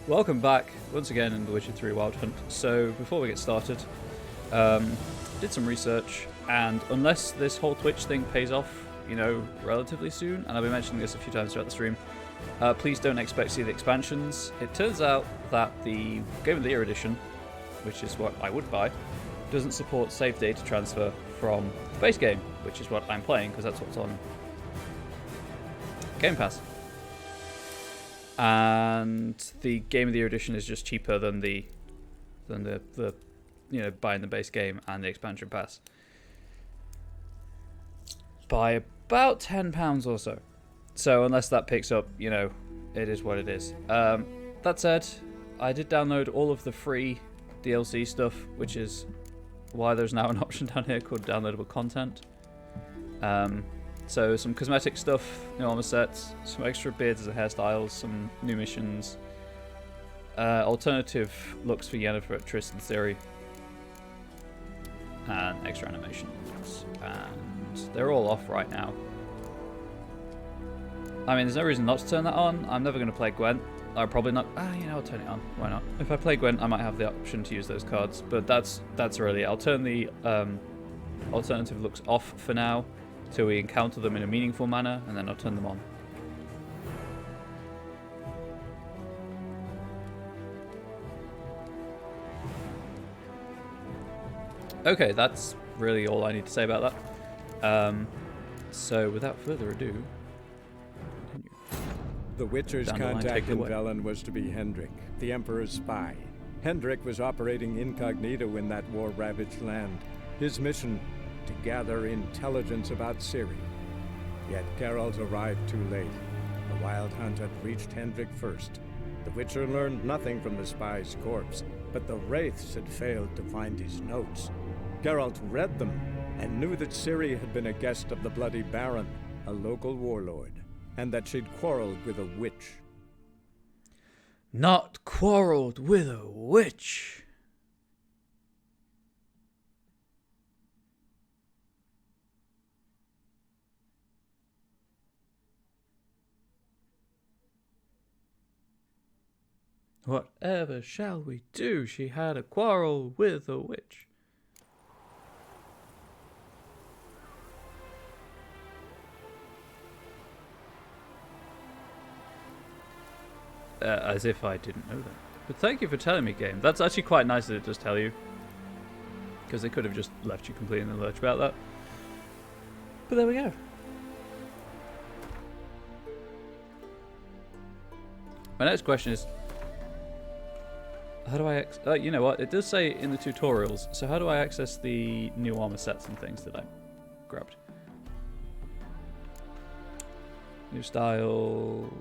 Welcome back once again in The Witcher 3 Wild Hunt. So before we get started, did some research, and unless this whole Twitch thing pays off, relatively soon, and I'll be mentioning this a few times throughout the stream, please don't expect to see the expansions. It turns out that the Game of the Year edition, which is what I would buy, doesn't support save data transfer from the base game, which is what I'm playing because that's what's on Game Pass. And the Game of the Year edition is just cheaper than the buying the base game and the expansion pass by about £10 or so. So unless that picks up, it is what it is. That said, I did download all of the free DLC stuff, which is why there's now an option down here called downloadable content. So some cosmetic stuff, new armor sets, some extra beards and hairstyles, some new missions, alternative looks for Yennefer at Tristan's Theory, and extra animations. And they're all off right now. I mean, there's no reason not to turn that on. I'm never going to play Gwent. I'll probably not. I'll turn it on. Why not? If I play Gwent, I might have the option to use those cards, but that's really it. I'll turn the alternative looks off for now, till we encounter them in a meaningful manner, and then I'll turn them on. Okay, that's really all I need to say about that. So without further ado, continue. The Witcher's contact in Velen was to be Hendrik, the Emperor's spy. Hendrik was operating incognito in that war-ravaged land. His mission, to gather intelligence about Ciri. Yet Geralt arrived too late. The Wild Hunt had reached Hendrik first. The Witcher learned nothing from the spy's corpse, but the Wraiths had failed to find his notes. Geralt read them and knew that Ciri had been a guest of the Bloody Baron, a local warlord, and that she'd quarreled with a witch. Not quarreled with a witch. Whatever shall we do? She had a quarrel with a witch. As if I didn't know that. But thank you for telling me, game. That's actually quite nice that it does tell you, because they could have just left you completely in the lurch about that. But there we go. My next question is, how do I you know what? It does say in the tutorials, so how do I access the new armor sets and things that I grabbed? New style.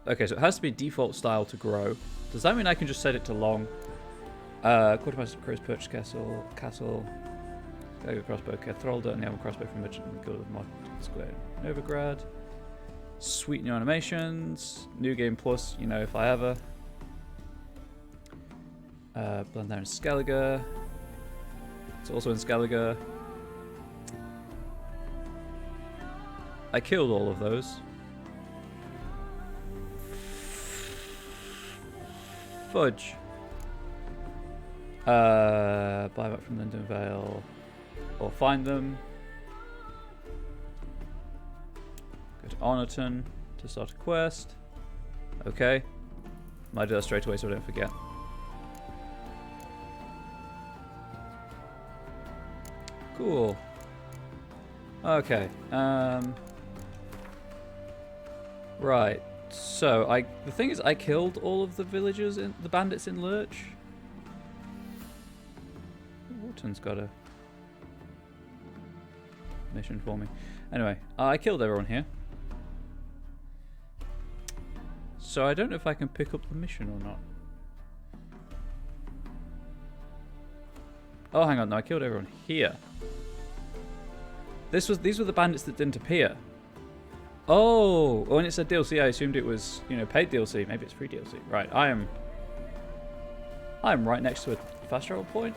Okay, so it has to be default style to grow. Does that mean I can just set it to long? Quartermaster Crow's Perch Castle. Dagger Crossbow, Cathralda, and the Armor Crossbow from Merchant Guild of Mod Square. Novigrad. Sweet new animations, new game plus, if I ever. Blend in Skellige. It's also in Skellige. I killed all of those. Fudge. Buy back from Linden Vale. Or find them. Go to Arnoton to start a quest. Okay. Might do that straight away so I don't forget. Cool. Okay. Right. So the thing is, I killed all of the villagers, the bandits in Lurch. Wharton's got a mission for me. Anyway, I killed everyone here. So I don't know if I can pick up the mission or not. Oh, hang on, no, I killed everyone here. These were the bandits that didn't appear. Oh, when it said DLC, I assumed it was, paid DLC. Maybe it's free DLC. Right, I am right next to a fast travel point.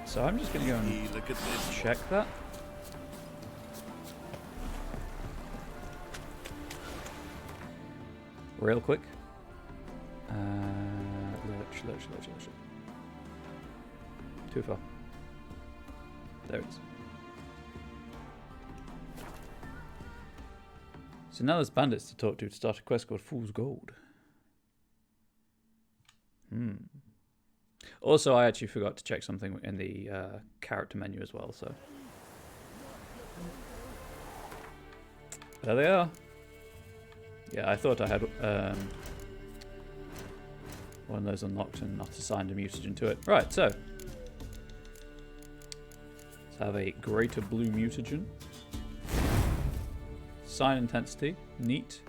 So I'm just going to go and check that. real quick. Lurch. Too far. There it is. So now there's bandits to talk to start a quest called Fool's Gold. Also, I actually forgot to check something in the character menu as well, so... There they are. Yeah, I thought I had one of those unlocked and not assigned a mutagen to it. Right, so... Let's have a greater blue mutagen. Sign intensity, neat.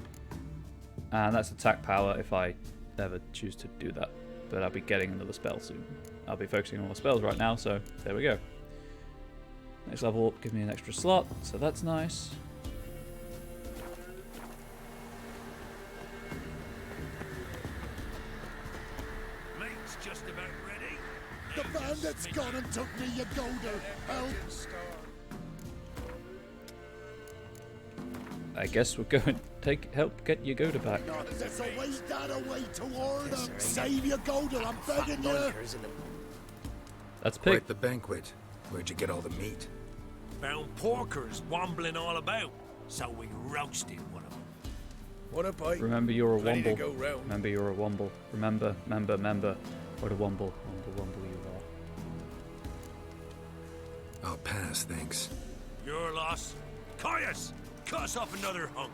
And that's attack power if I ever choose to do that. But I'll be getting another spell soon. I'll be focusing on more spells right now, so there we go. Next level up, give me an extra slot, so that's nice. Mate's just about ready. The bandit's gone and took me, you golder. Help! I guess we're going to help get your Goda back. There's a way down a way toward him. Save your golder, I'm begging you. That's pig. We're at the banquet. Where'd you get all the meat? Found porkers wombling all about, so we roasted one of them. What a bite. Remember you're a Plenty to womble. go round. Remember you're a womble. Remember. What a womble. Womble you are. I'll pass, thanks. Your loss. Caius, cut us off another hunk.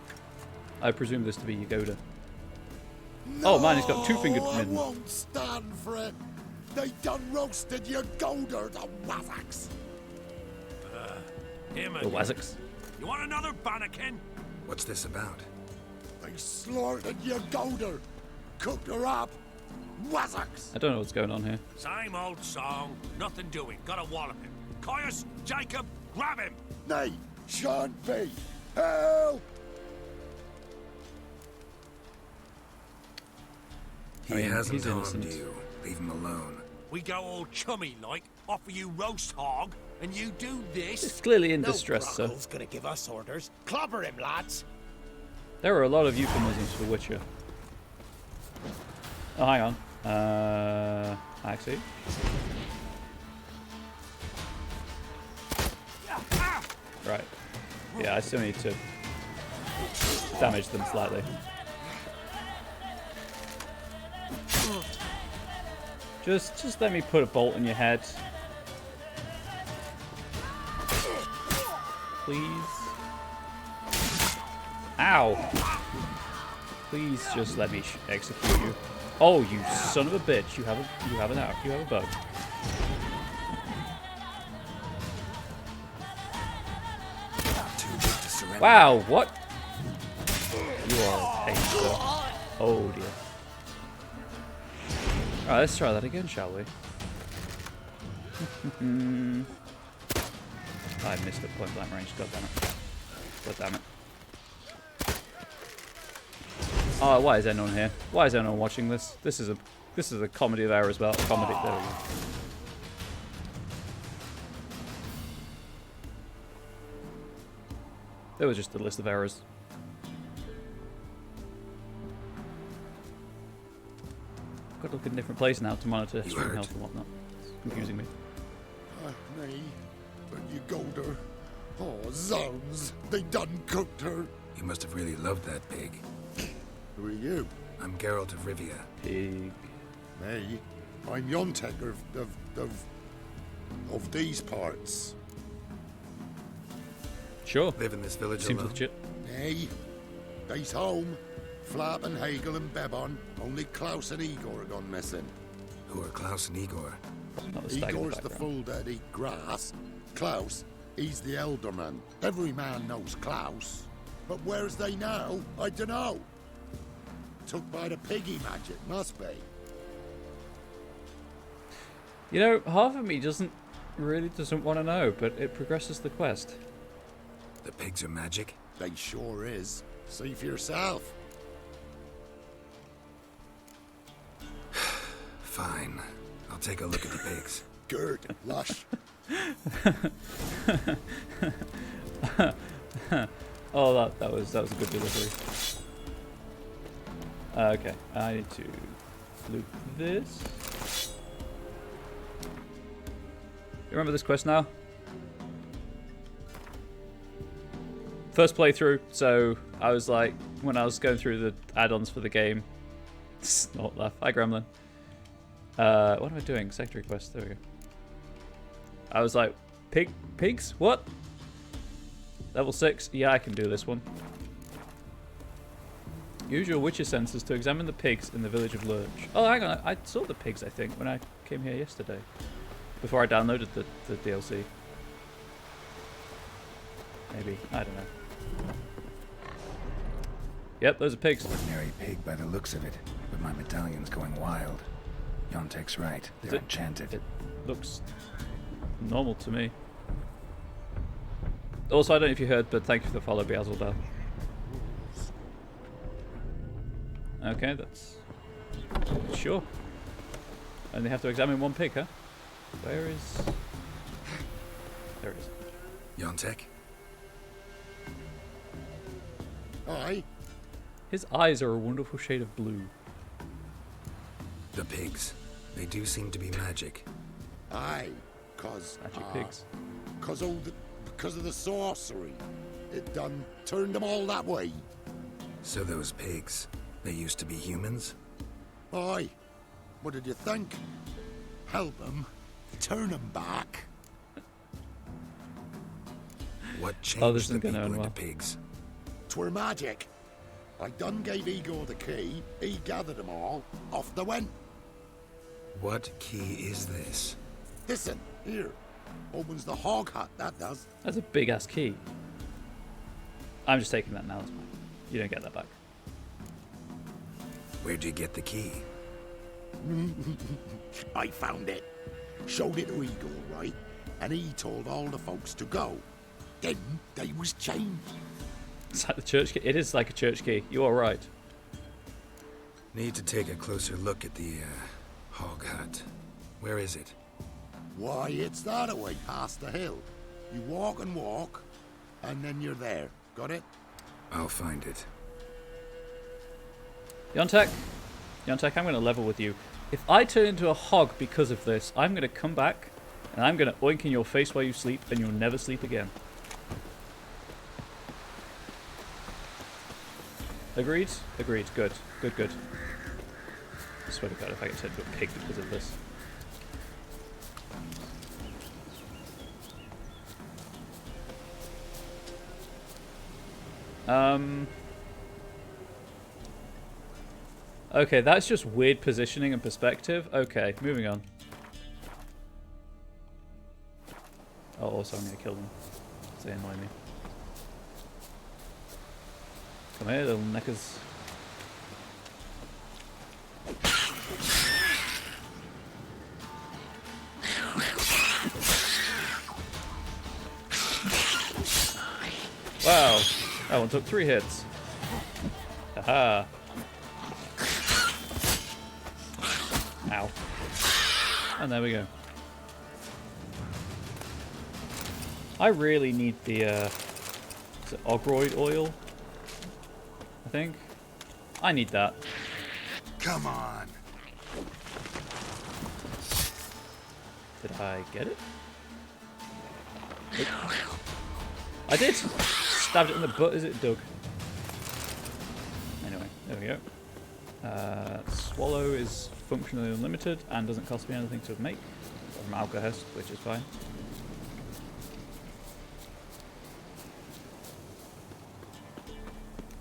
I presume this to be your Goda. Oh man, he's got two-fingered I midden. won't stand for it. They done roasted your golder, the wazzocks. Him The again. Wazzocks. You want another bannikin? What's this about? They slaughtered your golder. Cooked her up. Wazzocks. I don't know what's going on here. Same old song. Nothing doing. Gotta wallop him. Caius, Jacob, grab him. Nay, shan't be. Help! He I mean, hasn't he's harmed innocent. you. Leave him alone. We go all chummy like, offer you roast hog, and you do this. He's clearly in distress, so Who's gonna give us orders? Clobber him, lads! there are a lot of euphemisms for Witcher. Oh, hang on. Actually. Right. Yeah, I still need to damage them slightly. Just let me put a bolt in your head. Please. Ow! Please just let me execute you. Oh, you son of a bitch! You have a bow. Too big to surrender. Wow! What? You are a pain, sir. Oh dear. Alright, let's try that again, shall we? I missed at point blank range. God damn it. God damn it. Oh, why is anyone here? Why is anyone watching this? This is a comedy of errors. Well, comedy. There we go. There was just a list of errors. I've got to look in a different place now to monitor stream hurt? health and whatnot. It's confusing me. Me, but you golder. Oh, zounds. They done cooked her. You must have really loved that pig. Who are you? I'm Geralt of Rivia. Pig. Me? I'm Yontek of these parts. Sure. Live in this village Seems alone. legit. Nay, they's home. Flap and Hagel and Bebon. Only Klaus and Igor are gone missing. Who are Klaus and Igor? Not the stag in the Igor's the background. fool that eat grass. Klaus, he's the elderman. Every man knows Klaus. But where's they now? I dunno. Took by the piggy magic, must be. You know, half of me doesn't want to know, but it progresses the quest. The pigs are magic? They sure is. See for yourself. Fine. I'll take a look at the pigs. Good, lush. Oh, that was a good delivery. Okay, I need to loot this. You remember this quest now? First playthrough, so I was like, when I was going through the add-ons for the game, snort laugh. Hi, Gremlin. What am I doing? Secondary quest. There we go. I was like, pigs? What? Level 6? Yeah, I can do this one. Use your witcher senses to examine the pigs in the village of Lurch. Oh, hang on. I saw the pigs, I think, when I came here yesterday. Before I downloaded the DLC. Maybe. I don't know. Yep, those are pigs. Ordinary pig by the looks of it, but my medallion's going wild. Yontek's right. They're enchanted. It looks normal to me. Also, I don't know if you heard, but thank you for the follow, Beazelbell. Okay, that's... Sure. And they have to examine one pig, huh? Where is... There it is. Yontek? Aye. His eyes are a wonderful shade of blue. The pigs. They do seem to be magic. Aye. Cause... Magic pigs. Because of the sorcery. It done turned them all that way. So those pigs, they used to be humans? Aye. What did you think? Help them. Turn them back. What this changed is the gonna people end into well. pigs? 'Twere magic. I done gave Igor the key. He gathered them all. Off they went. What key is this? Listen, here. Opens the hog hut, that does. That's a big ass key. I'm just taking that now. It's mine. You don't get that back. Where'd you get the key? I found it. Showed it to Igor, right? And he told all the folks to go. Then they was changed. It's like the church key. It is like a church key. You are right. Need to take a closer look at the, hog hut. Where is it? Why, it's that away past the hill. You walk, and then you're there. Got it? I'll find it. Yontek, I'm going to level with you. If I turn into a hog because of this, I'm going to come back and I'm going to oink in your face while you sleep and you'll never sleep again. Agreed? Agreed. Good. Good, good. I swear to God if I get turned into a pig because of this. Okay, that's just weird positioning and perspective. Okay, moving on. Oh, also I'm going to kill them. They annoy me. Come here, little knickers. Wow, that one took 3 hits. Haha. Ow. And there we go. I really need the, is it ogroid oil? I think. I need that. Come on. Did I get it? Nope. I did! Stabbed it in the butt as it dug. Anyway, there we go. Swallow is functionally unlimited and doesn't cost me anything to make. From Alkahest, which is fine.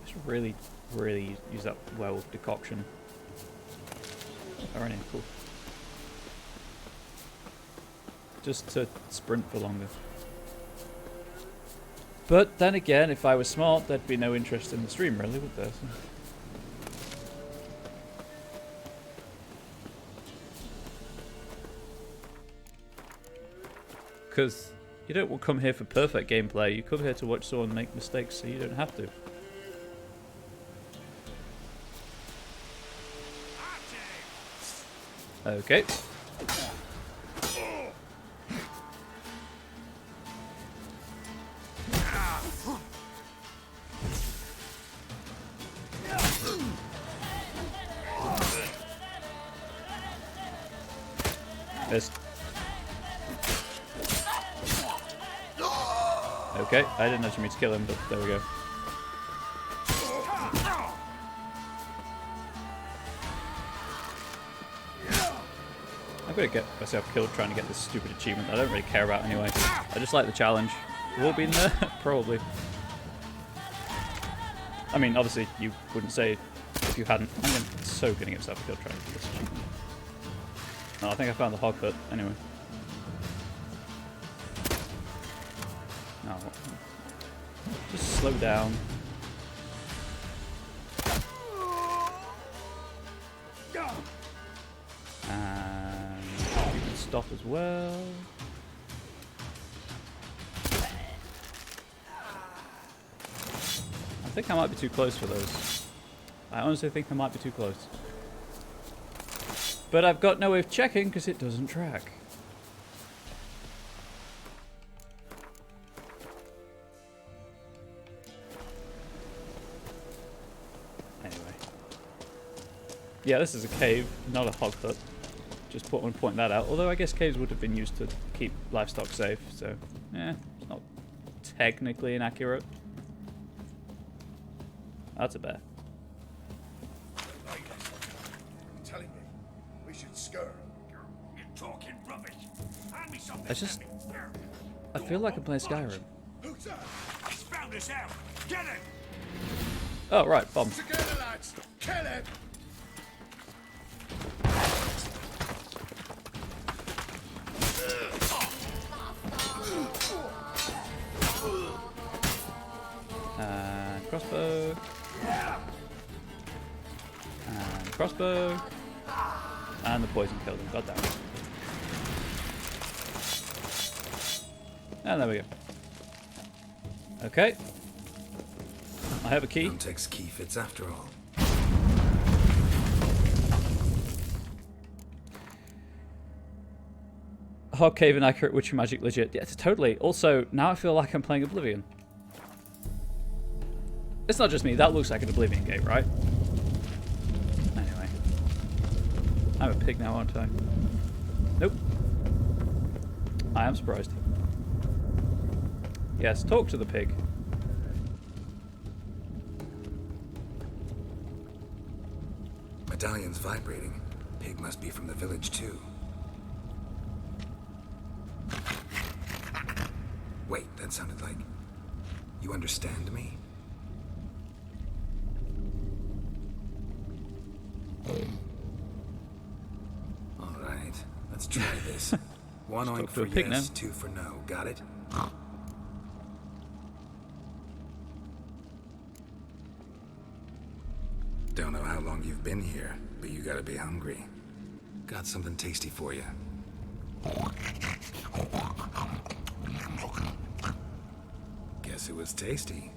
Just really use that werewolf decoction. Alright, cool. Just to sprint for longer. But then again, if I was smart, there'd be no interest in the stream, really, would there? So. Because you don't come here for perfect gameplay, you come here to watch someone make mistakes so you don't have to. Okay. Missed. Okay, I didn't actually mean to kill him, but there we go. I'm gonna get myself killed trying to get this stupid achievement that I don't really care about anyway. I just like the challenge. We've all been there? Probably. I mean, obviously, you wouldn't say if you hadn't. I'm so gonna get myself killed trying to do this achievement. Oh, I think I found the hog hut, anyway. No. Just slow down. And you can stop as well. I think I might be too close for those. I honestly think I might be too close. But I've got no way of checking because it doesn't track. Anyway. Yeah, this is a cave, not a hog hut. Just want to point that out. Although I guess caves would have been used to keep livestock safe, so yeah, it's not technically inaccurate. That's a bear. Telling me we should scurry. You're talking rubbish. Hand me something. I feel like I'm playing Skyrim. Who's that? He's found us out. Get him. Oh right, bomb. Together, lads. Kill him. Crossbow. And crossbow. And the poison killed him. God damn it. And there we go. Okay. I have a key. Context key fits after all. Hog cave inaccurate, witch magic legit. Yeah, totally. Also, now I feel like I'm playing Oblivion. It's not just me, that looks like an Oblivion game, right? Anyway. I'm a pig now, aren't I? Nope. I am surprised. Yes, talk to the pig. Medallion's vibrating. Pig must be from the village too. Wait, that sounded like... You understand me? Alright, let's try this. One oink for yes, two for no. Got it? Don't know how long you've been here, but you gotta be hungry. Got something tasty for you. Guess it was tasty.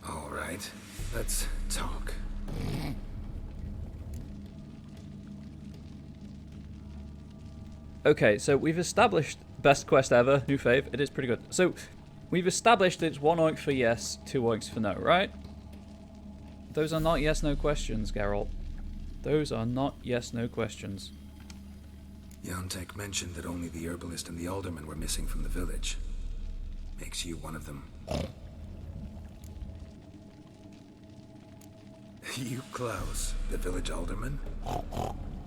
All right, let's talk. Okay, so we've established best quest ever, new fave. It is pretty good. So we've established it's 1 oink for yes, 2 oinks for no, right? Those are not yes/no questions, Geralt. Those are not yes/no questions. Yontek mentioned that only the herbalist and the alderman were missing from the village. Makes you one of them. You, Klaus, the village alderman?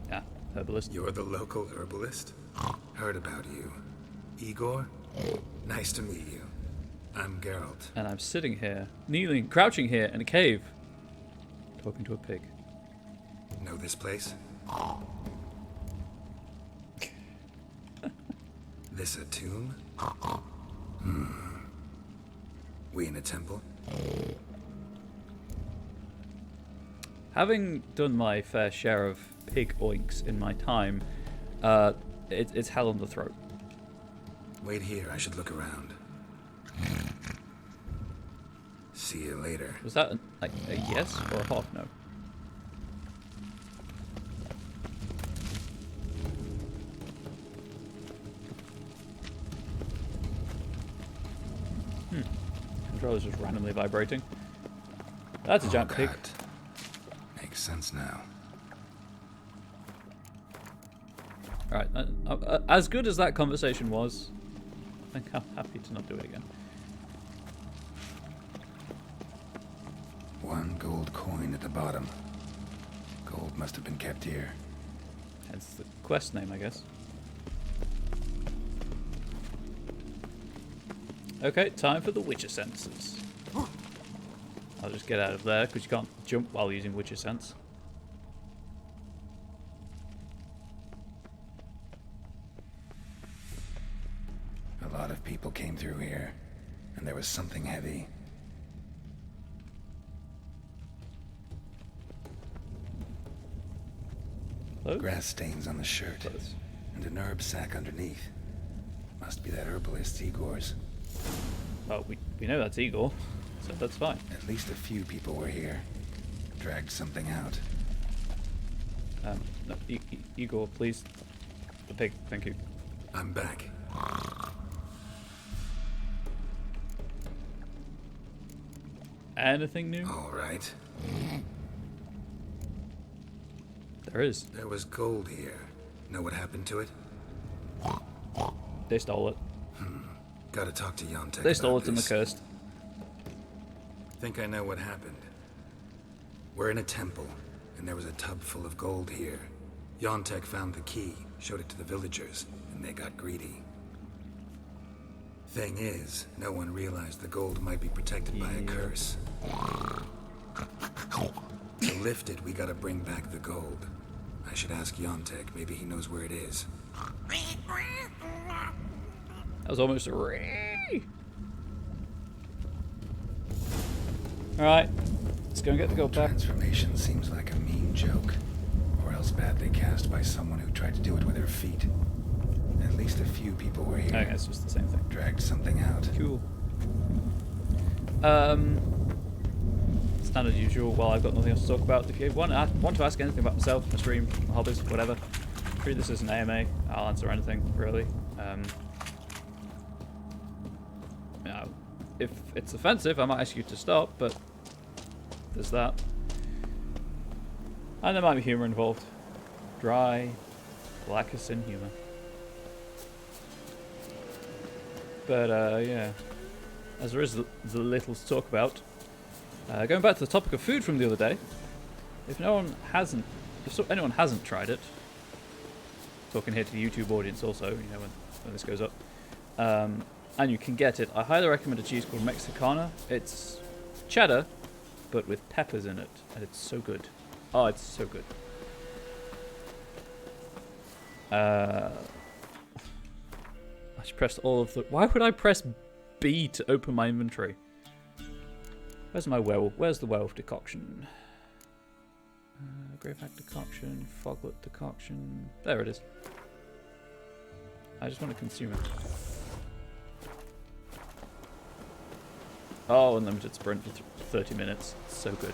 Yeah, herbalist. You're the local herbalist? Heard about you. Igor? Nice to meet you. I'm Geralt. And I'm sitting here, kneeling, crouching here in a cave, talking to a pig. Know this place? This a tomb? We in a temple? Having done my fair share of pig oinks in my time, it's hell on the throat. Wait here, I should look around. See you later. Was that a yes or a half no? Controller's just randomly vibrating. That's a giant pig. Makes sense now. Alright, as good as that conversation was, I think I'm happy to not do it again. 1 gold coin at the bottom. Gold must have been kept here. Hence the quest name, I guess. Okay, time for the Witcher senses. I'll just get out of there, because you can't jump while using Witcher sense. A lot of people came through here, and there was something heavy. Close? Grass stains on the shirt, Close. and an herb sack underneath. Must be that herbalist Igor's. Oh, we know that's Igor, so that's fine. At least a few people were here. Dragged something out. No, Igor, please. The pig, thank you. I'm back. Anything new? All right. There is. There was gold here. Know what happened to it? They stole it. Gotta talk to Yontek. They stole about it and this. they're cursed. Think I know what happened. We're in a temple, and there was a tub full of gold here. Yontek found the key, showed it to the villagers, and they got greedy. Thing is, no one realized the gold might be protected by a curse. To lift it, we gotta bring back the gold. I should ask Yontek, maybe he knows where it is. That was almost a ray. Alright, let's go and get the gold back. Transformation seems like a mean joke, or else badly cast by someone who tried to do it with their feet. At least a few people were here. Okay, it's just the same thing. Dragged something out. Cool. Standard usual. Well, I've got nothing else to talk about. If you want to ask anything about myself, my stream, my hobbies, whatever, treat this as an AMA. I'll answer anything, really. You know, if it's offensive, I might ask you to stop, but there's that. And there might be humour involved. Dry, blackison humour. But, yeah. As there is the little to talk about. Going back to the topic of food from the other day, if anyone hasn't tried it, talking here to the YouTube audience also, you know, when this goes up, and you can get it, I highly recommend a cheese called Mexicana. It's cheddar, but with peppers in it, and it's so good. Oh, it's so good. I just pressed all of the... Why would I press B to open my inventory? Where's my werewolf? Where's the werewolf decoction? Greyback decoction, foglet decoction. There it is. I just want to consume it. Oh, unlimited sprint for 30 minutes. It's so good.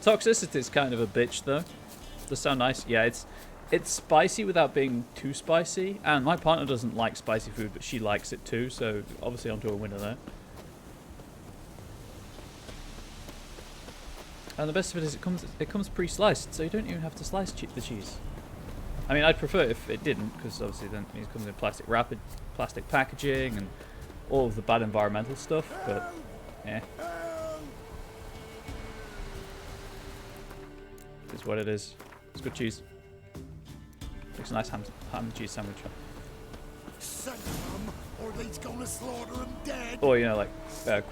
Toxicity is kind of a bitch, though. Does sound nice? Yeah, it's spicy without being too spicy. And my partner doesn't like spicy food, but she likes it too. So obviously, onto a winner there. And the best of it is it comes pre-sliced, so you don't even have to slice the cheese. I mean, I'd prefer if it didn't, because obviously then it comes in plastic packaging, and all of the bad environmental stuff. But yeah. It's what it is. It's good cheese. Makes a nice ham and cheese sandwich. Send them, or they's gonna slaughter them dead. Or, you know, like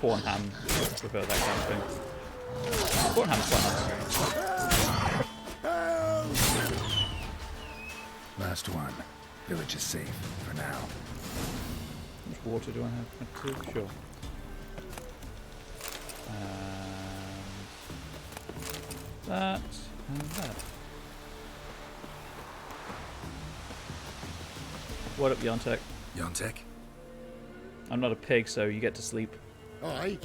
corn ham. I prefer that kind of thing. Corn ham's quite nice. Last one. Village is safe for now. How much water do I have? 2? Sure. That and that. What up, Yontek? Yontek? I'm not a pig, so you get to sleep. Aye.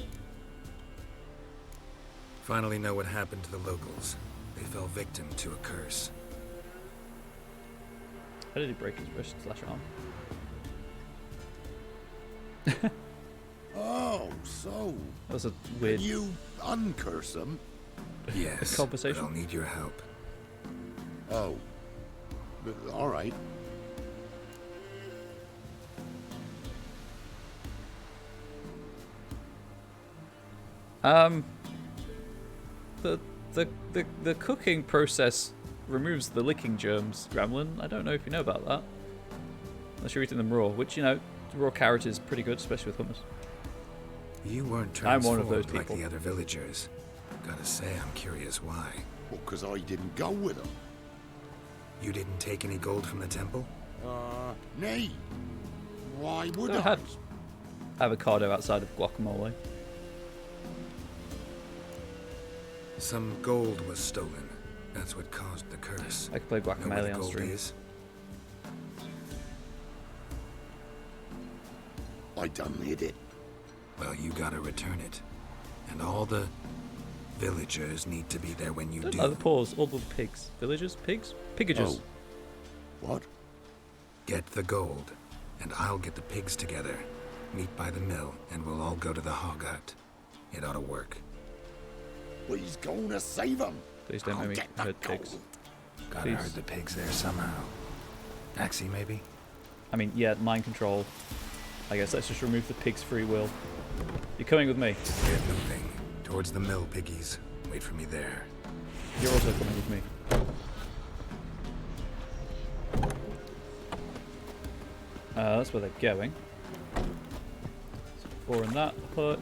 Finally know what happened to the locals. They fell victim to a curse. How did he break his wrist / arm? Oh, so That was a weird... you Uncurse them? Yes, Conversation? but I'll need your help. Oh. All right. The cooking process removes the licking germs, Gremlin. I don't know if you know about that. Unless you're eating them raw, which, you know, raw carrot is pretty good, especially with hummus. You weren't I'm one of transformed those like people. the other villagers. Gotta say, I'm curious why. Well, 'cause I didn't go with them. You didn't take any gold from the temple? Nay. Why would I I? had avocado outside of guacamole. Some gold was stolen. That's what caused the curse. I could play Know where guacamole the on gold stream. is? I done hid it. Well, you gotta return it. And all the villagers need to be there when you do. Oh, the paws, all the pigs. Villagers? Pigs? Piggagers. Oh. What? Get the gold, and I'll get the pigs together. Meet by the mill, and we'll all go to the hog hut. It ought to work. Well, he's going to save them. Please don't make me get the hurt pigs. gold. Gotta Please. herd the pigs there somehow. Axie, maybe? I mean, yeah, mind control. I guess let's just remove the pig's free will. You're coming with me. Get moving. Towards the mill, piggies. Wait for me there. You're also coming with me. That's where they're going. So 4 in that hut.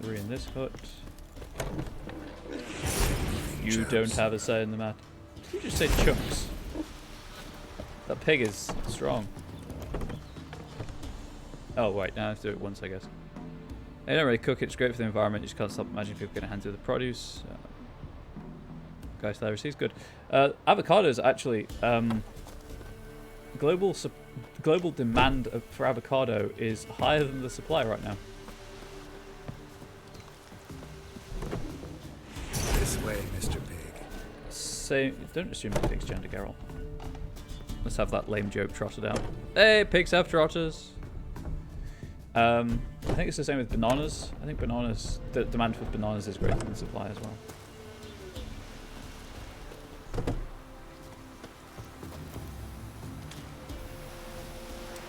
3 in this hut. You Chumps. don't have a say in the matter. You just said chunks. That pig is strong. Oh, right, now I have to do it once, I guess. I don't really cook it, it's great for the environment, you just can't stop imagining people getting handed the produce. Guys, there is, he's good. Avocados, actually, global demand for avocado is higher than the supply right now. This way, Mr. Pig. Say, don't assume the pig's gender, Geralt. Let's have that lame joke trotted out. Hey, pigs have trotters! I think it's the same with bananas. I think bananas, the demand for bananas is greater than the supply as well.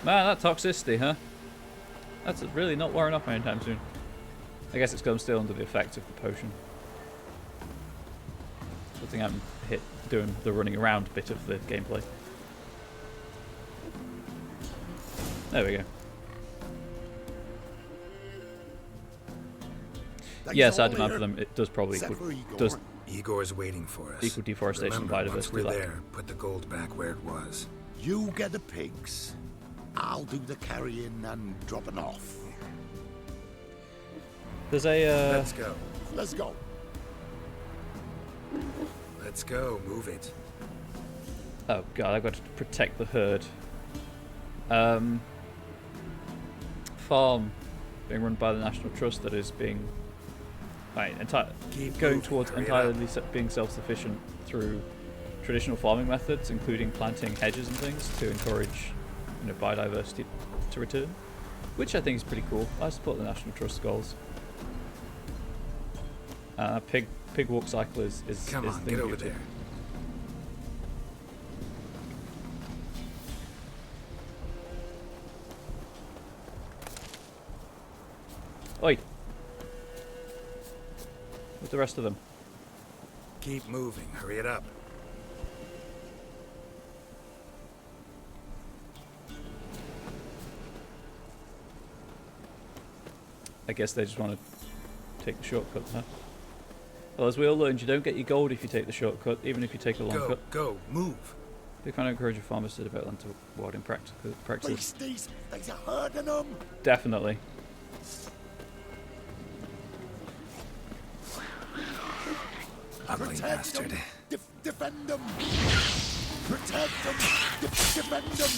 Man, that toxicity, huh? That's really not wearing off anytime soon. I guess it's because I'm still under the effect of the potion. I think I'm doing the running around bit of the gameplay. There we go. Yes, I demand for them. It does probably does Igor's waiting for us. equal deforestation Remember, once biodiversity. we're Like. there, put the gold back where it was. You get the pigs. I'll do the carrying and dropping off. There's a Let's go. Let's go. Let's go. Move it. oh god, I've got to protect the herd. Farm being run by the National Trust that is being Keep going moving, towards hurry it entirely being self-sufficient through traditional farming methods, including planting hedges and things to encourage, you know, biodiversity to return, which I think is pretty cool. I support the National Trust goals. Pig walk cycle is Come is on, the get thing over to do. there. Oi! With the rest of them. Keep moving. Hurry it up. I guess they just want to take the shortcut, huh? Well, as we all learned, you don't get your gold if you take the shortcut, even if you take a long Go, cut. go, move. Big fan of encouraging farmers to develop land to warding practices. Beasties, there's a herd of them. Definitely. Ugly Protect bastard. them. Defend them. Protect them. Defend them.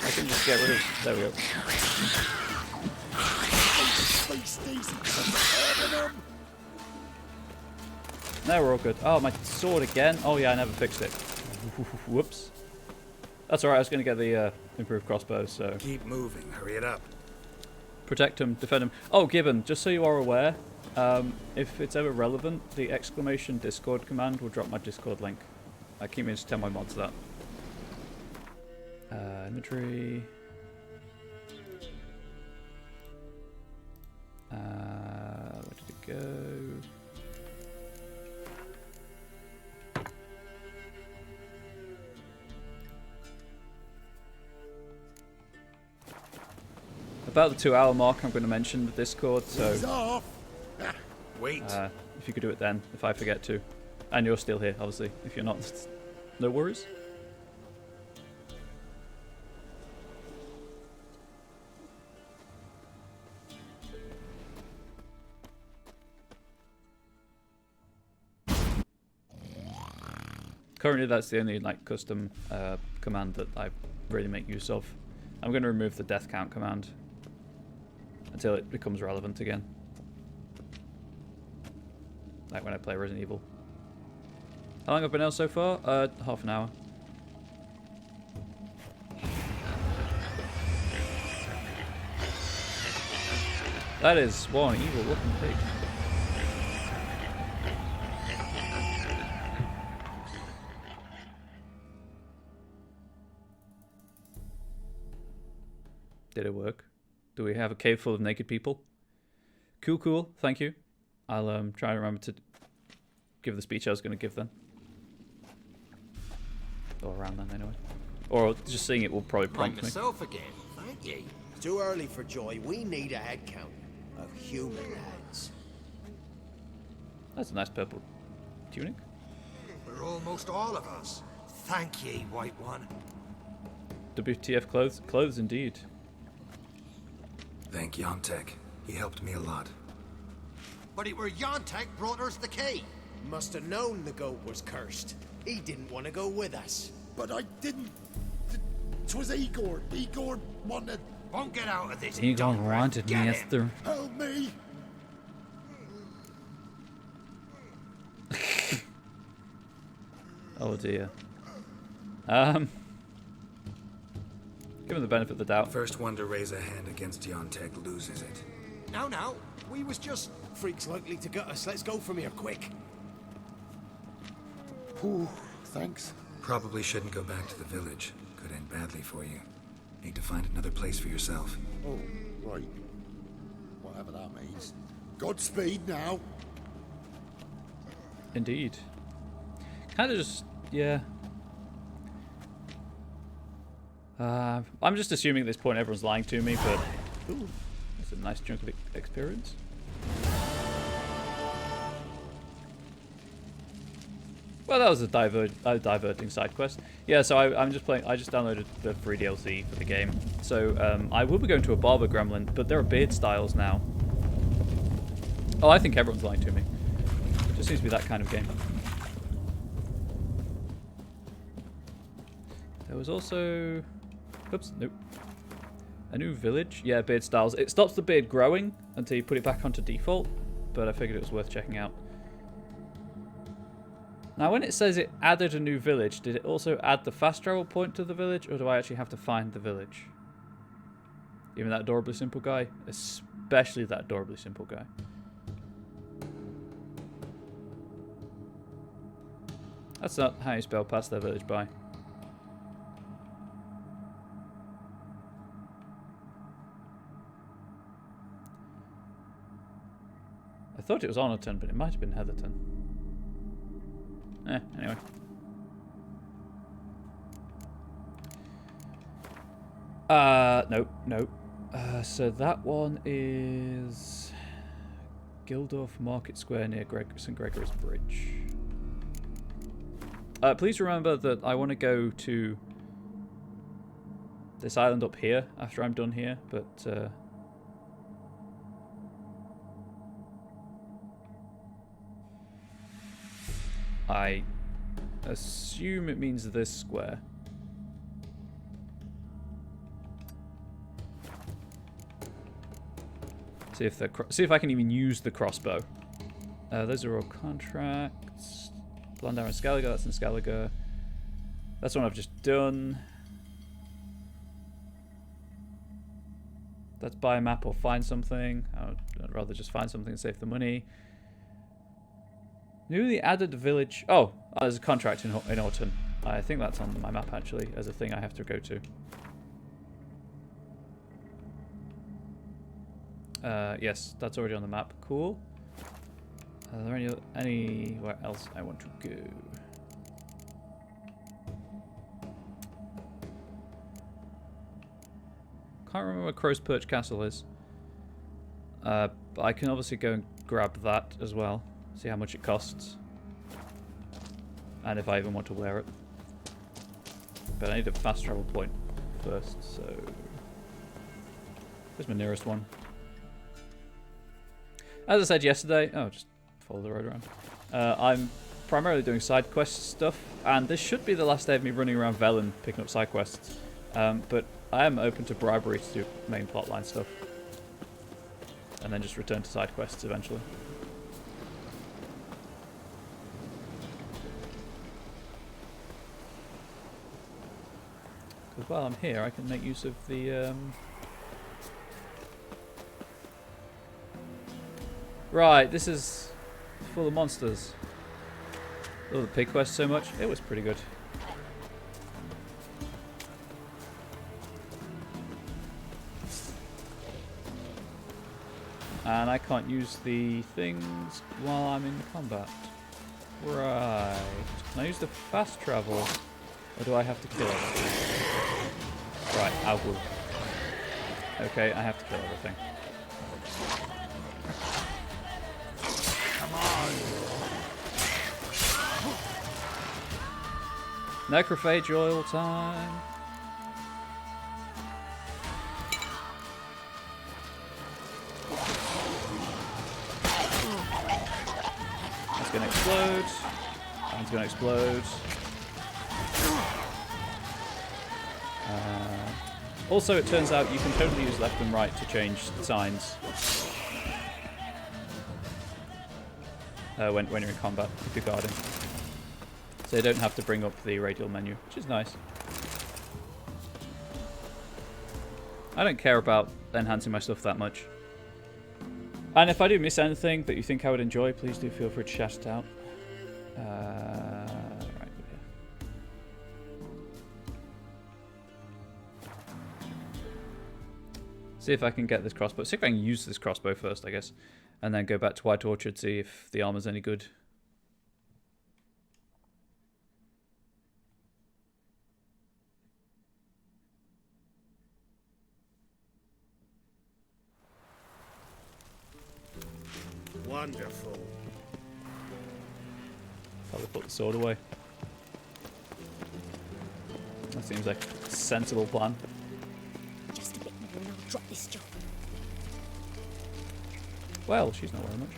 I can just get rid of. There we go. Beasties, there's a herd of them. Now we're all good. Oh, my sword again. Oh yeah, I never fixed it. Whoops. That's alright, I was going to get the improved crossbow, so... Keep moving. Hurry it up. Protect him, defend him. Oh, Gibbon, just so you are aware, if it's ever relevant, the exclamation Discord command will drop my Discord link. I keep meaning to tell my mods that. Inventory. Where did it go? About the 2-hour mark, I'm going to mention the Discord, so Wait. If you could do it then, if I forget to. And you're still here, obviously. If you're not, no worries. Currently, that's the only like custom command that I really make use of. I'm going to remove the death count command until it becomes relevant again. Like when I play Resident Evil. How long have I been out so far? Half an hour. That is one evil looking pig. Did it work? Do we have a cave full of naked people? Cool, cool. Thank you. I'll try and remember to give the speech I was going to give then. Or around then, anyway. Or just seeing it will probably prompt me. Myself again. Thank you. Too early for joy. We need a head count of human heads. That's a nice purple tunic. We're almost all of us. Thank ye, White One. WTF clothes? Clothes indeed. Thank Yontek. He helped me a lot. But it were Yontek brought us the key. Must have known the goat was cursed. He didn't want to go with us. But I didn't. 'Twas Igor. Igor wanted. Won't get out of this. Egon wanted me, Get him. Esther. Help me! Oh dear. Give him the benefit of the doubt. First one to raise a hand against Yontek loses it. No. We was just... Freak's likely to get us. Let's go from here, quick. Ooh, thanks. Probably shouldn't go back to the village. Could end badly for you. Need to find another place for yourself. Oh, right. Whatever that means. Godspeed now. Indeed. Kind of just, yeah. I'm just assuming at this point everyone's lying to me, but ooh, that's a nice chunk of experience. Well, that was a diverting side quest. Yeah, so I'm just playing. I just downloaded the free DLC for the game. So I will be going to a barber gremlin, but there are beard styles now. Oh, I think everyone's lying to me. It just seems to be that kind of game. There was also... Oops, nope. A new village? Yeah, beard styles. It stops the beard growing until you put it back onto default, but I figured it was worth checking out. Now, when it says it added a new village, did it also add the fast travel point to the village, or do I actually have to find the village? Even that adorably simple guy? Especially that adorably simple guy. That's not how you spell past their village by. I thought it was Honorton, but it might have been Heatherton. Anyway. Nope. So that one is Gildorf Market Square near St. Gregory's Bridge. Please remember that I want to go to this island up here after I'm done here, but I assume it means this square. See if I can even use the crossbow. Those are all contracts. Blandar and Skellige, that's in Skellige. That's one I've just done. Let's buy a map or find something. I'd rather just find something and save the money. Newly added village. Oh, there's a contract in Orton. I think that's on my map actually as a thing I have to go to. Yes, that's already on the map. Cool. Are there anywhere else I want to go? Can't remember where Crow's Perch Castle is. But I can obviously go and grab that as well. See how much it costs. And if I even want to wear it. But I need a fast travel point first, so... Where's my nearest one? As I said yesterday... Oh, just follow the road around. I'm primarily doing side quest stuff, and this should be the last day of me running around Velen picking up side quests. But I am open to bribery to do main plotline stuff. And then just return to side quests eventually. Because while I'm here, I can make use of the... Right, this is full of monsters. I love the pig quest so much. It was pretty good. And I can't use the things while I'm in combat. Right. Can I use the fast travel? Or do I have to kill everything? Right, Algu. Okay, I have to kill everything. Necrophage oil time. That's gonna explode. That one's gonna explode. Also, it turns out you can totally use left and right to change signs when you're in combat, if you're guarding. So you don't have to bring up the radial menu, which is nice. I don't care about enhancing my stuff that much. And if I do miss anything that you think I would enjoy, please do feel free to shout it out. Right, yeah. See if I can get this crossbow. See if I can use this crossbow first, I guess. And then go back to White Orchard, see if the armor's any good. Wonderful. Probably put the sword away. That seems like a sensible plan. Just a bit more and I'll drop this job. Well, she's not wearing much.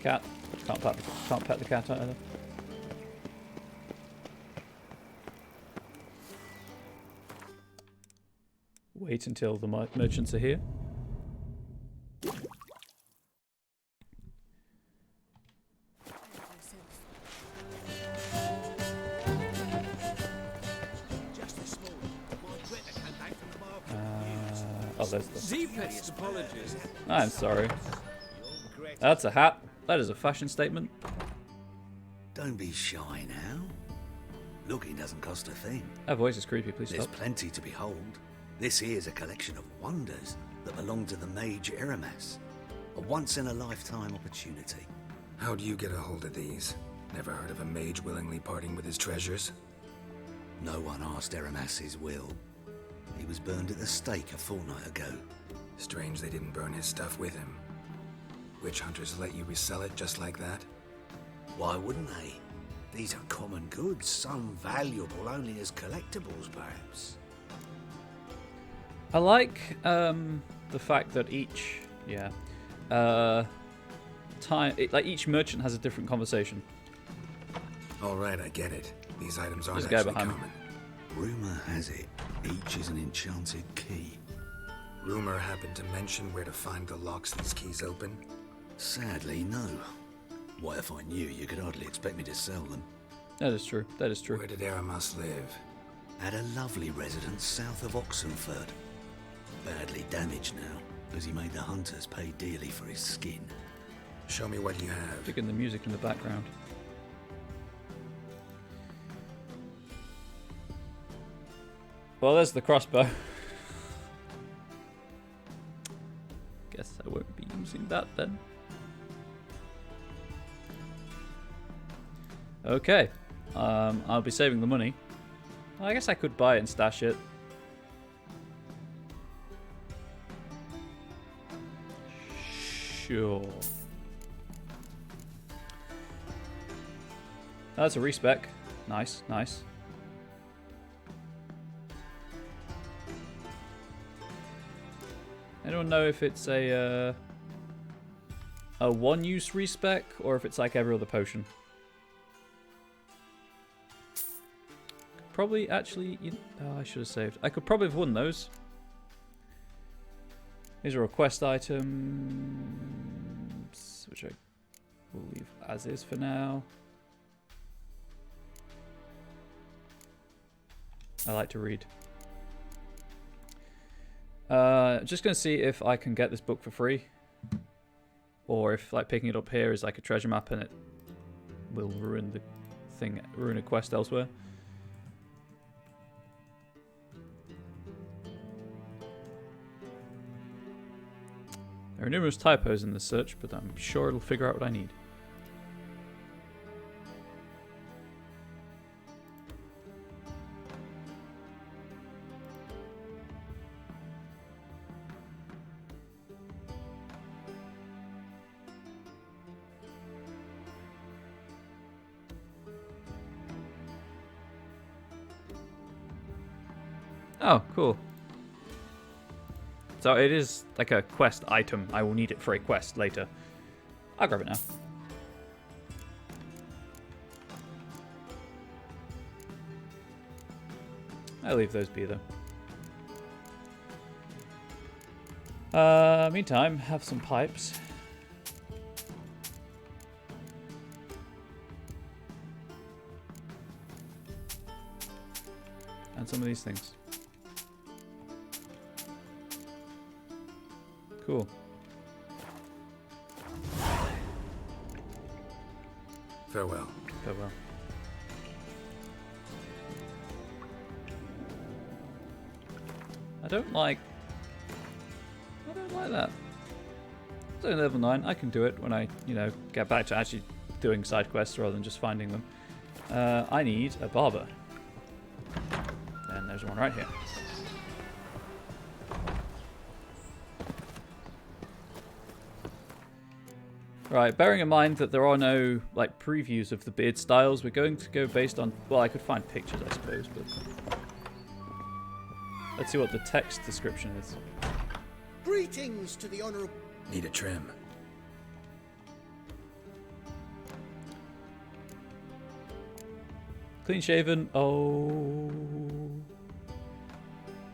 Cat. Can't pet the cat either. Wait until the merchants are here. Deepest apologies. I'm sorry. That's a hat. That is a fashion statement. Don't be shy now. Looking doesn't cost a thing. That voice is creepy, please There's stop. plenty to behold. This here's a collection of wonders that belong to the mage Eramas. A once-in-a-lifetime opportunity. How do you get a hold of these? Never heard of a mage willingly parting with his treasures? No one asked Eramas' will. He was burned at the stake a fortnight ago. Strange they didn't burn his stuff with him. Witch hunters let you resell it just like that? Why wouldn't they? These are common goods, some valuable only as collectibles, perhaps. I like the fact that each, each merchant has a different conversation. All right, I get it. These items aren't There's a guy actually behind me. common. Rumor has it, each is an enchanted key. Rumor happened to mention where to find the locks these keys open? Sadly, no. What if I knew? You could hardly expect me to sell them. That is true. That is true. Where did Eramas live? had a lovely residence south of Oxenford. Badly damaged now, as he made the hunters pay dearly for his skin. Show me what you have. Digging the music in the background. Well, there's the crossbow. Guess I won't be using that then. Okay. I'll be saving the money. Well, I guess I could buy it and stash it. Sure. That's a respec. Nice, nice. Anyone know if it's a one-use respec or if it's like every other potion? Probably actually. Oh, I should have saved. I could probably have won those. These are request items, which I will leave as is for now. I like to read. Just gonna see if I can get this book for free, or if like picking it up here is like a treasure map and it will ruin the thing, ruin a quest elsewhere. There are numerous typos in this search, but I'm sure it'll figure out what I need. Oh, cool. So it is like a quest item. I will need it for a quest later. I'll grab it now. I'll leave those be though. Meantime, have some pipes. And some of these things. Cool. Farewell. Farewell. I don't like that. It's only level 9. I can do it when I, get back to actually doing side quests rather than just finding them. I need a barber. And there's one right here. Right, bearing in mind that there are no like previews of the beard styles, we're going to go based on, well, I could find pictures I suppose, but let's see what the text description is. Greetings to the honorable. Need a trim. Clean shaven, oh.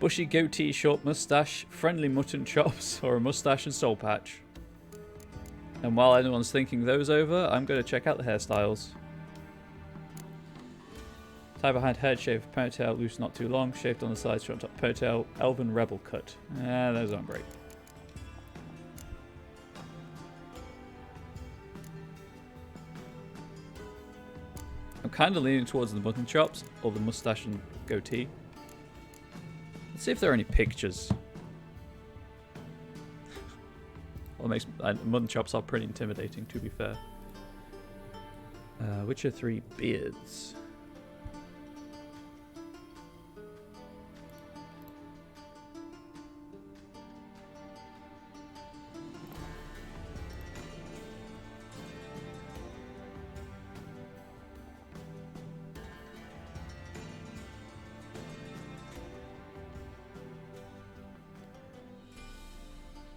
Bushy goatee, short mustache, friendly mutton chops, or a mustache and soul patch. And while anyone's thinking those over, I'm going to check out the hairstyles. Tie behind head, shaved ponytail, loose not too long, shaved on the sides, short top ponytail, elven rebel cut. Those aren't great. I'm kind of leaning towards the mutton chops, or the mustache and goatee. Let's see if there are any pictures. Well, it makes mutton chops are pretty intimidating, to be fair. Witcher 3 beards.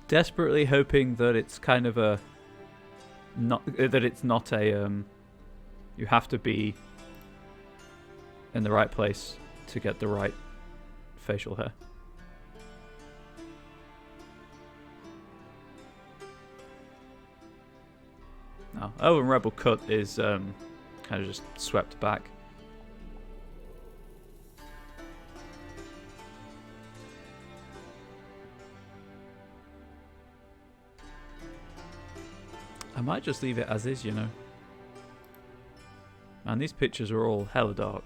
Desperately hoping that it's kind of a not a you have to be in the right place to get the right facial hair. No, Elven Rebel cut is kind of just swept back. I might just leave it as is, you know. Man, these pictures are all hella dark.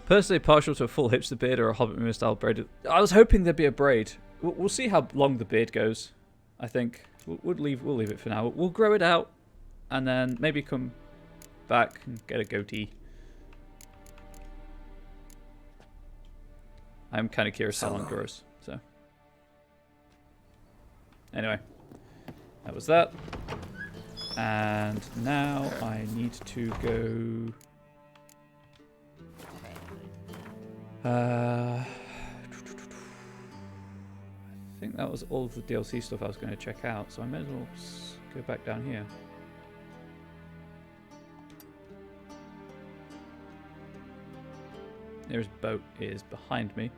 Personally partial to a full hipster beard or a Hobbit movie style braid. I was hoping there'd be a braid. We'll see how long the beard goes. I think we'll leave it for now. We'll grow it out and then maybe come back and get a goatee. I'm kind of curious how long it grows. So anyway, that was that. And now I need to go. I think that was all of the DLC stuff I was going to check out, so I may as well go back down here. Nearest boat is behind me.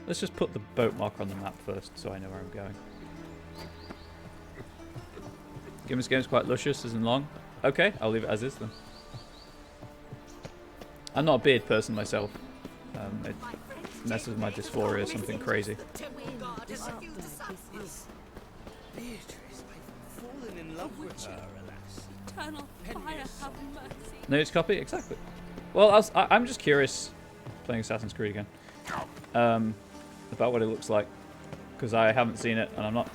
Let's just put the boat marker on the map first, so I know where I'm going. This game's quite luscious, isn't long. Okay, I'll leave it as is then. I'm not a beard person myself. It messes with my dysphoria or something crazy. No, it's copy? Exactly. Well, I'm just curious, playing Assassin's Creed again, about what it looks like. Because I haven't seen it, and I'm not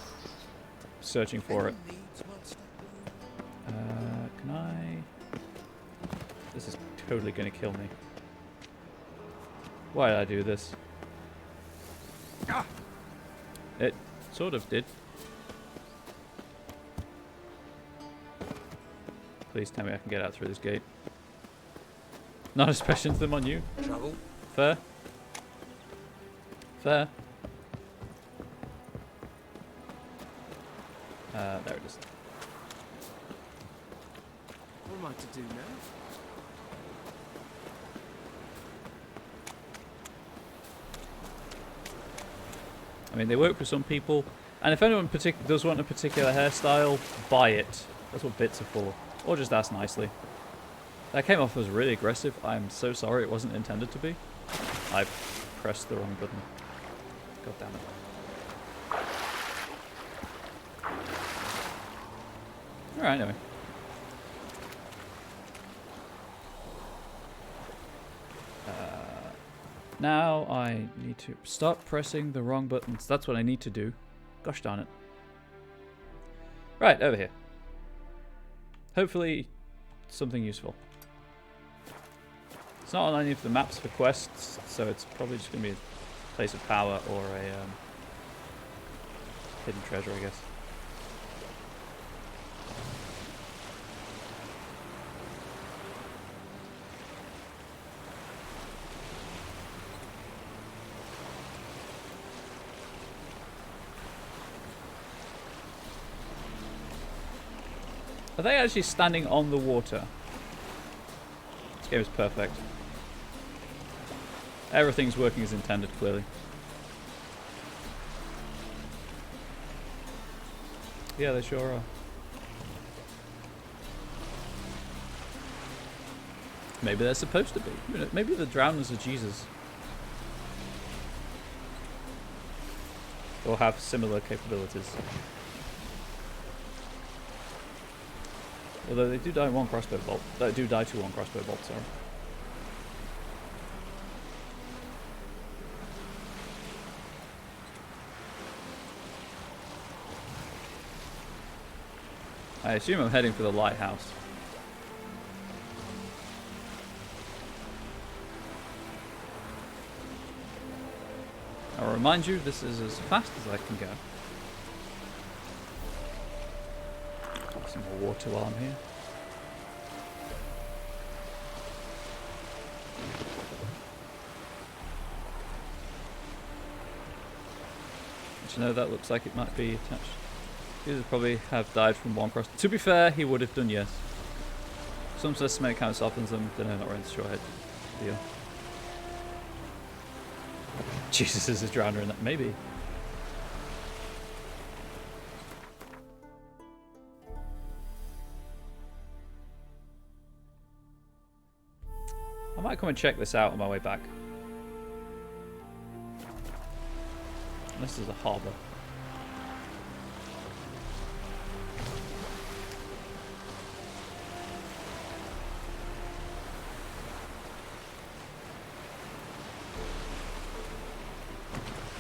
searching for it. Can I... This is totally going to kill me. Why did I do this? It sort of did. Please tell me I can get out through this gate. Not a special to them on you. Trouble? Fair. Fair. There it is. What am I to do now? I mean, they work for some people, and if anyone does want a particular hairstyle, buy it. That's what bits are for. Or just ask nicely. That came off as really aggressive. I'm so sorry, it wasn't intended to be. I pressed the wrong button. God damn it. Alright, anyway. Now I need to stop pressing the wrong buttons. That's what I need to do. Gosh darn it. Right, over here. Hopefully something useful. It's not on any of the maps for quests, so it's probably just going to be a place of power or a hidden treasure, I guess. Are they actually standing on the water? This game is perfect. Everything's working as intended, clearly. Yeah, they sure are. Maybe they're supposed to be. Maybe the drowners are Jesus. Or have similar capabilities. Although they do die one crossbow bolt. They do die to one crossbow bolt, sorry. I assume I'm heading for the lighthouse. I'll remind you, this is as fast as I can go. Some more water while I'm here. But you know, that looks like it might be attached. These would probably have died from one cross. To be fair, he would have done, yes. Some estimate kind of softens them, then I'm not really sure how to deal. Jesus, is a drowner in that? Maybe. I might come and check this out on my way back. This is a harbour.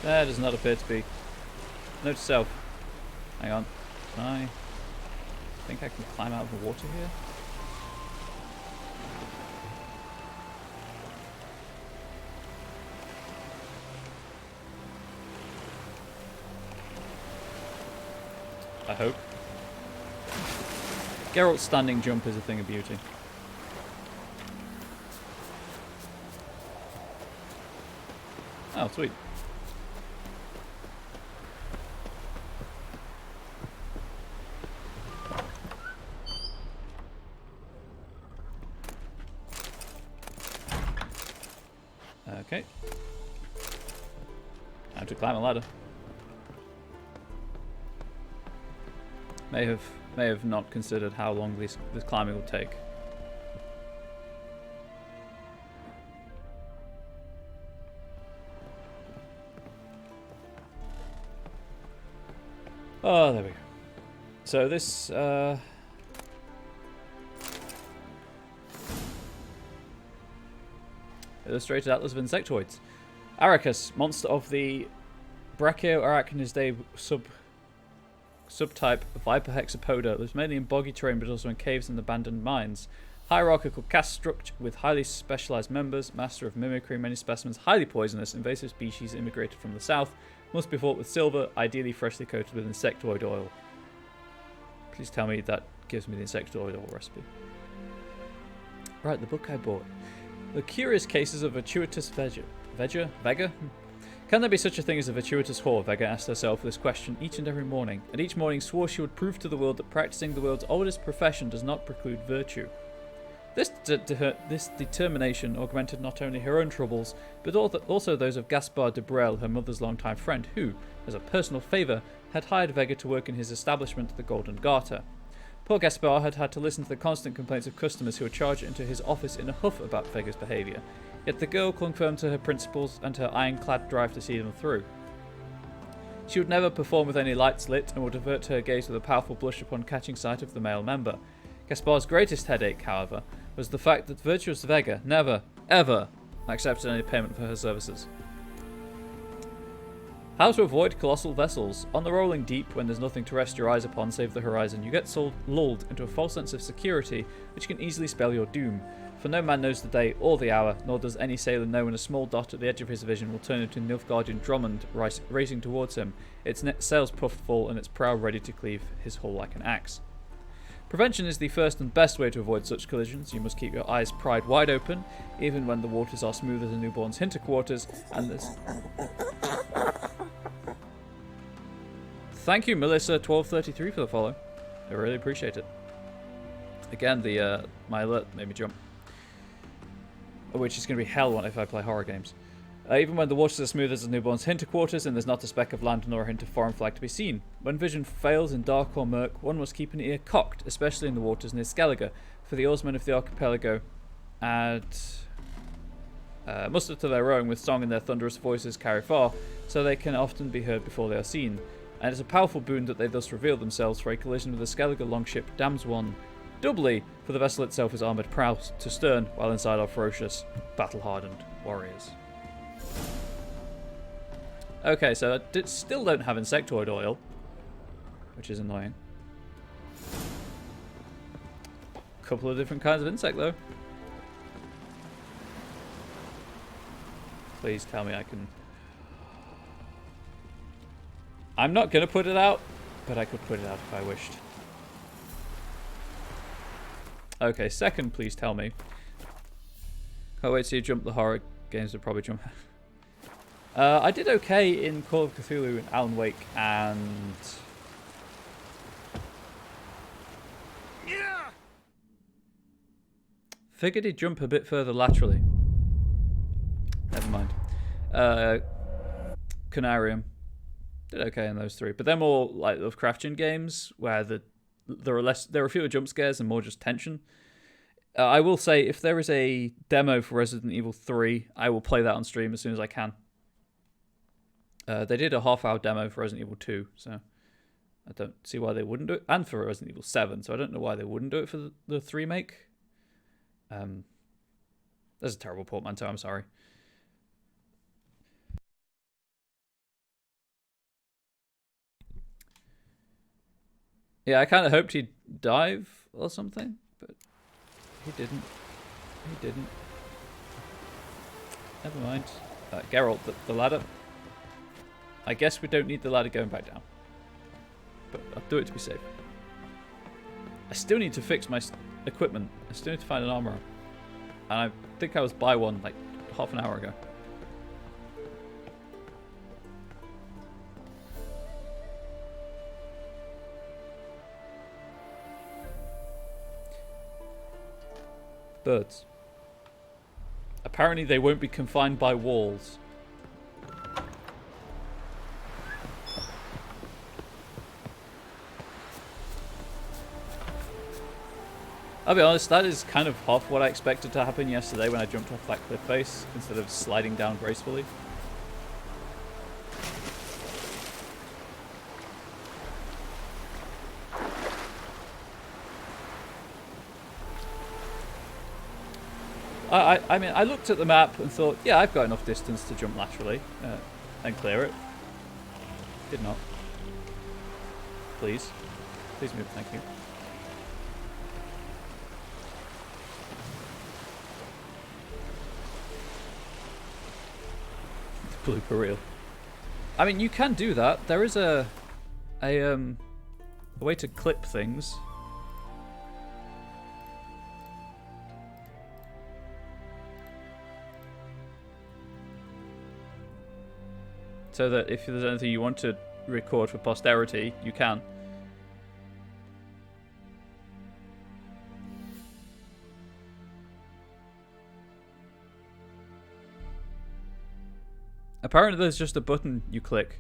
There does not appear to be. Note to self. Hang on. Can I think I can climb out of the water here? I hope. Geralt's standing jump is a thing of beauty. Oh, sweet. Okay. Time to climb a ladder. May have not considered how long this climbing will take. Oh, there we go. So this illustrated atlas of insectoids. Arachus, monster of the Brachioarachnidae subtype Viper hexapoda, lives mainly in boggy terrain but also in caves and abandoned mines. Hierarchical caste structure with highly specialized members, master of mimicry, many specimens, highly poisonous, invasive species immigrated from the south, must be fought with silver, ideally freshly coated with insectoid oil. Please tell me that gives me the insectoid oil recipe. Right, the book I bought. The Curious Cases of Virtuitous Vega? Can there be such a thing as a virtuitous whore? Vega asked herself this question each and every morning, and each morning swore she would prove to the world that practicing the world's oldest profession does not preclude virtue. This determination augmented not only her own troubles, but also those of Gaspard de Brel, her mother's longtime friend, who, as a personal favour, had hired Vega to work in his establishment, the Golden Garter. Poor Gaspard had had to listen to the constant complaints of customers who would charge into his office in a huff about Vega's behaviour, yet the girl clung firm to her principles and her ironclad drive to see them through. She would never perform with any lights lit, and would avert her gaze with a powerful blush upon catching sight of the male member. Gaspard's greatest headache, however, was the fact that virtuous Vega never, ever accepted any payment for her services. How to avoid colossal vessels. On the rolling deep, when there's nothing to rest your eyes upon save the horizon, you get lulled into a false sense of security, which can easily spell your doom. For no man knows the day or the hour, nor does any sailor know when a small dot at the edge of his vision will turn into Nilfgaardian Drummond racing towards him, its sails puffed full and its prow ready to cleave his hull like an axe. Prevention is the first and best way to avoid such collisions. You must keep your eyes pried wide open, even when the waters are smooth as a newborn's hinterquarters, and this... Thank you, Melissa1233, for the follow. I really appreciate it. Again, my alert made me jump. Which is going to be hell if I play horror games. Even when the waters are smooth as a newborn's hinterquarters and there's not a speck of land nor a hint of foreign flag to be seen. When vision fails in dark or murk, one must keep an ear cocked, especially in the waters near Skellige, for the oarsmen of the archipelago add muster to their rowing with song and their thunderous voices carry far, so they can often be heard before they are seen. And it's a powerful boon that they thus reveal themselves, for a collision with the Skellige longship damns one doubly, for the vessel itself is armoured prow to stern, while inside are ferocious, battle-hardened warriors. Okay, so I still don't have insectoid oil, which is annoying. Couple of different kinds of insect, though. Please tell me I can... I'm not going to put it out, but I could put it out if I wished. Okay, second, please tell me. Oh, wait, so you jump the horror games would probably jump... I did okay in Call of Cthulhu and Alan Wake, and... Yeah. Figured he'd jump a bit further laterally. Never mind. Canarium. Did okay in those three. But they're more like Lovecraftian games, where there are fewer jump scares and more just tension. I will say, if there is a demo for Resident Evil 3, I will play that on stream as soon as I can. They did a half-hour demo for Resident Evil 2, so I don't see why they wouldn't do it. And for Resident Evil 7, so I don't know why they wouldn't do it for the 3 make. That's a terrible portmanteau, I'm sorry. Yeah, I kind of hoped he'd dive or something, but he didn't. He didn't. Never mind. Geralt, the ladder. I guess we don't need the ladder going back down. But I'll do it to be safe. I still need to fix my equipment. I still need to find an armorer. And I think I was by one like half an hour ago. Birds. Apparently they won't be confined by walls. I'll be honest, that is kind of half what I expected to happen yesterday when I jumped off that cliff face instead of sliding down gracefully. I mean, I looked at the map and thought, yeah, I've got enough distance to jump laterally and clear it. Did not. Please. Please move, thank you. Blooper reel. I mean, you can do that. There is a way to clip things. So that if there's anything you want to record for posterity, you can. Apparently there's just a button you click.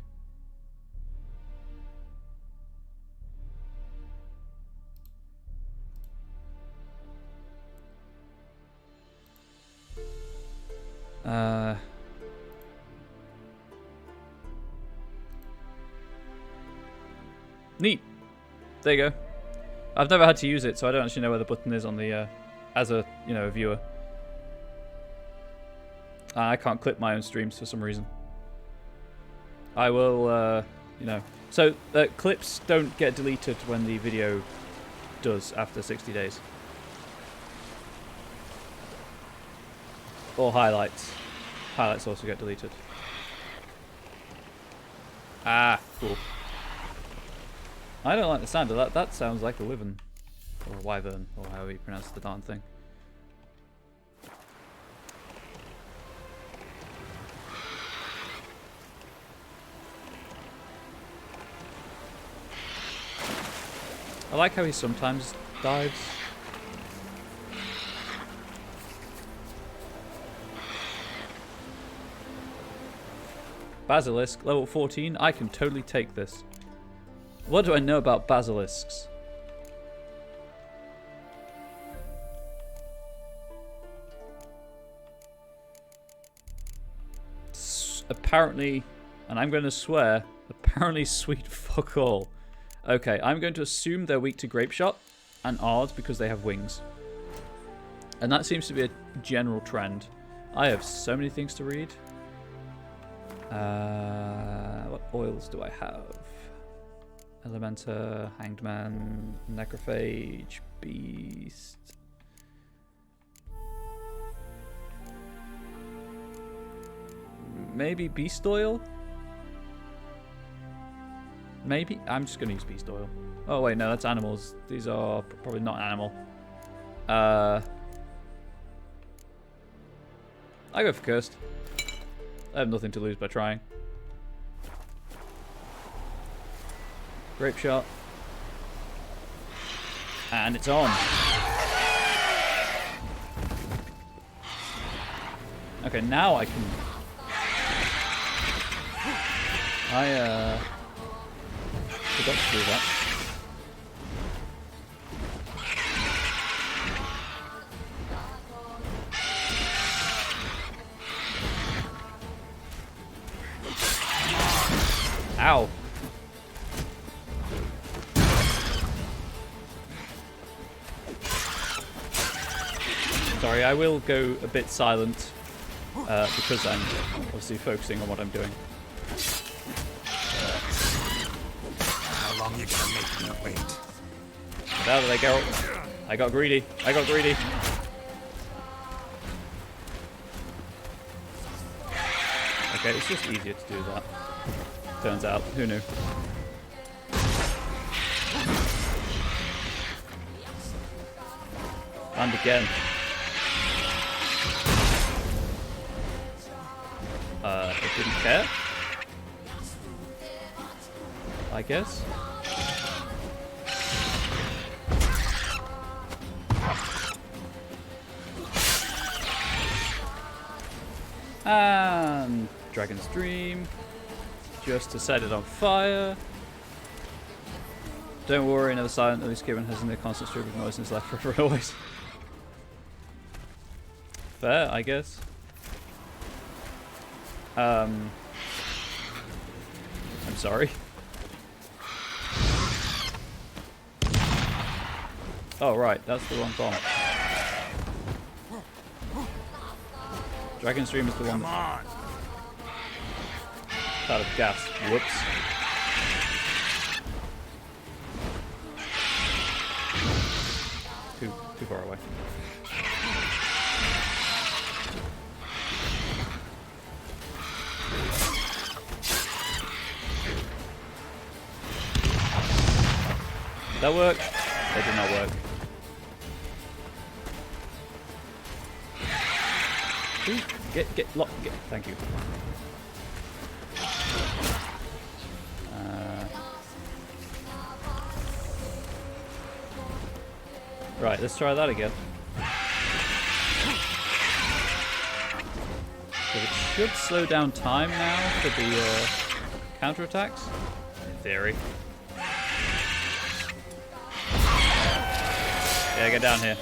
Neat. There you go. I've never had to use it, so I don't actually know where the button is on the, as a, a viewer. I can't clip my own streams for some reason. I will, So, clips don't get deleted when the video does after 60 days. Or highlights. Highlights also get deleted. Ah, cool. I don't like the sound of that. That sounds like a wyvern. Or a wyvern, or however you pronounce the darn thing. I like how he sometimes dives. Basilisk, level 14. I can totally take this. What do I know about basilisks? Apparently, and I'm going to swear, apparently sweet fuck all. Okay, I'm going to assume they're weak to grape shot and Ard because they have wings. And that seems to be a general trend. I have so many things to read. What oils do I have? Elementor, Hanged Man, Necrophage, Beast. Maybe Beast Oil? Maybe? I'm just going to use Beast Oil. Oh wait, no, that's animals. These are probably not an animal. I go for Cursed. I have nothing to lose by trying. Grape shot. And it's on. Okay, now I can... forgot to do that. Ow. Sorry, I will go a bit silent because I'm obviously focusing on what I'm doing. How long you gonna make me wait? Get out of there, Geralt. I got greedy. I got greedy. Okay, it's just easier to do that. Turns out. Who knew? And again. It didn't care. I guess. And Dragon's Dream. Just to set it on fire. Don't worry, never silent, at least Kieran has a constant stream of noise in his life for always. Fair, I guess. I'm sorry. Oh right, that's the wrong bomb. Dragon's Dream is the one that's out of gas. Whoops. Too far away. That worked? That did not work. Get locked. Thank you. Right, let's try that again. So it should slow down time now for the counterattacks, in theory. Yeah, get down here.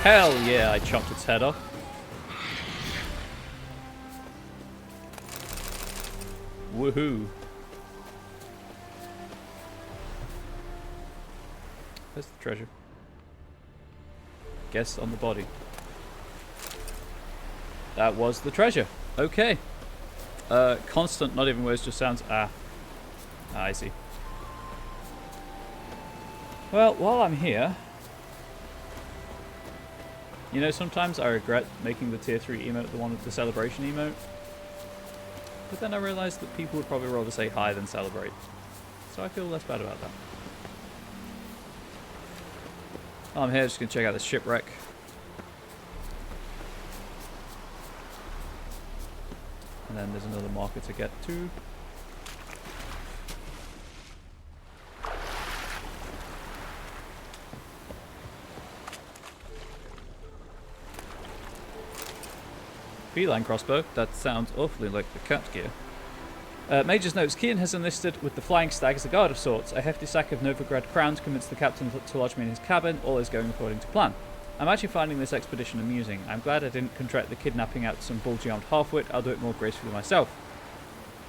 Hell yeah, I chopped its head off. Woohoo. Where's the treasure? Guess on the body. That was the treasure. Okay. Constant, not even words, just sounds. I see. Well, while I'm here, you know, sometimes I regret making the tier 3 emote the one with the celebration emote. But then I realised that people would probably rather say hi than celebrate. So I feel less bad about that. While I'm here, just gonna check out the shipwreck. And then there's another marker to get to. Feline crossbow, that sounds awfully like the cat gear. Major's notes, Kian has enlisted with the Flying Stag as a guard of sorts. A hefty sack of Novigrad crowns convinced the captain to lodge me in his cabin. All is going according to plan. I'm actually finding this expedition amusing. I'm glad I didn't contract the kidnapping out some bulgy-armed halfwit. I'll do it more gracefully myself.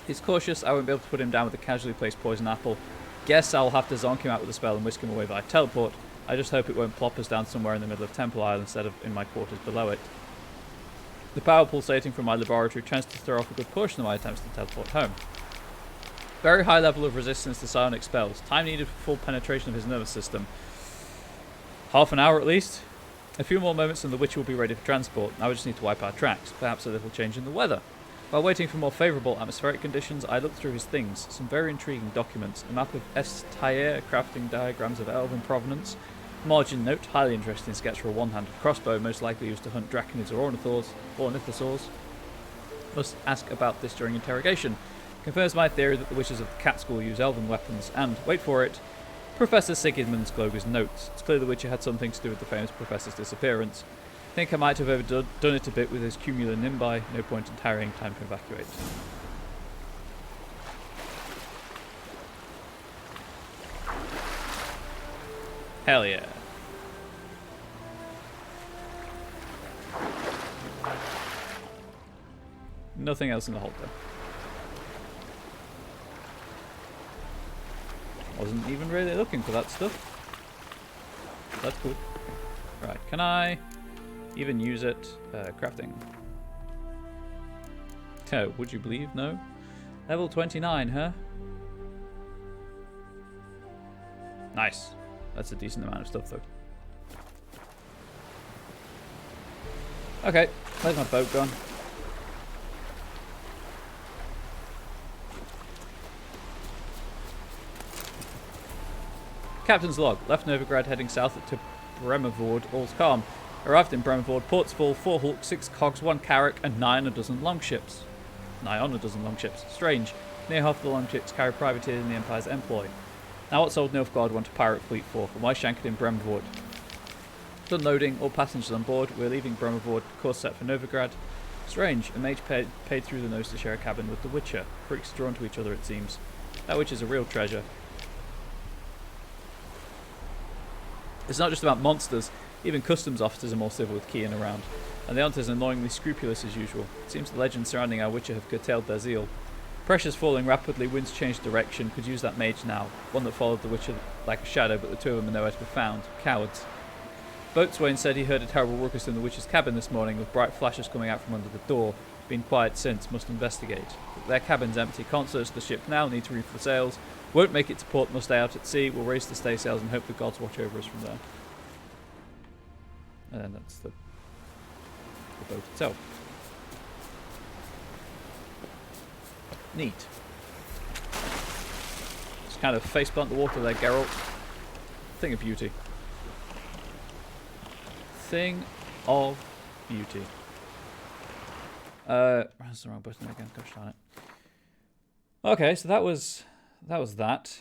He's cautious. I won't be able to put him down with a casually placed poison apple. Guess I'll have to zonk him out with a spell and whisk him away via teleport. I just hope it won't plop us down somewhere in the middle of Temple Isle instead of in my quarters below it. The power pulsating from my laboratory tends to throw off a good portion of my attempts to teleport home. Very high level of resistance to psionic spells. Time needed for full penetration of his nervous system. Half an hour at least. A few more moments and the Witcher will be ready for transport. Now we just need to wipe our tracks. Perhaps a little change in the weather. While waiting for more favourable atmospheric conditions, I looked through his things. Some very intriguing documents. A map of Estaire, crafting diagrams of elven provenance. Margin note, highly interesting sketch for a one-handed crossbow, most likely used to hunt draconids or ornithosaurs. Must ask about this during interrogation. Confirms my theory that the witches of the Cat School use elven weapons, and, wait for it, Professor Sigmund Gloger's notes. It's clear the Witcher had something to do with the famous professor's disappearance. Think I might have overdone it a bit with his cumulonimbus. No point in tarrying, time to evacuate. Hell yeah. Nothing else in the hold though. Wasn't even really looking for that stuff. That's cool. Right, can I even use it? Crafting. Oh, would you believe? No. Level 29, huh? Nice. That's a decent amount of stuff, though. Okay, where's my boat gone? Captain's log. Left Novigrad heading south to Bremervord. All's calm. Arrived in Bremervord. Ports full. 4 hulks, 6 cogs, 1 carrack, and 9 a dozen longships. Nigh on a dozen longships. Strange. Near half the longships carry privateers in the Empire's employ. Now what's old Nilfgaard want a pirate fleet for? And why shank it in Bremervord? Done loading. All passengers on board. We're leaving Bremervord. Course set for Novigrad. Strange. A mage paid through the nose to share a cabin with the Witcher. Freaks drawn to each other, it seems. That Witcher's a real treasure. It's not just about monsters. Even customs officers are more civil with Kian around. And they aren't as annoyingly scrupulous as usual. It seems the legends surrounding our Witcher have curtailed their zeal. Pressure's falling rapidly, winds change direction, could use that mage now. One that followed the Witcher like a shadow, but the two of them are nowhere to be found. Cowards. Boatswain said he heard a terrible ruckus in the Witcher's cabin this morning, with bright flashes coming out from under the door. Been quiet since, must investigate. Their cabin's empty, can't search the ship now, need to reef the sails. Won't make it to port, must stay out at sea. We'll raise the staysails and hope the gods watch over us from there. And then that's the boat itself. Neat. Just kind of faceplant the water there, Geralt. Thing of beauty. Thing of beauty. That's the wrong button again. Gosh darn it. Okay, so that was that.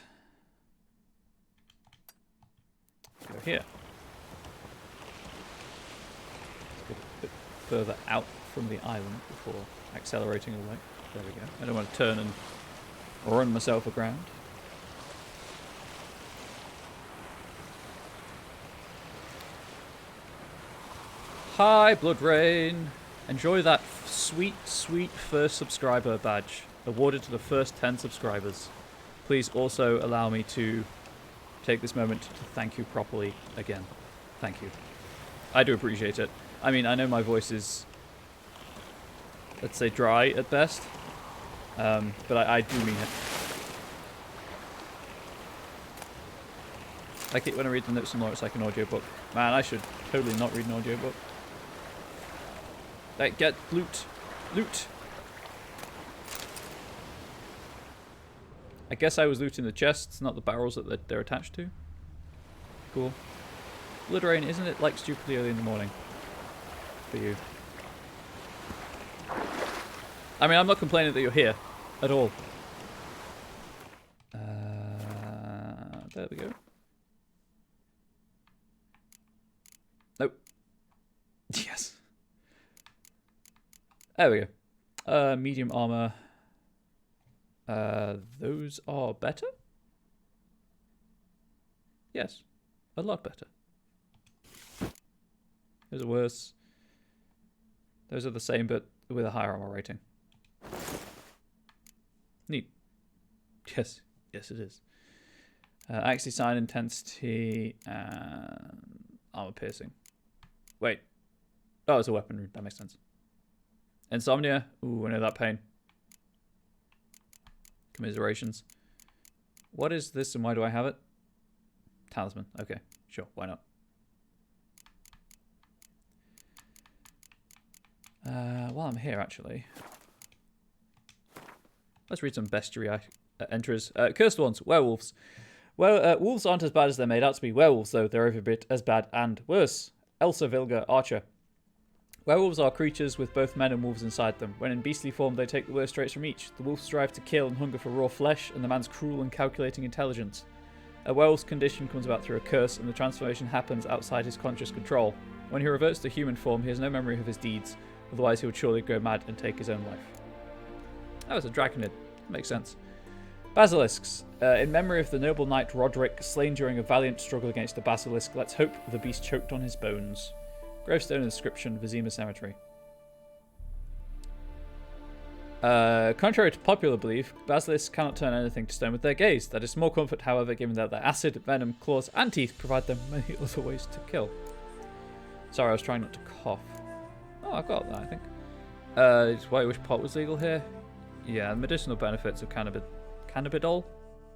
Go here. Let's get a bit further out from the island before accelerating away. There we go. I don't want to turn and run myself aground. Hi, Blood Rain. Enjoy that sweet, sweet first subscriber badge awarded to the first 10 subscribers. Please also allow me to take this moment to thank you properly again. Thank you. I do appreciate it. I mean, I know my voice is, let's say, dry at best, but I do mean it. Like it when I read the notes and more, it's like an audiobook. Man, I should totally not read an audiobook. Like, get loot. Loot. I guess I was looting the chests, not the barrels that they're attached to. Cool. Blood Rain, isn't it like stupidly early in the morning? For you. I mean, I'm not complaining that you're here. At all. There we go. Nope. Yes. There we go. Medium armor. Those are better? Yes. A lot better. Those are worse. Those are the same, but with a higher armor rating. Neat. Yes. Yes, it is. Axe design, intensity, and armor piercing. Wait. Oh, it's a weapon. That makes sense. Insomnia. Ooh, I know that pain. Commiserations. What is this and why do I have it? Talisman. Okay, sure. Why not? While I'm here, actually, let's read some bestiary entries. Cursed ones. Werewolves. Well, wolves aren't as bad as they're made out to be. Werewolves, though, they're every bit as bad and worse. Elsa Vilga, Archer. Werewolves are creatures with both men and wolves inside them. When in beastly form, they take the worst traits from each. The wolf strive to kill and hunger for raw flesh, and the man's cruel and calculating intelligence. A werewolf's condition comes about through a curse, and the transformation happens outside his conscious control. When he reverts to human form, he has no memory of his deeds, otherwise he would surely go mad and take his own life. That was a draconid. Makes sense. Basilisks. In memory of the noble knight Roderick, slain during a valiant struggle against a basilisk, let's hope the beast choked on his bones. Gravestone inscription, Vizima Cemetery. Contrary to popular belief, basilisks cannot turn anything to stone with their gaze. That is small comfort, however, given that their acid, venom, claws, and teeth provide them many other ways to kill. Sorry, I was trying not to cough. Oh, I've got that, I think. It's why I wish pot was legal here. Yeah, medicinal benefits of cannabidol,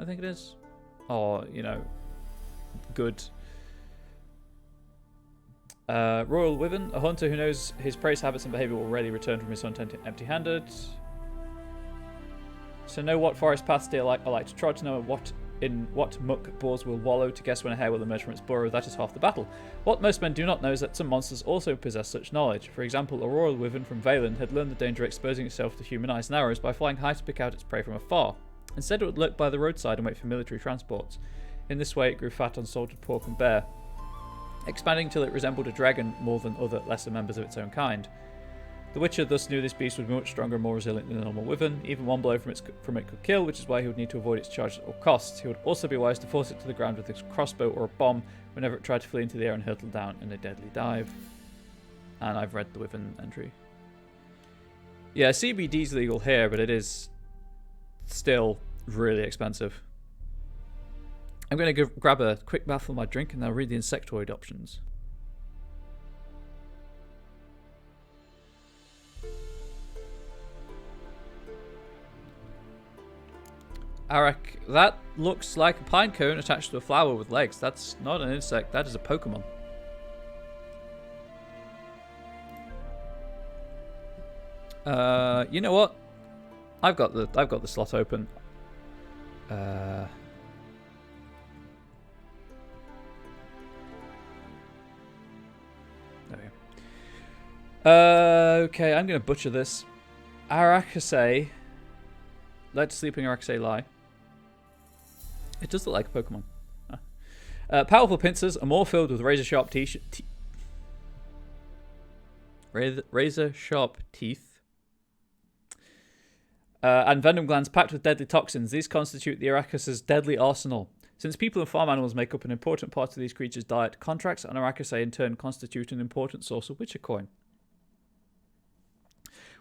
I think it is. Or, you know, good. Royal Wyvern, a hunter who knows his prey's habits and behavior will rarely return from his hunt empty-handed. To know what forest paths deer like to trod, to know what muck boars will wallow, to guess when a hare will emerge from its burrow, that is half the battle. What most men do not know is that some monsters also possess such knowledge. For example, a royal wyvern from Valen had learned the danger of exposing itself to human eyes and arrows by flying high to pick out its prey from afar. Instead, it would lurk by the roadside and wait for military transports. In this way, it grew fat on salted pork and bear, expanding till it resembled a dragon more than other lesser members of its own kind. The Witcher thus knew this beast would be much stronger and more resilient than a normal wyvern. Even one blow from it could kill, which is why he would need to avoid its charge at all costs. He would also be wise to force it to the ground with a crossbow or a bomb whenever it tried to flee into the air and hurtle down in a deadly dive. And I've read the wyvern entry. Yeah, CBD's legal here, but it is still really expensive. I'm going to grab a quick mouthful of my drink and I'll read the insectoid options. Arak, that looks like a pine cone attached to a flower with legs. That's not an insect, that is a Pokemon. You know what? I've got the slot open. There we go. Okay, I'm gonna butcher this. Arakase. Let sleeping Arakase lie. It does look like a Pokemon. Powerful pincers are more filled with razor-sharp teeth. And venom glands packed with deadly toxins. These constitute the Arakasa's deadly arsenal. Since people and farm animals make up an important part of these creatures' diet, contracts on Arakase in turn constitute an important source of Witcher coin.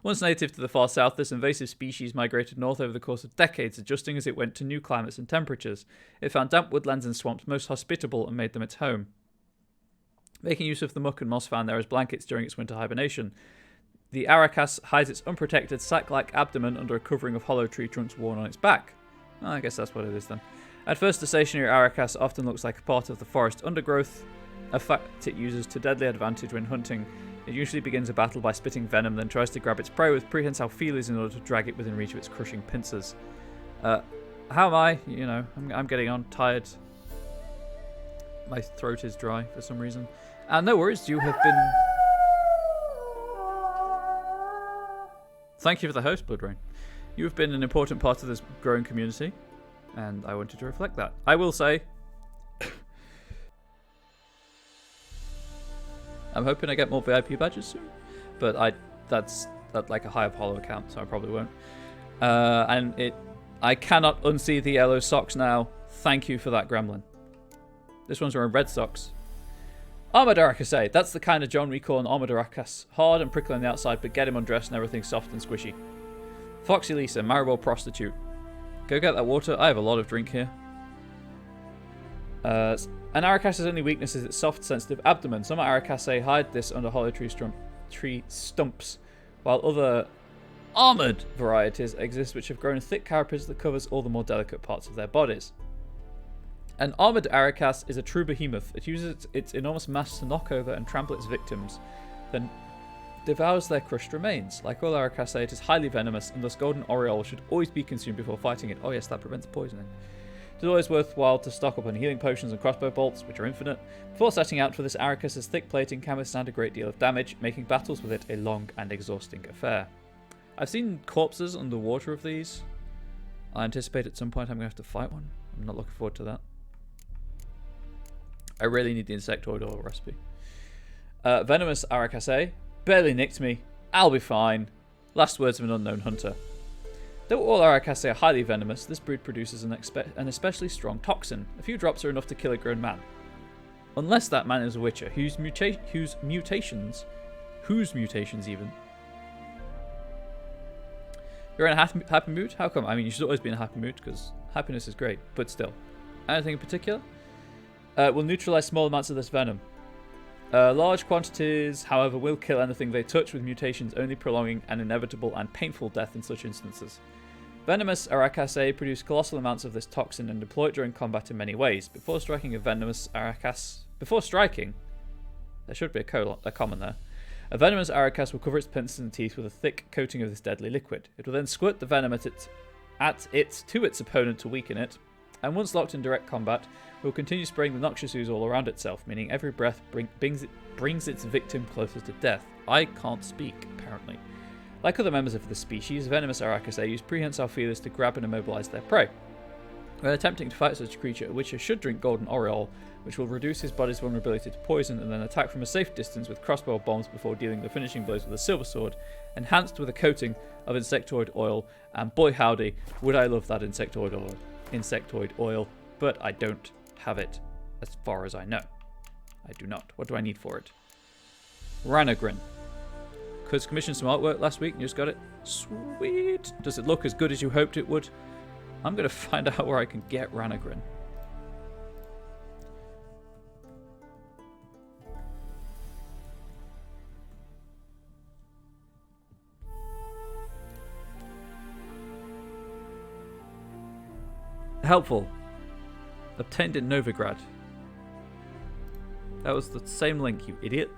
Once native to the far south, this invasive species migrated north over the course of decades, adjusting as it went to new climates and temperatures. It found damp woodlands and swamps most hospitable and made them its home, making use of the muck and moss found there as blankets during its winter hibernation. The Arakas hides its unprotected sack-like abdomen under a covering of hollow tree trunks worn on its back. Well, I guess that's what it is then. At first, the stationary Arakas often looks like a part of the forest undergrowth, a fact it uses to deadly advantage when hunting. It usually begins a battle by spitting venom, then tries to grab its prey with prehensile feelers in order to drag it within reach of its crushing pincers. How am I? You know, I'm getting on, tired. My throat is dry for some reason. No worries, you have been... Thank you for the host, Bloodrain. You have been an important part of this growing community, and I wanted to reflect that. I will say... I'm hoping I get more VIP badges soon, but that's like a Hive Hollow account, so I probably won't. I cannot unsee the yellow socks now. Thank you for that, Gremlin. This one's wearing red socks. Armored Arakase. That's the kind of John we call an Armored Arakas. Hard and prickly on the outside, but get him undressed and everything's soft and squishy. Foxy Lisa, Maribel prostitute. Go get that water. I have a lot of drink here. An Arakasa's only weakness is its soft, sensitive abdomen. Some Arakase hide this under hollow tree stumps, while other armoured varieties exist which have grown thick carapace that covers all the more delicate parts of their bodies. An armoured Arakas is a true behemoth. It uses its enormous mass to knock over and trample its victims, then devours their crushed remains. Like all Arakase, it is highly venomous, and thus Golden Oriole should always be consumed before fighting it. Oh yes, that prevents poisoning. It is always worthwhile to stock up on healing potions and crossbow bolts, which are infinite, before setting out, for this Arakas's thick plating can withstand a great deal of damage, making battles with it a long and exhausting affair. I've seen corpses underwater of these. I anticipate at some point I'm going to have to fight one. I'm not looking forward to that. I really need the insectoid oil recipe. Venomous Arakase. Barely nicked me. I'll be fine. Last words of an unknown hunter. Though all Arakase are highly venomous, this breed produces an especially strong toxin. A few drops are enough to kill a grown man. Unless that man is a witcher, whose mutations even, You're in a happy mood? How come? I mean, you should always be in a happy mood, because happiness is great, but still. Anything in particular? Will neutralize small amounts of this venom. Large quantities, however, will kill anything they touch, with mutations only prolonging an inevitable and painful death in such instances. Venomous Aracase produce colossal amounts of this toxin and deploy it during combat in many ways. Before striking, there should be a comment there. A venomous Aracas will cover its pincers and teeth with a thick coating of this deadly liquid. It will then squirt the venom to its opponent to weaken it, and once locked in direct combat, it will continue spraying the noxious ooze all around itself, meaning every breath brings its victim closer to death. I can't speak, apparently. Like other members of the species, venomous Aracas use prehensile feelers to grab and immobilize their prey. When attempting to fight such a creature, a witcher should drink golden aureole, which will reduce his body's vulnerability to poison, and then attack from a safe distance with crossbow bombs before dealing the finishing blows with a silver sword, enhanced with a coating of insectoid oil. And boy howdy, would I love that insectoid oil, but I don't have it as far as I know. I do not. What do I need for it? Ranogrin. Because commissioned some artwork last week and you just got it. Sweet. Does it look as good as you hoped it would? I'm going to find out where I can get Ranogrin. Helpful. Obtained in Novigrad. That was the same link, you idiot.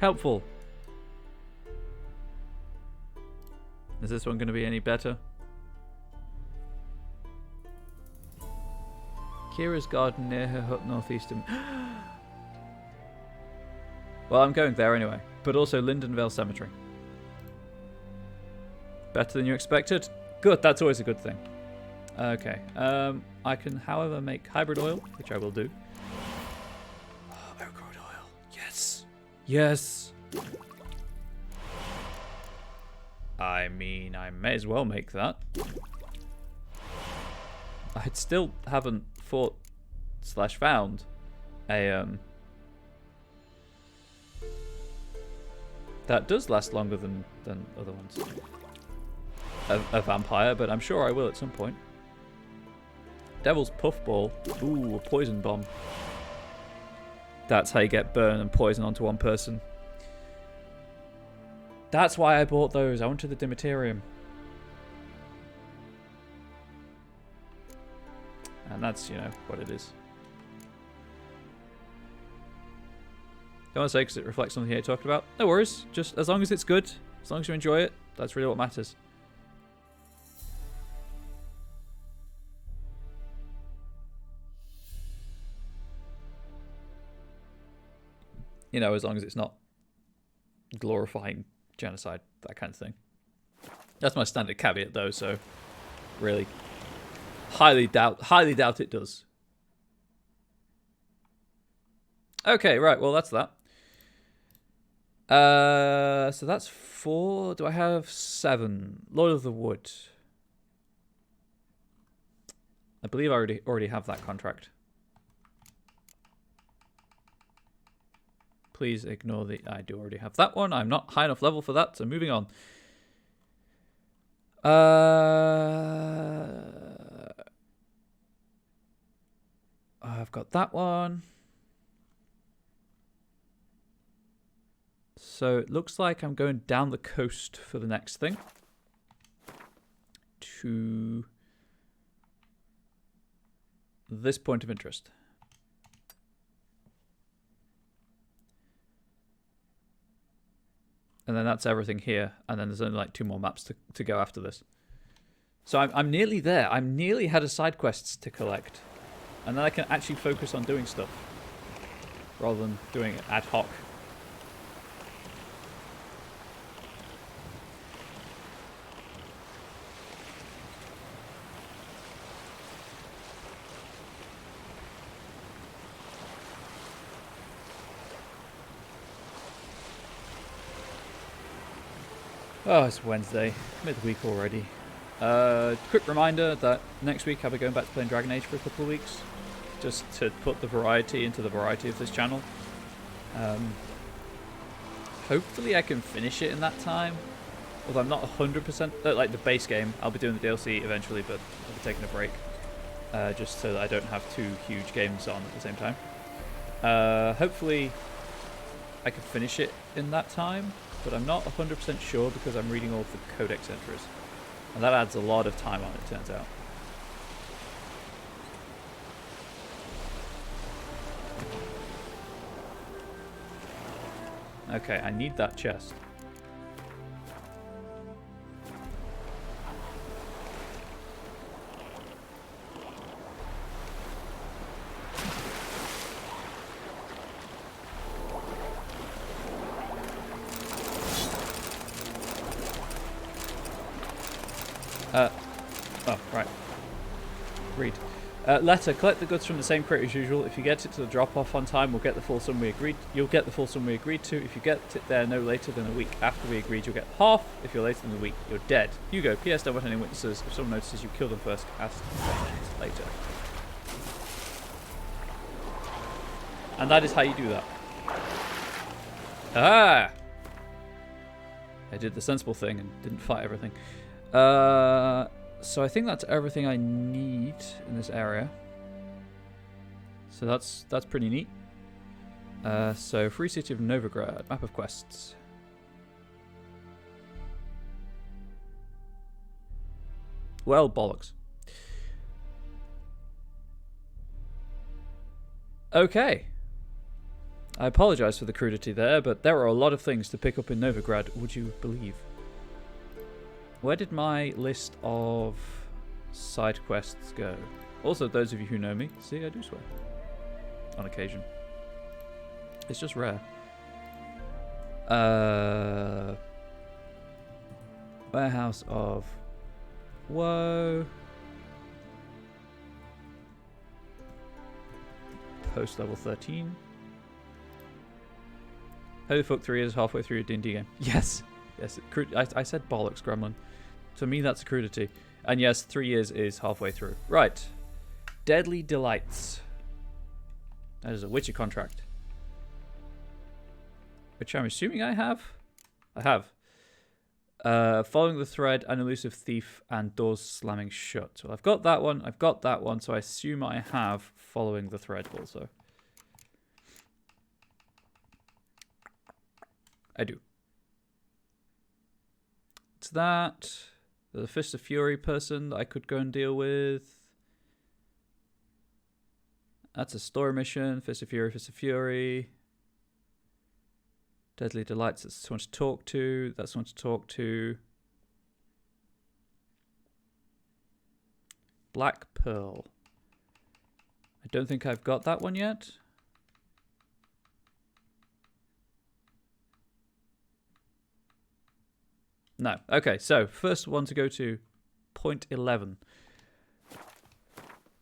Helpful. Is this one going to be any better? Kira's garden near her hut northeast of... Well, I'm going there anyway. But also Lindenvale Cemetery. Better than you expected? Good, that's always a good thing. Okay. I can, however, make hybrid oil, which I will do. Oak oil. Yes. Yes. I mean, I may as well make that. I still haven't fought/found a that does last longer than other ones. A vampire, but I'm sure I will at some point. Devil's Puffball. Ooh, a poison bomb. That's how you get burn and poison onto one person. That's why I bought those. I went to the Dimitarium. And that's, you know, what it is. Don't want to say because it reflects something I talked about. No worries. Just as long as it's good, as long as you enjoy it, that's really what matters. You know, as long as it's not glorifying genocide, that kind of thing. That's my standard caveat, though, so really highly doubt it does. Okay, right, well, that's that. So that's 4. Do I have 7? Lord of the Wood. I believe I already have that contract. Please ignore the... I do already have that one. I'm not high enough level for that, so moving on. I've got that one. So it looks like I'm going down the coast for the next thing. To this point of interest. And then that's everything here. And then there's only like 2 more maps to go after this. So I'm nearly there. I'm nearly had a side quests to collect. And then I can actually focus on doing stuff. Rather than doing it ad hoc. Oh, it's Wednesday, midweek already. Quick reminder that next week I'll be going back to playing Dragon Age for a couple of weeks, just to put the variety into the variety of this channel. Hopefully I can finish it in that time. Although I'm not 100%, like the base game. I'll be doing the DLC eventually, but I'll be taking a break. Just so that I don't have 2 huge games on at the same time. Hopefully I can finish it in that time, but I'm not 100% sure because I'm reading all of the codex entries. And that adds a lot of time on it, turns out. Okay, I need that chest. Oh, right. Read. Letter. Collect the goods from the same crate as usual. If you get it to the drop-off on time, we'll get the full sum we agreed. You'll get the full sum we agreed to. If you get it there no later than a week after we agreed, you'll get half. If you're later than a week, you're dead. Hugo. P.S. Don't want any witnesses. If someone notices you, kill them first. Ask questions later. And that is how you do that. Ah! I did the sensible thing and didn't fight everything. So I think that's everything I need in this area. So that's pretty neat. So Free City of Novigrad, map of quests. Well, bollocks. Okay. I apologize for the crudity there, but there are a lot of things to pick up in Novigrad, would you believe? Where did my list of side quests go? Also, those of you who know me, see, I do swear. On occasion. It's just rare. Warehouse of Woe. Post level 13. Holy fuck, 3 years halfway through a D&D game. Yes. Yes, I said bollocks, Gremlin. To me, that's a crudity. And yes, 3 years is halfway through. Right. Deadly Delights. That is a Witcher contract. Which I'm assuming I have. I have. Following the Thread, An Elusive Thief, and Doors Slamming Shut. So I've got that one. I've got that one. So I assume I have Following the Thread also. I do. It's that. The Fist of Fury person that I could go and deal with. That's a story mission. Fist of Fury, Fist of Fury. Deadly Delights, that's someone to talk to. That's someone to talk to. Black Pearl. I don't think I've got that one yet. No. Okay, so first one to go to, point 11.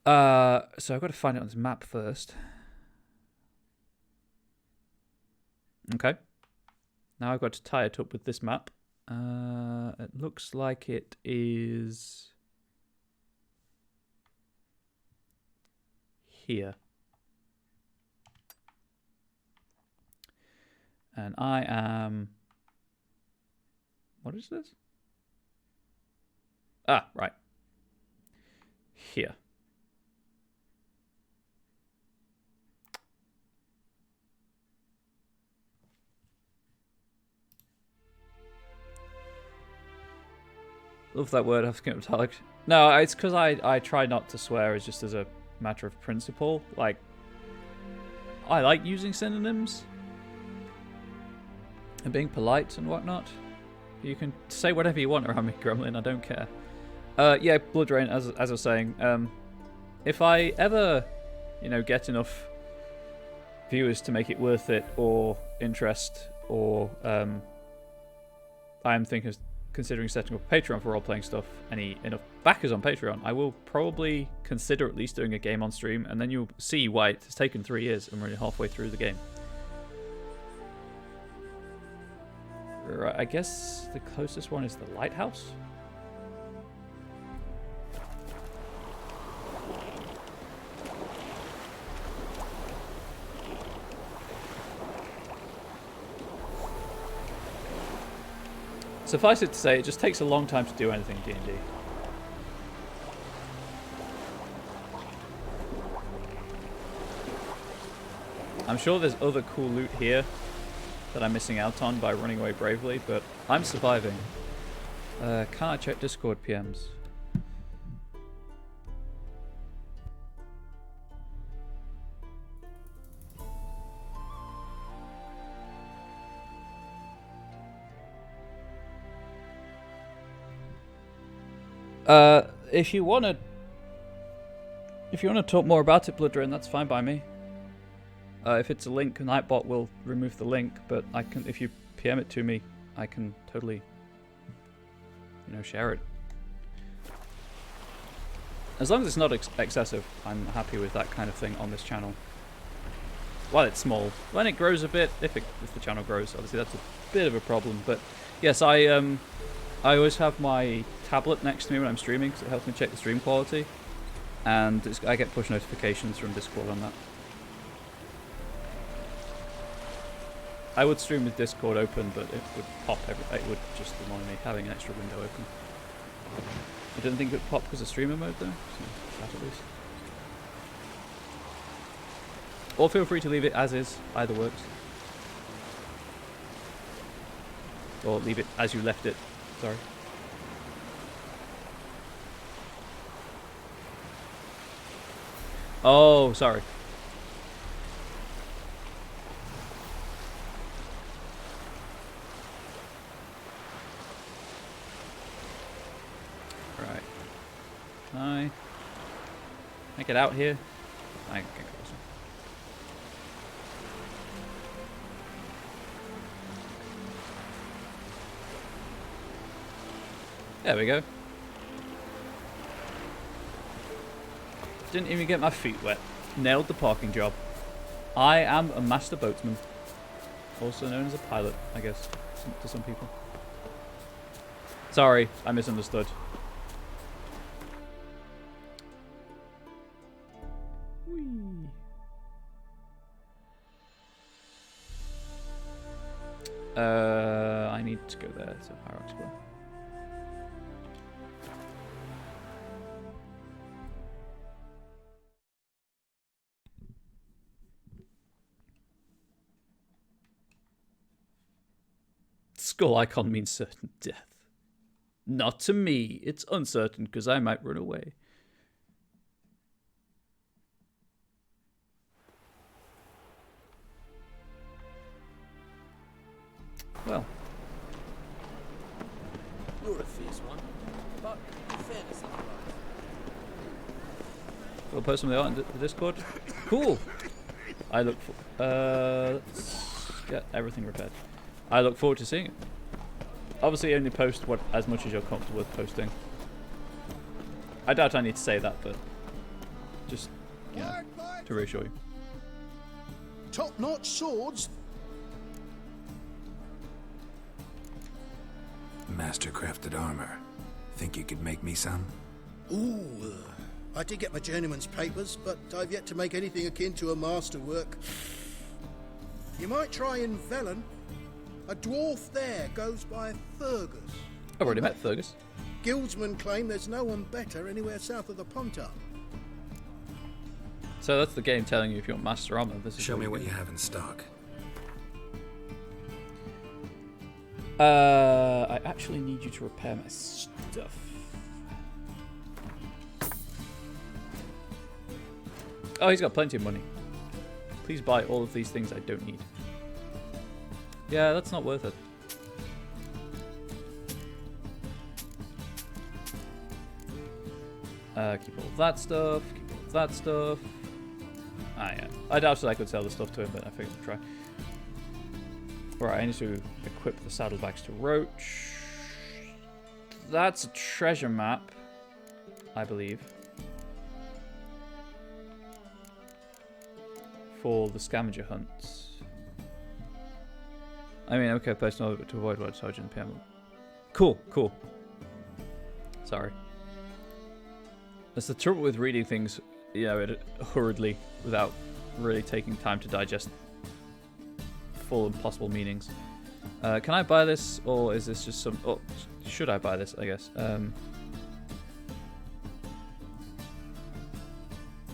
So I've got to find it on this map first. Okay. Now I've got to tie it up with this map. It looks like it is here. And I am... What is this? Ah, right. Here. Love that word, I've skipped italic. No, it's because I try not to swear as just as a matter of principle. Like, I like using synonyms and being polite and whatnot. You can say whatever you want around me, Gremlin, I don't care. Yeah, Blood Rain, as I was saying, if I ever, get enough viewers to make it worth it, or interest, or I'm considering setting up a Patreon for role-playing stuff, enough backers on Patreon, I will probably consider at least doing a game on stream, and then you'll see why it's taken 3 years and we're only halfway through the game. Right, I guess the closest one is the lighthouse. Suffice it to say, it just takes a long time to do anything in D&D. I'm sure there's other cool loot here that I'm missing out on by running away bravely, but I'm surviving. Can I check Discord PMs? If you wanna talk more about it, Blood Drain, that's fine by me. If it's a link, Nightbot will remove the link, but I can, if you PM it to me, I can totally, share it. As long as it's not excessive, I'm happy with that kind of thing on this channel. While it's small, when it grows a bit, if the channel grows, obviously that's a bit of a problem. But yes, I always have my tablet next to me when I'm streaming because it helps me check the stream quality, and I get push notifications from Discord on that. I would stream with Discord open, but it would pop it would just annoy me having an extra window open. I didn't think it would pop because of streamer mode though, so that at least. Or feel free to leave it as is, either works. Or leave it as you left it, sorry. Oh, sorry. Right. Can I make it out here? I can get closer. There we go. Didn't even get my feet wet. Nailed the parking job. I am a master boatsman. Also known as a pilot, I guess, to some people. Sorry, I misunderstood. Whee. I need to go there to Power Explore. Skull icon means certain death. Not to me. It's uncertain because I might run away. Well. You're a fierce one, but fairness applies. We'll post some of the art in the Discord. Cool. I look for. Let's get everything repaired. I look forward to seeing it. Obviously, only post as much as you're comfortable with posting. I doubt I need to say that, but just to reassure you. Top-notch swords. Master-crafted armor. Think you could make me some? Ooh, I did get my journeyman's papers, but I've yet to make anything akin to a masterwork. You might try in Velen. A dwarf there goes by Fergus. I've already met Fergus. Guildsmen claim there's no one better anywhere south of the Pontar. So that's the game telling you if you want master armor. This is Show me what you have in stock. I actually need you to repair my stuff. Oh, he's got plenty of money. Please buy all of these things I don't need. Yeah, that's not worth it. Keep all of that stuff. Keep all of that stuff. Ah, yeah. I doubted I could sell the stuff to him, but I figured I'd try. Alright, I need to equip the saddlebags to Roach. That's a treasure map, I believe. For the scavenger hunts. I mean, okay, personal to avoid what Sergeant PM. Cool, cool. Sorry. That's the trouble with reading things, hurriedly without really taking time to digest full and possible meanings. Can I buy this, or is this just some... Oh, should I buy this, I guess?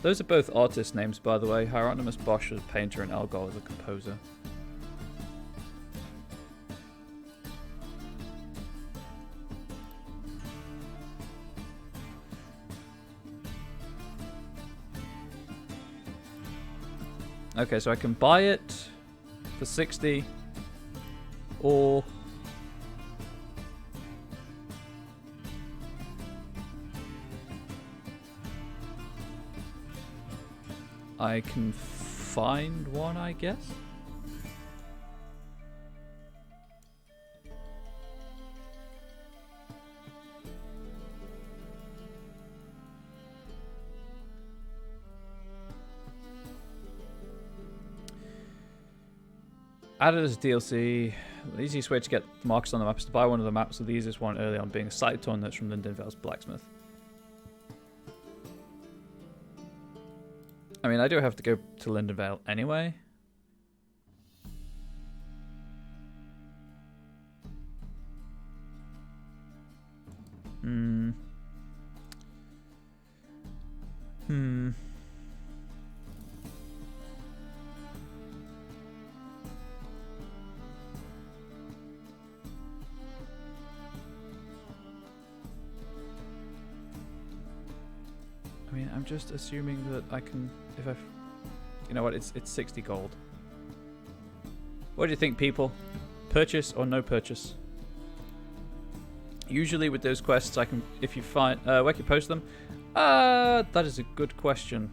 Those are both artist names, by the way. Hieronymus Bosch is a painter and Elgar is a composer. Okay, so I can buy it for 60, or I can find one, I guess. Added as DLC, the easiest way to get markers on the map is to buy one of the maps, so the easiest one early on being a side torn that's from Lindenvale's blacksmith. I mean, I do have to go to Lindenvale anyway. I mean, I'm just assuming that I can, if I, you know what, it's 60 gold. What do you think, people? Purchase or no purchase? Usually with those quests, I can, if you find, where can you post them? That is a good question.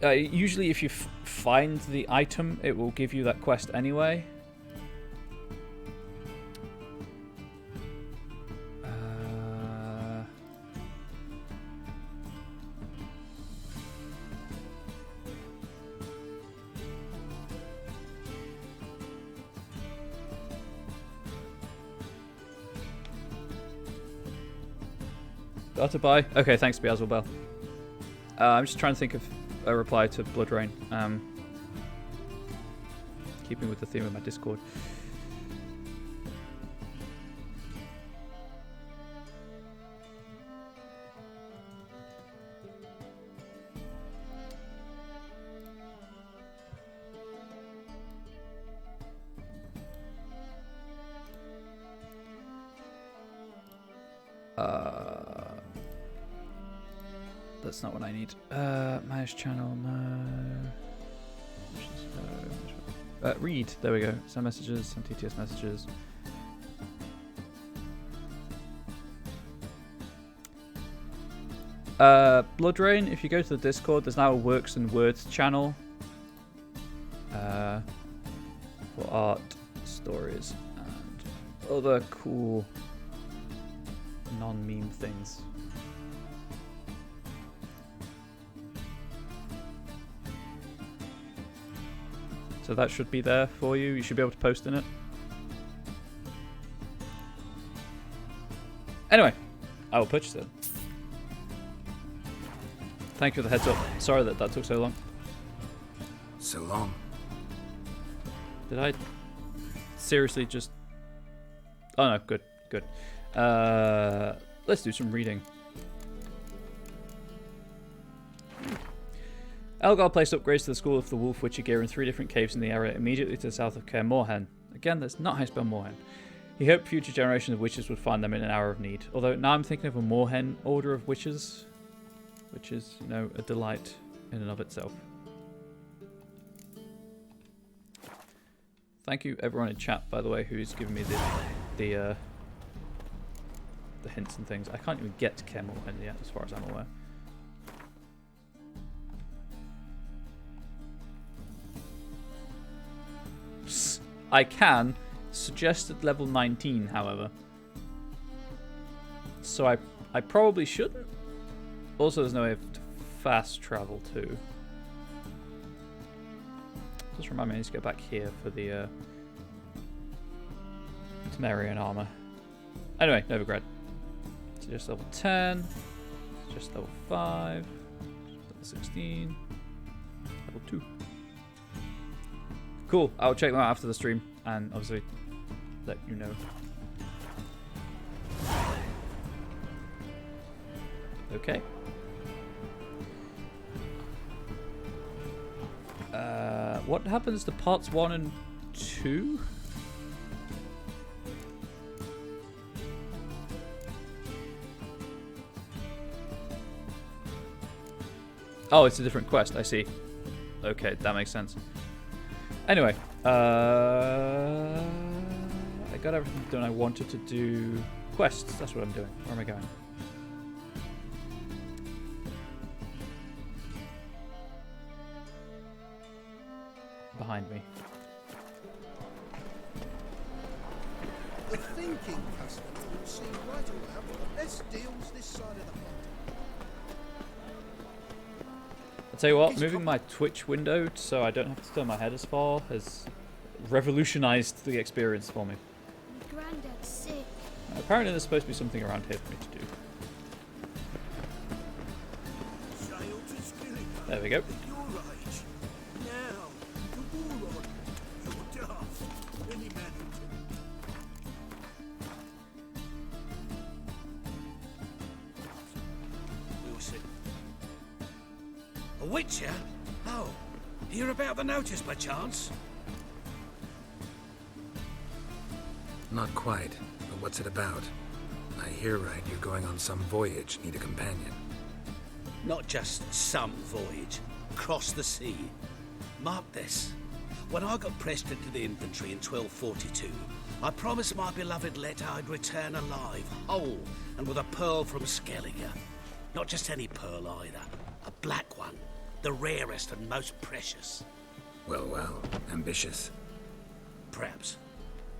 Usually if you find the item, it will give you that quest anyway. To buy? Okay, thanks, Beelzebub. I'm just trying to think of a reply to Blood Rain. Keeping with the theme of my Discord. That's not what I need. Manage channel, no. Read, there we go. Send messages, send TTS messages. Blood Rain, if you go to the Discord, there's now a Works and Words channel. For art, stories, and other cool non-meme things. So that should be there for you. You should be able to post in it. Anyway, I will purchase it. Thank you for the heads up. Sorry that that took so long. So long. Did I seriously just... Oh no, good, good. Let's do some reading. Elgar placed upgrades to the School of the Wolf Witcher gear in 3 different caves in the area immediately to the south of Kaer Morhen. Again, that's not how you spell Morhen. He hoped future generations of witches would find them in an hour of need. Although now I'm thinking of a Morhen order of witches, which is, you know, a delight in and of itself. Thank you everyone in chat, by the way, who's given me the hints and things. I can't even get to Kaer Morhen yet, as far as I'm aware. I can. Suggested level 19, however. So I probably shouldn't. Also, there's no way to fast travel too. Just remind me I need to go back here for the Temerian armor. Anyway, Novigrad. Suggest level 10. Suggest level 5. Level 16. Level 2. Cool. I'll check them out after the stream and obviously let you know. Okay. What happens to parts 1 and 2? Oh, it's a different quest. I see. Okay, that makes sense. Anyway, I got everything done I wanted to do. Quests, that's what I'm doing. Where am I going? Behind me. The thinking customer will see right around the best deals this side of the pond. I'll tell you what, moving my Twitch window so I don't have to turn my head as far has revolutionized the experience for me. My granddad's sick. Apparently there's supposed to be something around here for me to do. There we go. A witcher? Oh, hear about the notice by chance? Not quite, but what's it about? I hear right, you're going on some voyage, need a companion. Not just some voyage. Across the sea. Mark this. When I got pressed into the infantry in 1242, I promised my beloved Letta I'd return alive, whole, and with a pearl from Skellige. Not just any pearl either. A black one. The rarest and most precious. Well, well, ambitious. Perhaps.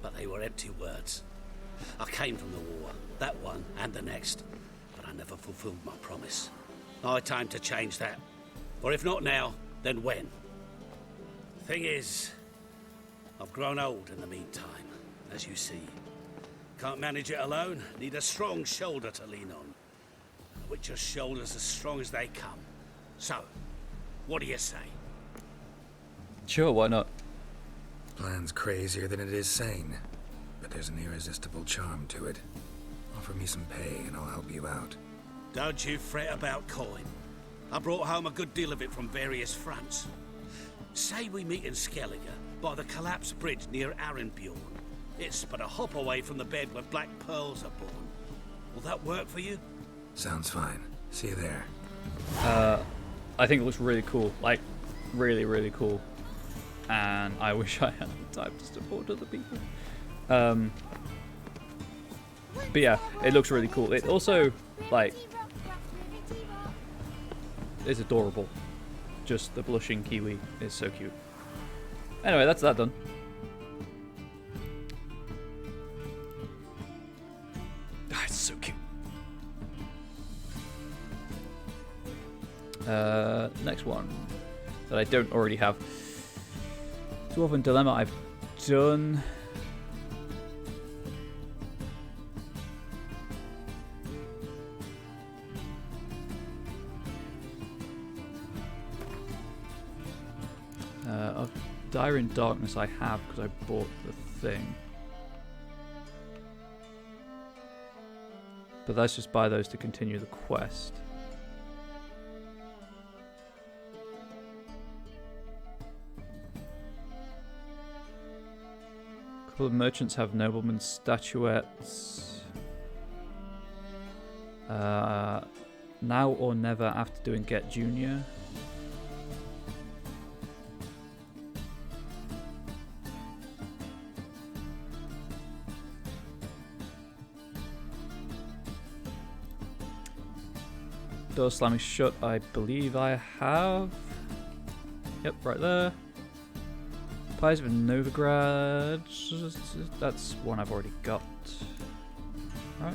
But they were empty words. I came from the war, that one and the next, but I never fulfilled my promise. High time to change that. Or if not now, then when? Thing is, I've grown old in the meantime, as you see. Can't manage it alone, need a strong shoulder to lean on. A witcher's shoulders as strong as they come. So, what do you say? Sure, why not? Plan's crazier than it is sane, but there's an irresistible charm to it. Offer me some pay and I'll help you out. Don't you fret about coin. I brought home a good deal of it from various fronts. Say we meet in Skellige, by the collapsed bridge near Arenbjorn. It's but a hop away from the bed where black pearls are born. Will that work for you? Sounds fine. See you there. I think it looks really cool. Like, really, really cool. And I wish I had the time to support other people. But yeah, it looks really cool. It also, like, is adorable. Just the blushing kiwi is so cute. Anyway, that's that done. Ah, it's so cute. Next one that I don't already have. Dwarven Dilemma I've done. Of Dire in Darkness I have because I bought the thing. But let's just buy those to continue the quest. A couple of merchants have nobleman statuettes. Now or never after doing Get Junior. Door slamming shut, I believe I have. Yep, right there. Pies of Novigrad. That's one I've already got. Right.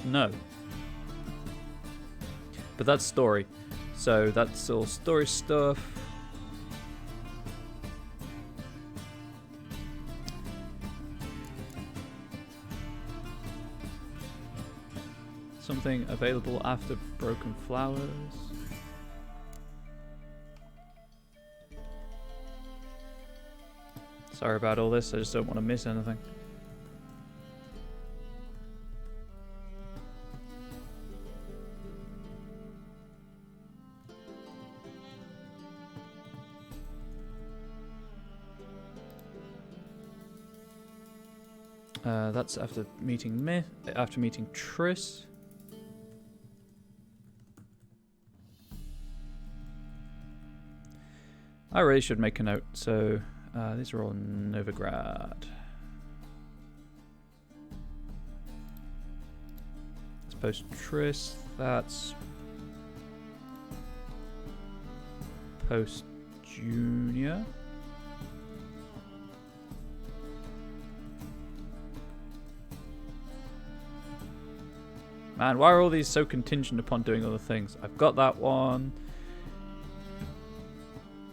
No. But that's story. So that's all story stuff. something available after broken flowers. Sorry about all this, I just don't want to miss anything. That's after meeting Triss. I really should make a note. So these are all Novigrad. Let's post Triss. That's post Junior. Man, why are all these so contingent upon doing other things? I've got that one.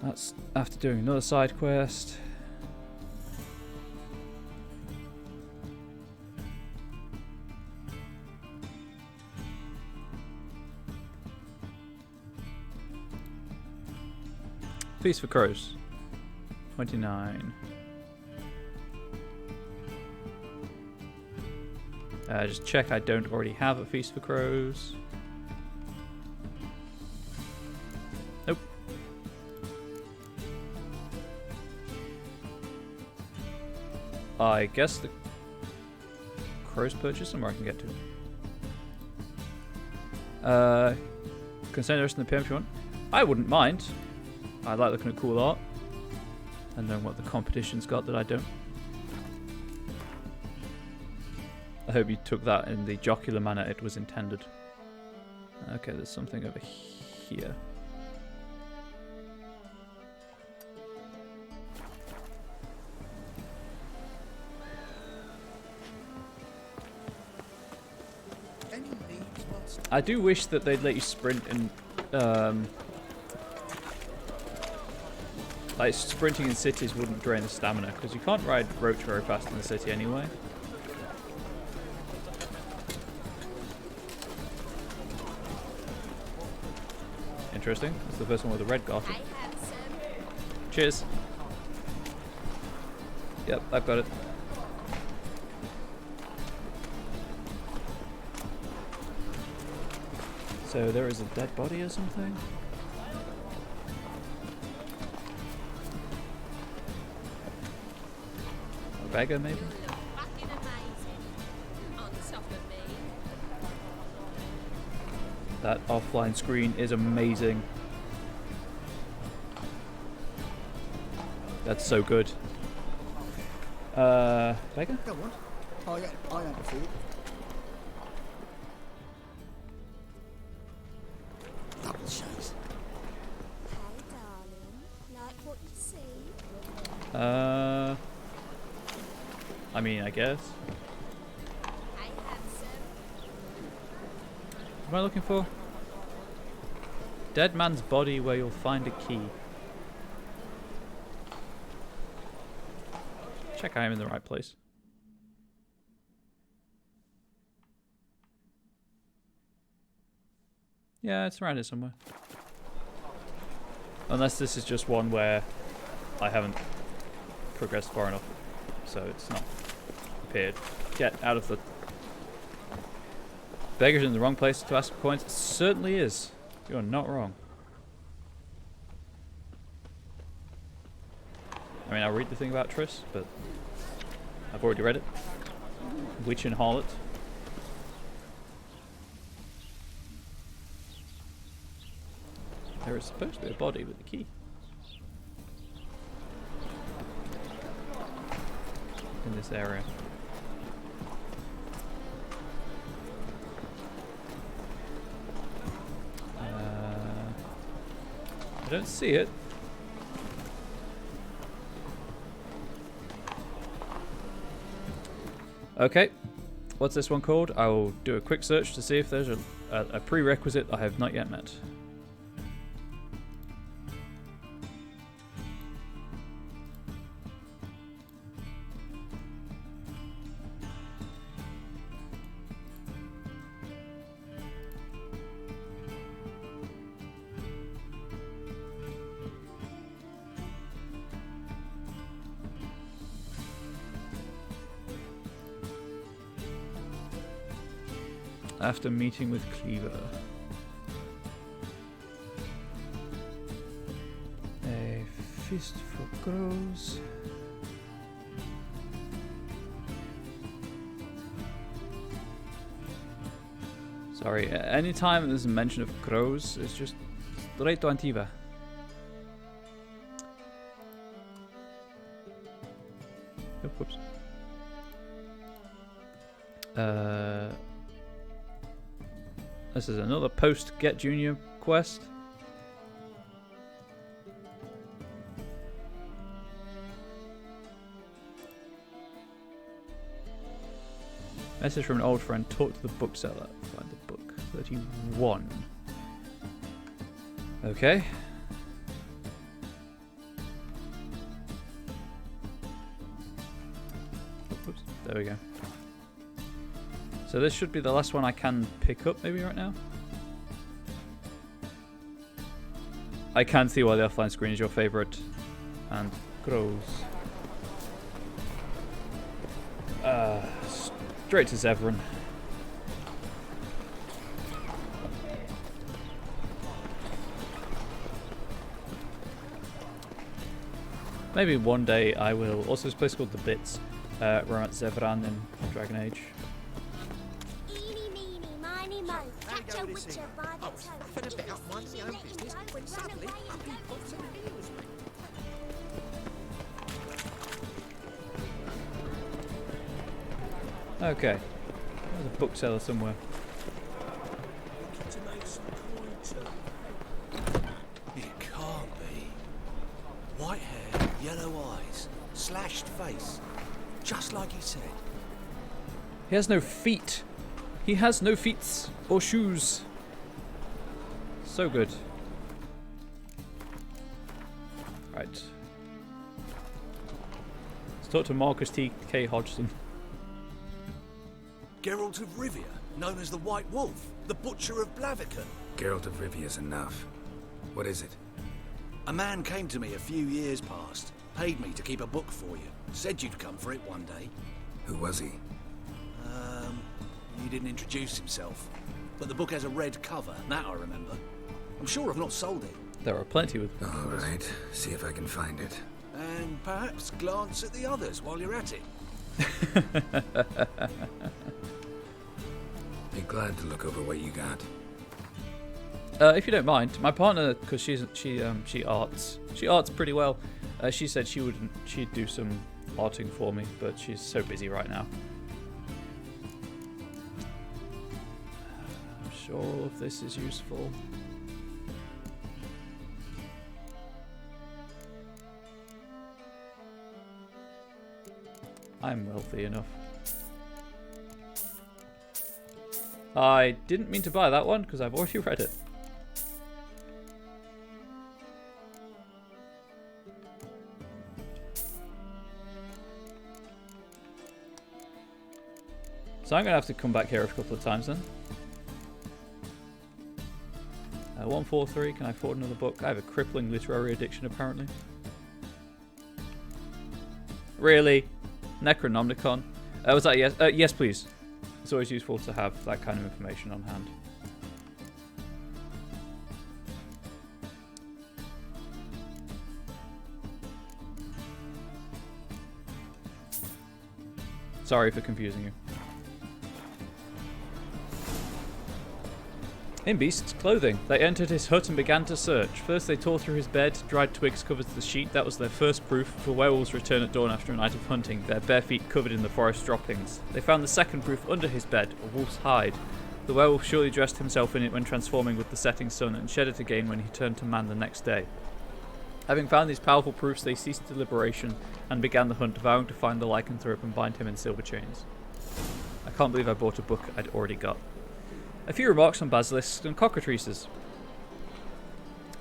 That's after doing another side quest. Feast for Crows. 29. Just check I don't already have a Feast for Crows. Nope. I guess the Crows purchase somewhere I can get to. Consider us in the PM if you want. I wouldn't mind. I like looking at cool art. And knowing what the competition's got that I don't. I hope you took that in the jocular manner it was intended. Okay, there's something over here. I do wish that they'd let you sprint in, like sprinting in cities wouldn't drain the stamina, because you can't ride Roach very fast in the city anyway. Interesting. That's the first one with the red garter. Cheers. Yep, I've got it. So there is a dead body or something? A beggar maybe? That offline screen is amazing. That's so good. Beggar? Go on. I have a thought. Double shows. Hey, darling. Like what you see? I mean, I guess. Hey, handsome. What am I looking for? Dead man's body where you'll find a key. Check I am in the right place. Yeah, it's around here somewhere. Unless this is just one where I haven't progressed far enough, so it's not appeared. Get out of the... Beggar's in the wrong place to ask for coins. It certainly is. You're not wrong. I mean, I'll read the thing about Triss, but I've already read it. Witch and Harlot. There is supposed to be a body with a key. In this area. I don't see it. Okay, what's this one called? I will do a quick search to see if there's a prerequisite I have not yet met. after meeting with Cleaver. A feast for crows. Sorry, anytime there's a mention of crows, it's just straight to Antiva. Oh, whoops. This is another post-Get Junior quest. Message from an old friend. Talk to the bookseller. Find the book. 31. Okay. Oops. There we go. So this should be the last one I can pick up maybe right now. I can see why the offline screen is your favorite. And crows. Straight to Zevran. Maybe one day I will. Also, this place called The Bits. We're at Zevran in Dragon Age. Eeny, meeny, miny, mo. Catch a witcher by the toe. a bit up minding my own business when suddenly up he pops and heals me. Okay. There's a bookseller somewhere. To make some coin too. It can't be. White hair, yellow eyes, slashed face. Just like he said. He has no feet. He has no feet or shoes. So good. Right. Let's talk to Marcus T.K. Hodgson. Geralt of Rivia, known as the White Wolf, the Butcher of Blaviken. Geralt of Rivia's enough. What is it? A man came to me a few years past, paid me to keep a book for you, said you'd come for it one day. Who was he? He didn't introduce himself, but the book has a red cover, that I remember. I'm sure I've not sold it. There are plenty with. All right, see if I can find it. And perhaps glance at the others while you're at it. Be glad to look over what you got. If you don't mind, my partner, because she arts pretty well. She said she'd do some arting for me, but she's so busy right now. I'm sure all of this is useful. I'm wealthy enough. I didn't mean to buy that one because I've already read it. So I'm going to have to come back here a couple of times then. 143, can I afford another book? I have a crippling literary addiction apparently. Really? Necronomicon? Was that yes? Yes, please. It's always useful to have that kind of information on hand. Sorry for confusing you. In Beast's clothing, they entered his hut and began to search. First they tore through his bed, dried twigs covered the sheet. That was their first proof, for werewolves return at dawn after a night of hunting, their bare feet covered in the forest droppings. They found the second proof under his bed, a wolf's hide. The werewolf surely dressed himself in it when transforming with the setting sun, and shed it again when he turned to man the next day. Having found these powerful proofs, they ceased deliberation and began the hunt, vowing to find the lycanthrope and bind him in silver chains. I can't believe I bought a book I'd already got. A few remarks on basilisks and cockatrices.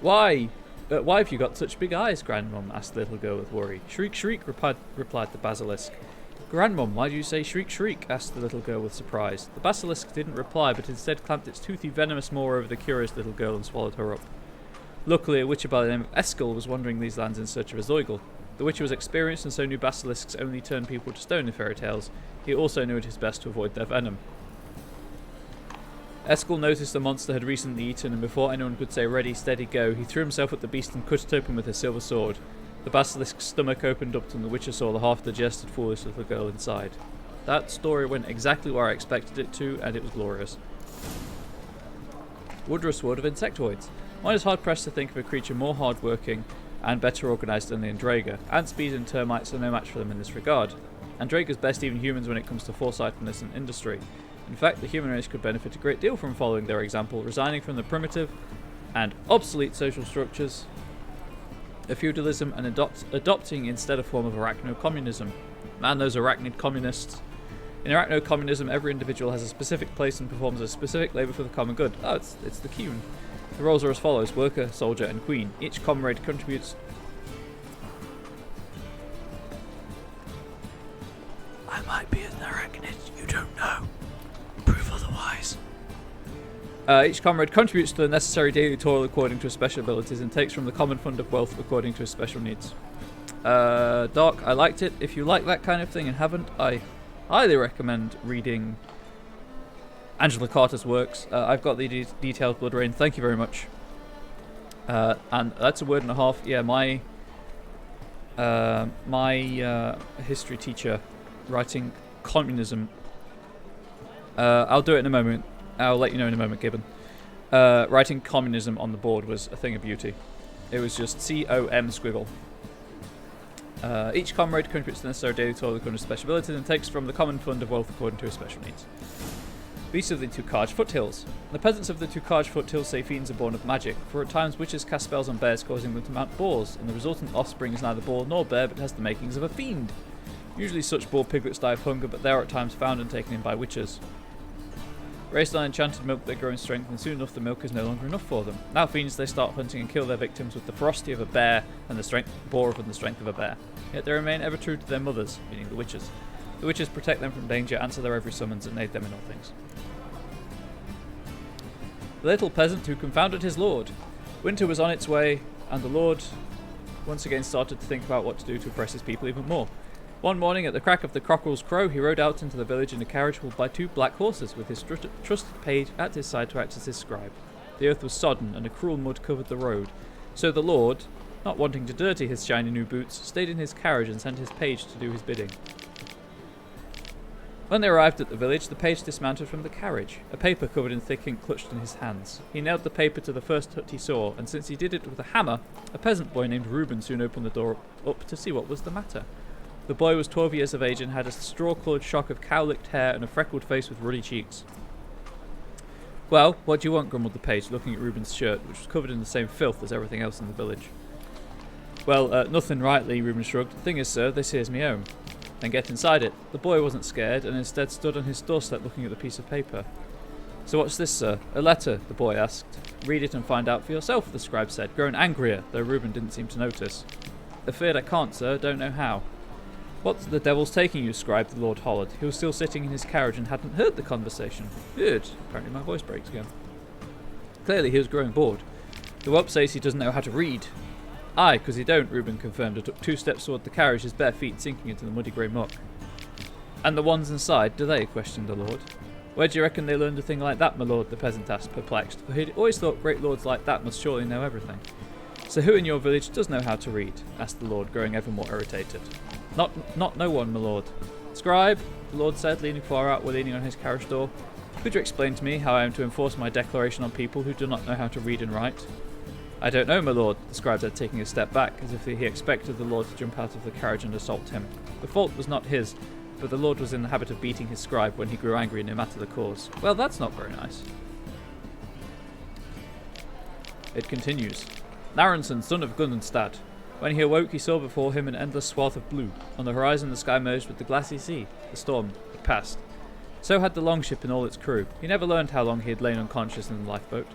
Why have you got such big eyes, Grandmum? Asked the little girl with worry. Shriek, shriek, replied the basilisk. Grandmum, why do you say shriek, shriek? Asked the little girl with surprise. The basilisk didn't reply, but instead clamped its toothy, venomous maw over the curious little girl and swallowed her up. Luckily, a witcher by the name of Eskel was wandering these lands in search of a Zoigle. The witcher was experienced and so knew basilisks only turn people to stone in fairy tales. He also knew it is best to avoid their venom. Eskel noticed the monster had recently eaten, and before anyone could say ready, steady, go, he threw himself at the beast and cut it open with his silver sword. The basilisk's stomach opened up and the Witcher saw the half-digested, foolish little girl inside. That story went exactly where I expected it to, and it was glorious. Woodruff's Wood of Insectoids. One is hard-pressed to think of a creature more hard-working and better organised than the Andraga. Ant speed and termites are no match for them in this regard. Andraga's best even humans when it comes to foresightfulness and industry. In fact, the human race could benefit a great deal from following their example, resigning from the primitive and obsolete social structures of feudalism and adopting instead a form of arachno-communism. Man, those arachnid communists. In arachno-communism, every individual has a specific place and performs a specific labour for the common good. Oh, it's the Qun. The roles are as follows: worker, soldier, and queen. Each comrade contributes... I might be an arachnid, you don't know. Prove otherwise. Each comrade contributes to the necessary daily toil according to his special abilities and takes from the common fund of wealth according to his special needs. Dark, I liked it. If you like that kind of thing and haven't, I highly recommend reading Angela Carter's works. I've got the detailed Blood Rain. Thank you very much. And that's a word and a half. Yeah, my history teacher writing communism. I'll do it in a moment. I'll let you know in a moment, Gibbon. Writing communism on the board was a thing of beauty. It was just C-O-M squiggle. Each comrade contributes the necessary daily toil according to special abilities and takes from the common fund of wealth according to his special needs. Beasts of the Tukaj Foothills. The peasants of the Tukaj Foothills say fiends are born of magic, for at times witches cast spells on bears causing them to mount boars, and the resultant offspring is neither boar nor bear but has the makings of a fiend. Usually such boar piglets die of hunger, but they are at times found and taken in by witches. Raised on enchanted milk, they grow in strength, and soon enough the milk is no longer enough for them. Now fiends, they start hunting and kill their victims with the ferocity of a bear and the strength of a bear. Yet they remain ever true to their mothers, meaning the witches. The witches protect them from danger, answer their every summons, and aid them in all things. The little peasant who confounded his lord. Winter was on its way, and the lord once again started to think about what to do to oppress his people even more. One morning, at the crack of the cockerel's crow, he rode out into the village in a carriage pulled by 2 black horses, with his trusted page at his side to act as his scribe. The earth was sodden, and a cruel mud covered the road. So the lord, not wanting to dirty his shiny new boots, stayed in his carriage and sent his page to do his bidding. When they arrived at the village, the page dismounted from the carriage, a paper covered in thick ink clutched in his hands. He nailed the paper to the first hut he saw, and since he did it with a hammer, a peasant boy named Reuben soon opened the door up to see what was the matter. The boy was 12 years of age and had a straw-coloured shock of cow-licked hair and a freckled face with ruddy cheeks. Well, what do you want? Grumbled the page, looking at Reuben's shirt, which was covered in the same filth as everything else in the village. Well, nothing rightly, Reuben shrugged. The thing is, sir, this here's me home. Then get inside it. The boy wasn't scared and instead stood on his doorstep looking at the piece of paper. So what's this, sir? A letter, the boy asked. Read it and find out for yourself, the scribe said, growing angrier, though Reuben didn't seem to notice. Afraid I can't, sir, don't know how. What the devil's taking you, scribe, the lord hollered. He was still sitting in his carriage and hadn't heard the conversation. Good. Apparently my voice breaks again. Clearly he was growing bored. The whelp says he doesn't know how to read. Aye, 'cause he don't, Reuben confirmed and took 2 steps toward the carriage, his bare feet sinking into the muddy grey muck. And the ones inside, do they? Questioned the lord. Where do you reckon they learned a thing like that, my lord? The peasant asked, perplexed, for he'd always thought great lords like that must surely know everything. So who in your village does know how to read? Asked the lord, growing ever more irritated. Not no one, my lord. Scribe, the lord said, leaning far out while leaning on his carriage door. Could you explain to me how I am to enforce my declaration on people who do not know how to read and write? I don't know, my lord, the scribe said, taking a step back, as if he expected the lord to jump out of the carriage and assault him. The fault was not his, but the lord was in the habit of beating his scribe when he grew angry, no matter the cause. Well, that's not very nice. It continues. Narenson, son of Gundenstad. When he awoke, he saw before him an endless swath of blue. On the horizon, the sky merged with the glassy sea. The storm had passed. So had the longship and all its crew. He never learned how long he had lain unconscious in the lifeboat.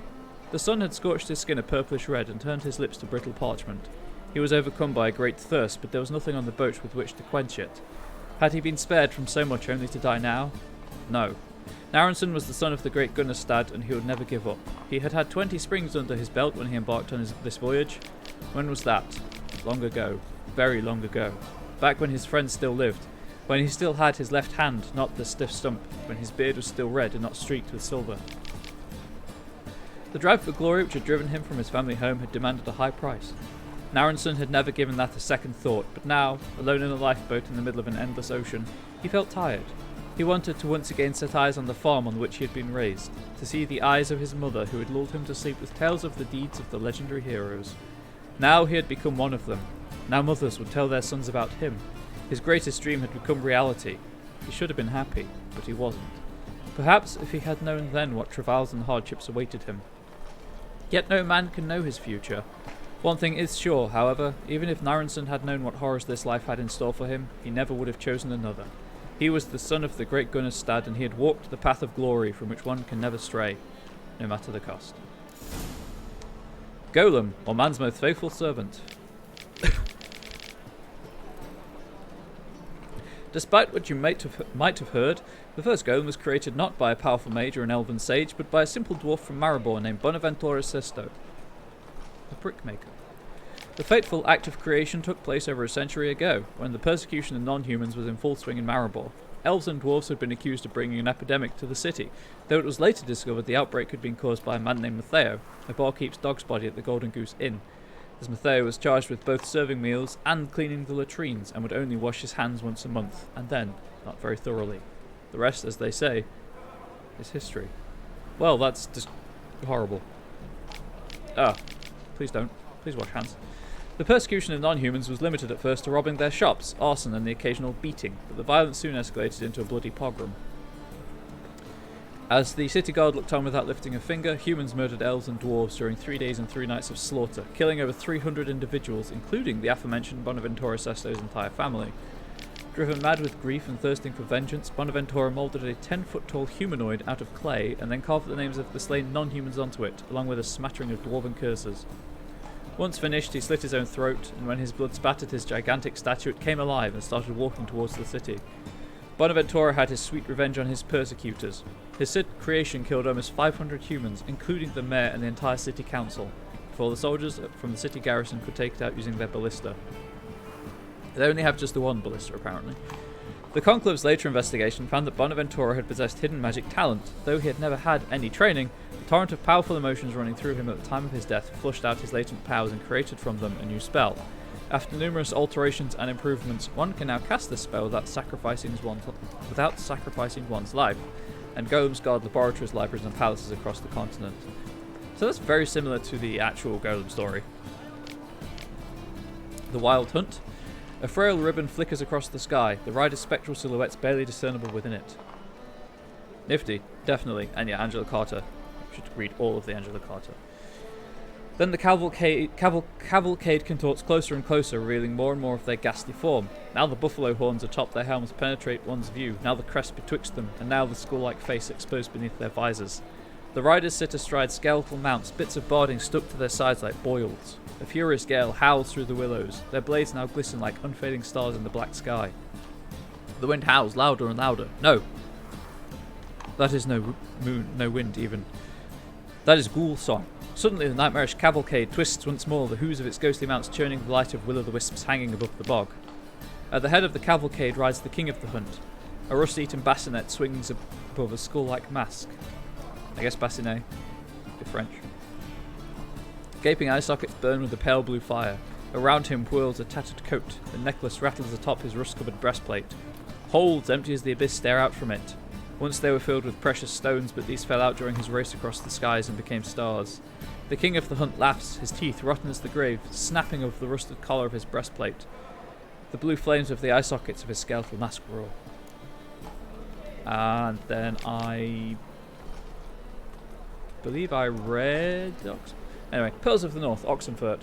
The sun had scorched his skin a purplish red and turned his lips to brittle parchment. He was overcome by a great thirst, but there was nothing on the boat with which to quench it. Had he been spared from so much only to die now? No. Narenson was the son of the great Gunnerstad, and he would never give up. He had had 20 springs under his belt when he embarked on this voyage. When was that? Long ago. Very long ago. Back when his friends still lived. When he still had his left hand, not the stiff stump. When his beard was still red and not streaked with silver. The drive for glory which had driven him from his family home had demanded a high price. Narenson had never given that a second thought, but now, alone in a lifeboat in the middle of an endless ocean, he felt tired. He wanted to once again set eyes on the farm on which he had been raised, to see the eyes of his mother who had lulled him to sleep with tales of the deeds of the legendary heroes. Now he had become one of them. Now mothers would tell their sons about him. His greatest dream had become reality. He should have been happy, but he wasn't. Perhaps if he had known then what travails and hardships awaited him. Yet no man can know his future. One thing is sure, however, even if Narenson had known what horrors this life had in store for him, he never would have chosen another. He was the son of the great Gunnerstad, and he had walked the path of glory from which one can never stray, no matter the cost. Golem, or man's most faithful servant. Despite what you might have heard, the first golem was created not by a powerful mage or an elven sage, but by a simple dwarf from Maribor named Bonaventura Sesto, a brickmaker. The fateful act of creation took place over a century ago, when the persecution of non-humans was in full swing in Maribor. Elves and dwarves had been accused of bringing an epidemic to the city, though it was later discovered the outbreak had been caused by a man named Matteo, a barkeep's dog's body at the Golden Goose Inn, as Matteo was charged with both serving meals and cleaning the latrines and would only wash his hands once a month, and then not very thoroughly. The rest, as they say, is history. Well, that's just horrible. Please don't. Please wash hands. The persecution of non-humans was limited at first to robbing their shops, arson and the occasional beating, but the violence soon escalated into a bloody pogrom. As the city guard looked on without lifting a finger, humans murdered elves and dwarves during 3 days and 3 nights of slaughter, killing over 300 individuals, including the aforementioned Bonaventura Sesto's entire family. Driven mad with grief and thirsting for vengeance, Bonaventura moulded a 10-foot-tall humanoid out of clay and then carved the names of the slain non-humans onto it, along with a smattering of dwarven curses. Once finished, he slit his own throat, and when his blood spattered his gigantic statue, it came alive and started walking towards the city. Bonaventura had his sweet revenge on his persecutors. His creation killed almost 500 humans, including the mayor and the entire city council, before the soldiers from the city garrison could take it out using their ballista. They only have just the one ballista, apparently. The Conclave's later investigation found that Bonaventura had possessed hidden magic talent. Though he had never had any training, the torrent of powerful emotions running through him at the time of his death flushed out his latent powers and created from them a new spell. After numerous alterations and improvements, one can now cast this spell without sacrificing one's life, and golems guard laboratories, libraries and palaces across the continent. So that's very similar to the actual golem story. The Wild Hunt. A frail ribbon flickers across the sky, the rider's spectral silhouettes barely discernible within it. Nifty, definitely, and yeah, Angela Carter. You should read all of the Angela Carter. Then the cavalcade contorts closer and closer, revealing more and more of their ghastly form. Now the buffalo horns atop their helms penetrate one's view, now the crest betwixt them, and now the skull-like face exposed beneath their visors. The riders sit astride skeletal mounts, bits of barding stuck to their sides like boils. A furious gale howls through the willows, their blades now glisten like unfading stars in the black sky. The wind howls louder and louder. No! That is no moon, no wind even. That is ghoul song. Suddenly the nightmarish cavalcade twists once more, the hooves of its ghostly mounts churning the light of will-o'-the-wisps hanging above the bog. At the head of the cavalcade rides the king of the hunt. A rust-eaten bassinet swings above a skull-like mask. I guess bassinet, if French. Gaping eye sockets burn with a pale blue fire. Around him whirls a tattered coat. The necklace rattles atop his rust-covered breastplate. Holds empty as the abyss stare out from it. Once they were filled with precious stones, but these fell out during his race across the skies and became stars. The king of the hunt laughs, his teeth rotten as the grave, snapping over the rusted collar of his breastplate. The blue flames of the eye sockets of his skeletal mask roar. And then I believe I read... Anyway, Pearls of the North, Oxenfurt.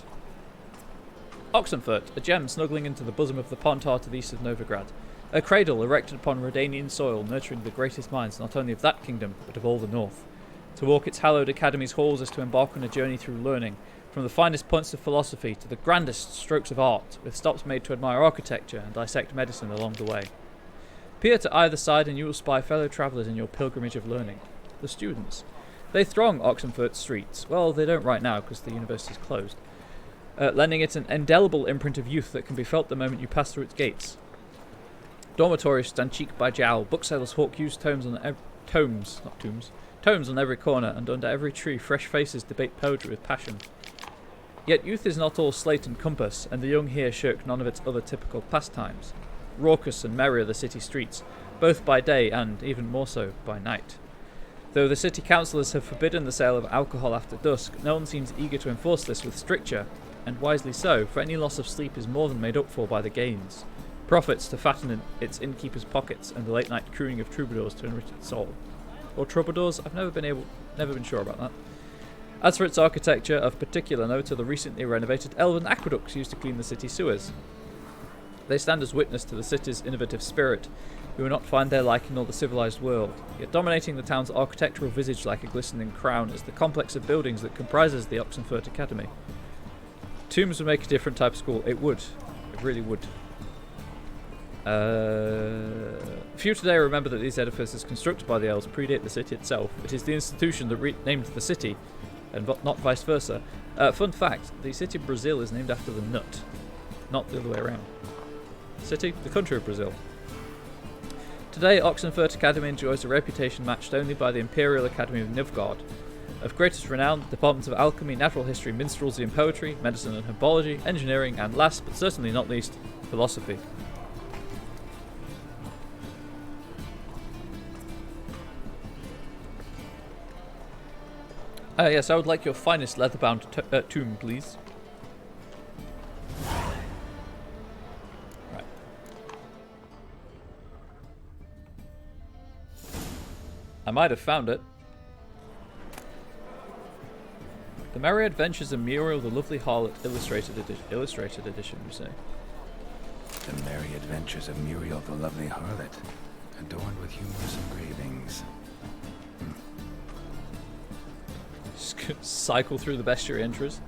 Oxenfurt, a gem snuggling into the bosom of the Pontar to the east of Novigrad. A cradle erected upon Redanian soil, nurturing the greatest minds not only of that kingdom, but of all the north. To walk its hallowed academy's halls is to embark on a journey through learning, from the finest points of philosophy to the grandest strokes of art, with stops made to admire architecture and dissect medicine along the way. Peer to either side and you will spy fellow travellers in your pilgrimage of learning. The students. They throng Oxenfurt's streets. Well, they don't right now because the university's closed. Lending it an indelible imprint of youth that can be felt the moment you pass through its gates. Dormitories stand cheek by jowl. Booksellers hawk used tomes Tomes on every corner, and under every tree fresh faces debate poetry with passion. Yet youth is not all slate and compass, and the young here shirk none of its other typical pastimes. Raucous and merry are the city streets, both by day and, even more so, by night. Though the city councillors have forbidden the sale of alcohol after dusk, no one seems eager to enforce this with stricture, and wisely so, for any loss of sleep is more than made up for by the gains. Profits to fatten in its innkeepers' pockets, and the late-night crooning of troubadours to enrich its soul. Or troubadours? I've never been sure about that. As for its architecture, of particular note are the recently renovated elven aqueducts used to clean the city sewers. They stand as witness to the city's innovative spirit, who will not find their like in all the civilized world, yet dominating the town's architectural visage like a glistening crown is the complex of buildings that comprises the Oxenfurt Academy. Tombs would make a different type of school. It would. It really would. Few today remember that these edifices constructed by the elves predate the city itself. It is the institution that named the city, and not vice versa. Fun fact, the city of Brazil is named after the nut, not the other way around. City, the country of Brazil. Today, Oxenfurt Academy enjoys a reputation matched only by the Imperial Academy of Nivgard. Of greatest renown, the departments of alchemy, natural history, minstrelsy and poetry, medicine and herbology, engineering, and last but certainly not least, philosophy. Yes, I would like your finest leather-bound tomb, please. Right. I might have found it. The Merry Adventures of Muriel the Lovely Harlot, illustrated edition, you say? The Merry Adventures of Muriel the Lovely Harlot, adorned with humorous engravings. Cycle through the bestiary entries.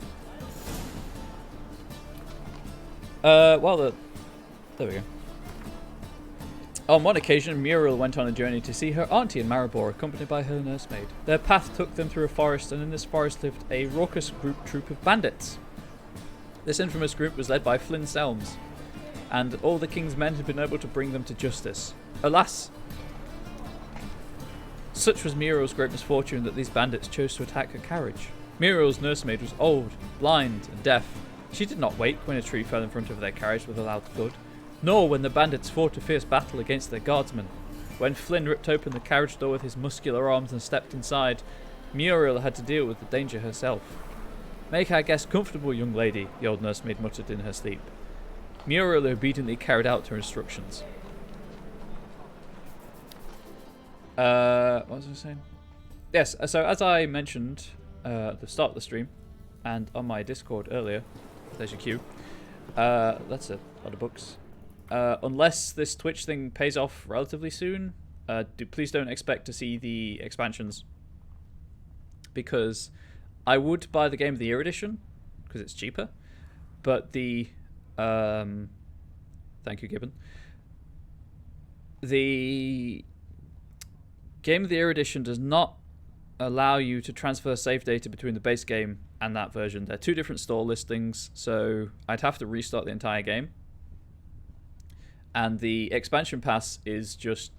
There we go. On one occasion, Muriel went on a journey to see her auntie in Maribor, accompanied by her nursemaid. Their path took them through a forest, and in this forest lived a raucous troop of bandits. This infamous group was led by Flynn Selms, and all the king's men had been able to bring them to justice. Alas! Such was Muriel's great misfortune that these bandits chose to attack her carriage. Muriel's nursemaid was old, blind, and deaf. She did not wake when a tree fell in front of their carriage with a loud thud, nor when the bandits fought a fierce battle against their guardsmen. When Flynn ripped open the carriage door with his muscular arms and stepped inside, Muriel had to deal with the danger herself. "Make our guest comfortable, young lady," the old nursemaid muttered in her sleep. Muriel obediently carried out her instructions. What was I saying? Yes, so as I mentioned at the start of the stream, and on my Discord earlier, there's your cue, that's a lot of books. Unless this Twitch thing pays off relatively soon, please don't expect to see the expansions, because I would buy the Game of the Year edition, because it's cheaper, but the... thank you, Gibbon. The Game of the Year edition does not allow you to transfer save data between the base game and that version. They're two different store listings, so I'd have to restart the entire game. And the expansion pass is just...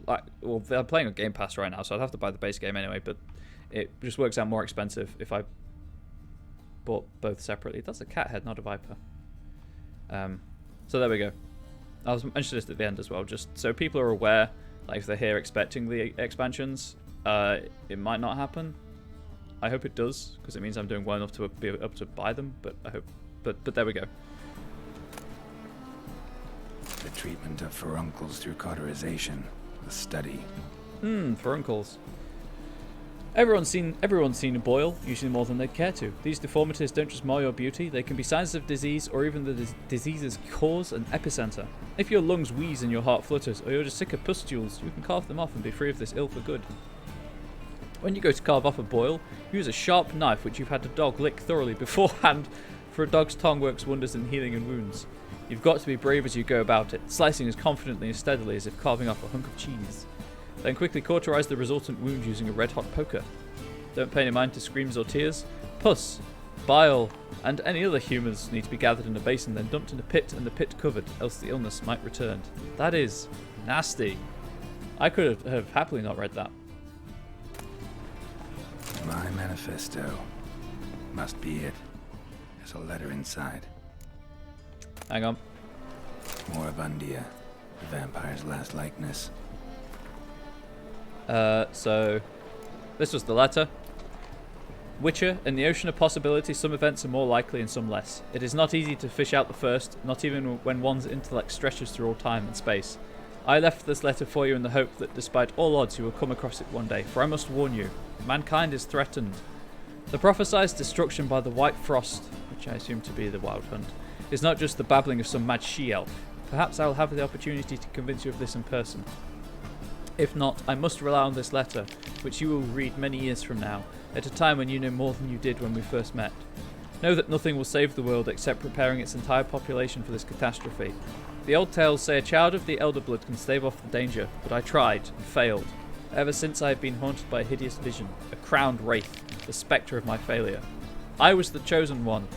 well, they're playing on Game Pass right now, so I'd have to buy the base game anyway, but it just works out more expensive if I bought both separately. That's a cat head, not a viper. So there we go. I'll mention this at the end as well, just so people are aware. Like, if they're here expecting the expansions, it might not happen. I hope it does, because it means I'm doing well enough to be able to buy them, but I hope... But there we go. The treatment of furuncles through cauterization. The study. Furuncles. Everyone's seen a boil, usually more than they'd care to. These deformities don't just mar your beauty, they can be signs of disease or even the disease's cause and epicenter. If your lungs wheeze and your heart flutters, or you're just sick of pustules, you can carve them off and be free of this ill for good. When you go to carve off a boil, use a sharp knife which you've had a dog lick thoroughly beforehand, for a dog's tongue works wonders in healing and wounds. You've got to be brave as you go about it, slicing as confidently and steadily as if carving off a hunk of cheese. Then quickly cauterize the resultant wound using a red-hot poker. Don't pay any mind to screams or tears. Pus, bile, and any other humors need to be gathered in a basin, then dumped in a pit and the pit covered, else the illness might return. That is nasty. I could have happily not read that. My manifesto. Must be it. There's a letter inside. Hang on. Moribundia, the vampire's last likeness. So this was the letter. Witcher, in the ocean of possibility, some events are more likely and some less. It is not easy to fish out the first, not even when one's intellect stretches through all time and space. I left this letter for you in the hope that despite all odds you will come across it one day, for I must warn you, mankind is threatened. The prophesied destruction by the White Frost, which I assume to be the Wild Hunt, is not just the babbling of some mad she-elf. Perhaps I will have the opportunity to convince you of this in person. If not, I must rely on this letter, which you will read many years from now, at a time when you know more than you did when we first met. Know that nothing will save the world except preparing its entire population for this catastrophe. The old tales say a child of the Elder Blood can stave off the danger, but I tried and failed. Ever since I have been haunted by a hideous vision, a crowned wraith, the spectre of my failure. I was the chosen one,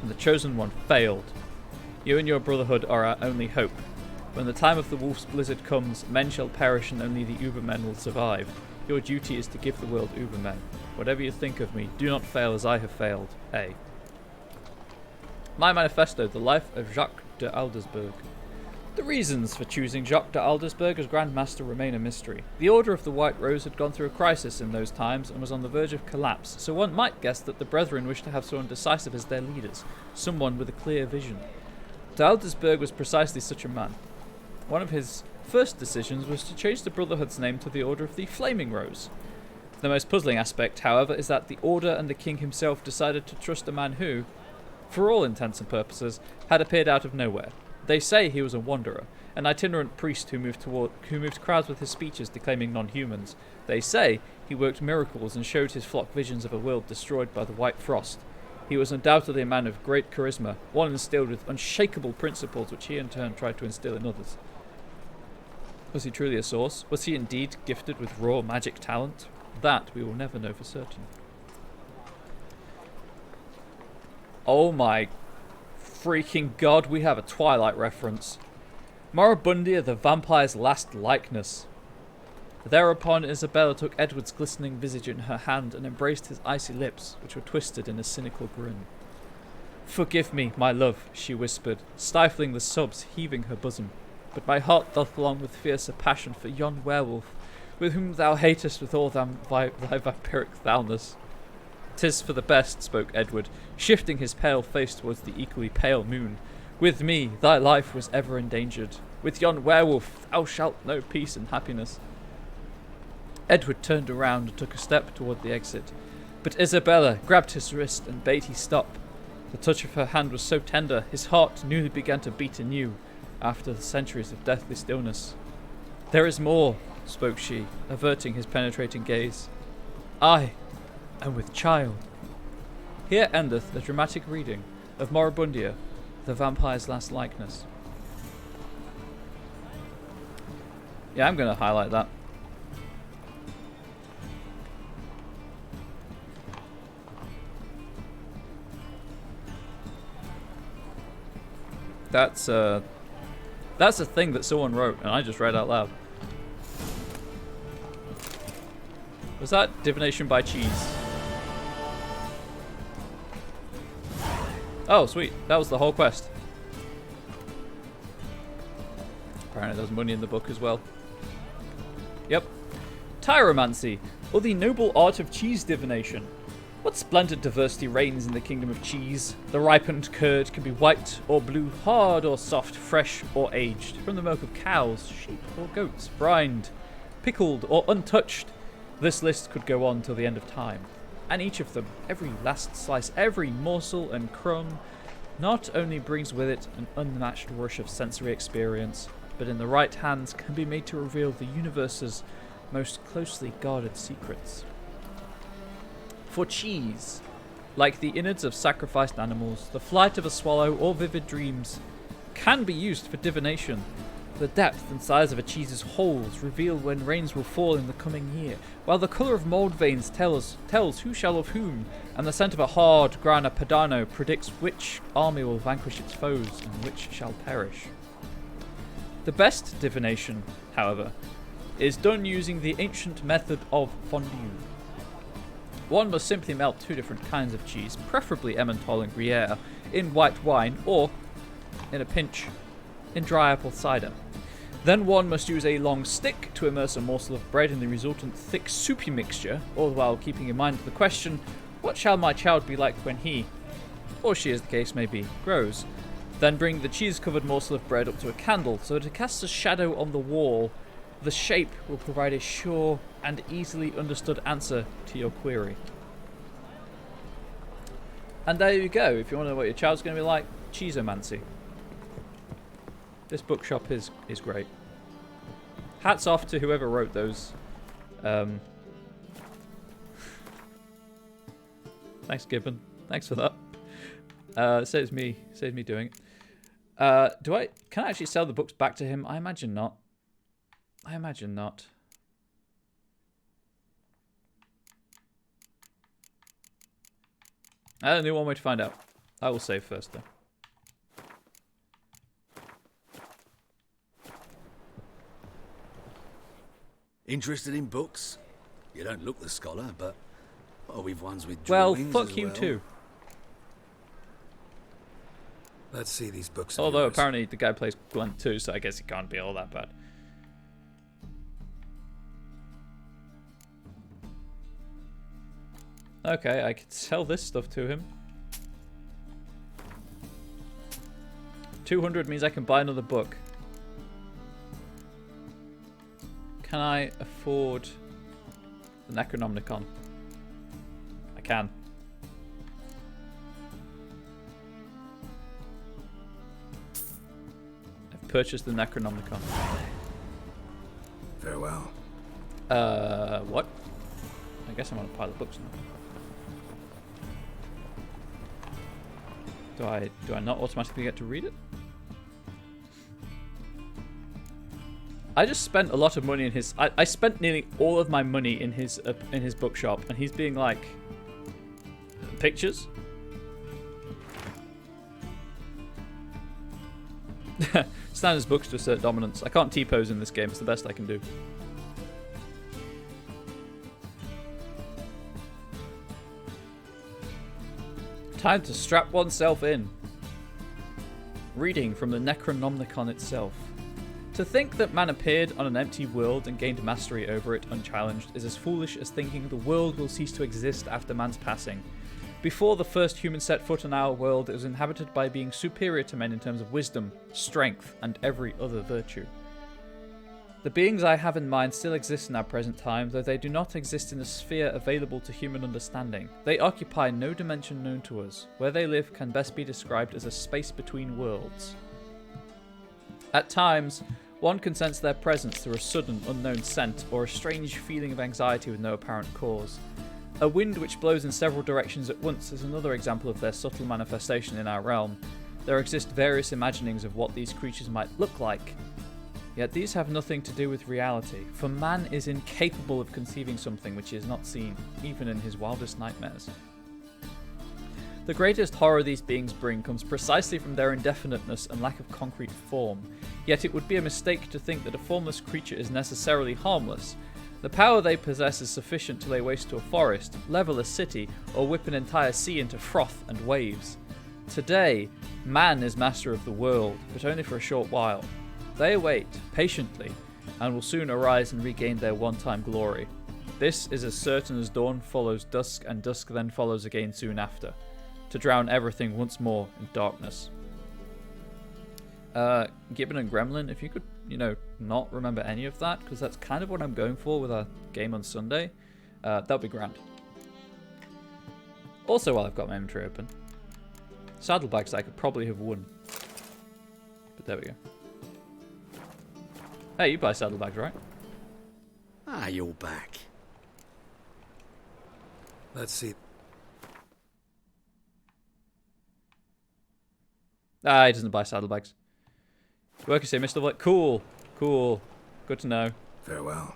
and the chosen one failed. You and your brotherhood are our only hope. When the time of the wolf's blizzard comes, men shall perish and only the Ubermen will survive. Your duty is to give the world Ubermen. Whatever you think of me, do not fail as I have failed. A. My manifesto, the life of Jacques de Aldersberg. The reasons for choosing Jacques de Aldersberg as Grand Master remain a mystery. The Order of the White Rose had gone through a crisis in those times and was on the verge of collapse, so one might guess that the Brethren wished to have someone decisive as their leaders, someone with a clear vision. De Aldersberg was precisely such a man. One of his first decisions was to change the Brotherhood's name to the Order of the Flaming Rose. The most puzzling aspect, however, is that the Order and the King himself decided to trust a man who, for all intents and purposes, had appeared out of nowhere. They say he was a wanderer, an itinerant priest who moved crowds with his speeches declaiming non-humans. They say he worked miracles and showed his flock visions of a world destroyed by the White Frost. He was undoubtedly a man of great charisma, one instilled with unshakable principles which he in turn tried to instill in others. Was he truly a source? Was he indeed gifted with raw magic talent? That we will never know for certain. Oh my freaking god, we have a Twilight reference. Moribundia, the vampire's last likeness. Thereupon Isabella took Edward's glistening visage in her hand and embraced his icy lips, which were twisted in a cynical grin. Forgive me, my love, she whispered, stifling the sobs heaving her bosom. But my heart doth long with fiercer passion for yon werewolf, with whom thou hatest with all thy vampiric foulness. 'Tis for the best, spoke Edward, shifting his pale face towards the equally pale moon. With me thy life was ever endangered. With yon werewolf thou shalt know peace and happiness. Edward turned around and took a step toward the exit, but Isabella grabbed his wrist and bade he stop. The touch of her hand was so tender, his heart newly began to beat anew, after the centuries of deathly stillness. There is more, spoke she, averting his penetrating gaze. I am with child. Here endeth the dramatic reading of Moribundia, the vampire's last likeness. Yeah, I'm going to highlight that. That's a thing that someone wrote, and I just read out loud. Was that divination by cheese? Oh, sweet. That was the whole quest. Apparently there's money in the book as well. Yep. Tyromancy, or the noble art of cheese divination. What splendid diversity reigns in the kingdom of cheese. The ripened curd can be white or blue, hard or soft, fresh or aged, from the milk of cows, sheep or goats, brined, pickled or untouched. This list could go on till the end of time. And each of them, every last slice, every morsel and crumb, not only brings with it an unmatched rush of sensory experience, but in the right hands can be made to reveal the universe's most closely guarded secrets. For cheese, like the innards of sacrificed animals, the flight of a swallow, or vivid dreams, can be used for divination. The depth and size of a cheese's holes reveal when rains will fall in the coming year, while the colour of mould veins tells who shall of whom, and the scent of a hard grana padano predicts which army will vanquish its foes and which shall perish. The best divination, however, is done using the ancient method of fondue. One must simply melt 2 different kinds of cheese, preferably Emmental and Gruyere, in white wine, or, in a pinch, in dry apple cider. Then one must use a long stick to immerse a morsel of bread in the resultant thick soupy mixture, all the while keeping in mind the question, what shall my child be like when he, or she as the case may be, grows? Then bring the cheese-covered morsel of bread up to a candle so that it casts a shadow on the wall. The shape will provide a sure and easily understood answer to your query. And there you go. If you want to know what your child's going to be like, cheeseomancy. This bookshop is great. Hats off to whoever wrote those. Thanks, Gibbon. Thanks for that. Saves me doing it. Can I actually sell the books back to him? I imagine not. I imagine not. Only one way to find out. I will save first, though. Interested in books? You don't look the scholar, but we've ones with well, drawings fuck as you well. too. Let's see these books. Although apparently the guy plays Glenn too, so I guess he can't be all that bad. Okay, I could sell this stuff to him. 200 means I can buy another book. Can I afford the Necronomicon? I can. I've purchased the Necronomicon. Farewell. What? I guess I'm on a pile of books now. Do I not automatically get to read it? I just spent a lot of money in his. I spent nearly all of my money in his bookshop, and he's being like, pictures. Standards books to assert dominance. I can't T-pose in this game. It's the best I can do. Time to strap oneself in. Reading from the Necronomicon itself. To think that man appeared on an empty world and gained mastery over it unchallenged is as foolish as thinking the world will cease to exist after man's passing. Before the first human set foot on our world, it was inhabited by beings superior to men in terms of wisdom, strength, and every other virtue. The beings I have in mind still exist in our present time, though they do not exist in a sphere available to human understanding. They occupy no dimension known to us. Where they live can best be described as a space between worlds. At times, one can sense their presence through a sudden, unknown scent, or a strange feeling of anxiety with no apparent cause. A wind which blows in several directions at once is another example of their subtle manifestation in our realm. There exist various imaginings of what these creatures might look like. Yet these have nothing to do with reality, for man is incapable of conceiving something which he has not seen, even in his wildest nightmares. The greatest horror these beings bring comes precisely from their indefiniteness and lack of concrete form, yet it would be a mistake to think that a formless creature is necessarily harmless. The power they possess is sufficient to lay waste to a forest, level a city, or whip an entire sea into froth and waves. Today, man is master of the world, but only for a short while. They await, patiently, and will soon arise and regain their one-time glory. This is as certain as dawn follows dusk, and dusk then follows again soon after, to drown everything once more in darkness. Gibbon and Gremlin, if you could, not remember any of that, because that's kind of what I'm going for with our game on Sunday, that'd be grand. Also, while I've got my inventory open, saddlebags I could probably have won. But there we go. Hey, you buy saddlebags, right? Ah, you're back. Let's see. Ah, he doesn't buy saddlebags. Workers say Mr. Blake. Cool. Cool. Good to know. Farewell.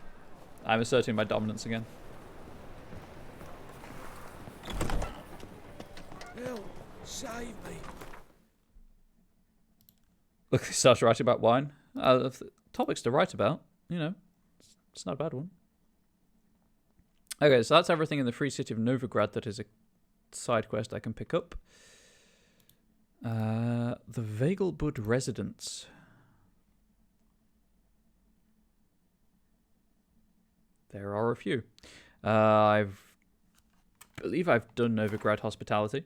I'm asserting my dominance again. Help, save me. Look, he starts writing about wine. Topics to write about, it's not a bad one. Okay, so that's everything in the free city of Novigrad that is a side quest I can pick up. The Vagelbud Residence. There are a few. I believe I've done Novigrad Hospitality.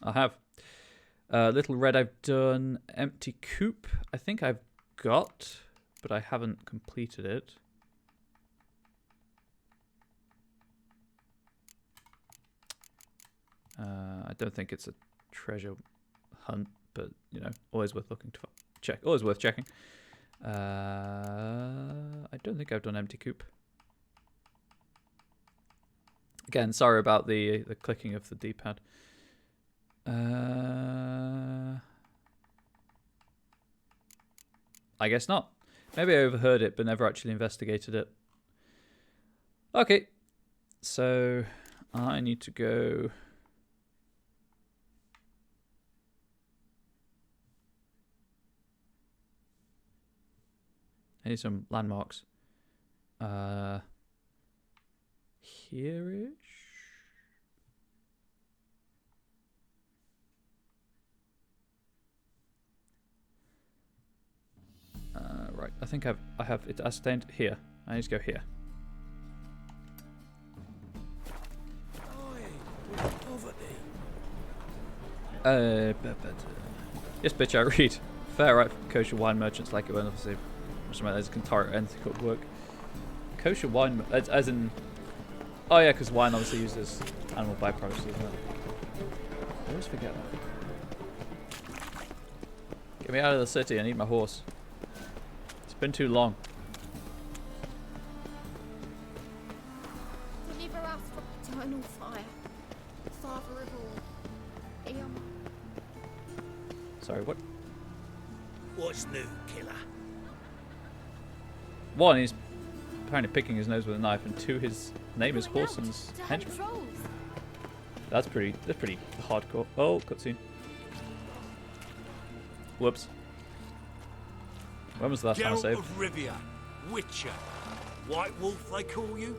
I have. Little Red I've done. Empty Coop I think I've got, but I haven't completed it. I don't think it's a treasure hunt, but you know, always worth looking to check. Always worth checking. I don't think I've done Empty Coop. Again, sorry about the clicking of the D-pad. I guess not. Maybe I overheard it, but never actually investigated it. Okay, so I need to go. I need some landmarks. Here-ish? Right, I think I have it ascertained here. I need to go here. Yes, bitch, I read. Fair right for kosher wine merchants like it when obviously there's anything could work. Kosher wine, as in, oh yeah, because wine obviously uses animal byproducts, doesn't it? I always forget that. Get me out of the city. I need my horse. It's been too long. Deliver us from eternal fire, Father of all. Sorry, what? What's new, killer? One, he's apparently picking his nose with a knife, and two, his name is Horson's henchman. That's pretty hardcore. Oh, cutscene. Whoops. When was the last time I saved? Of Rivia, Witcher, White Wolf they call you?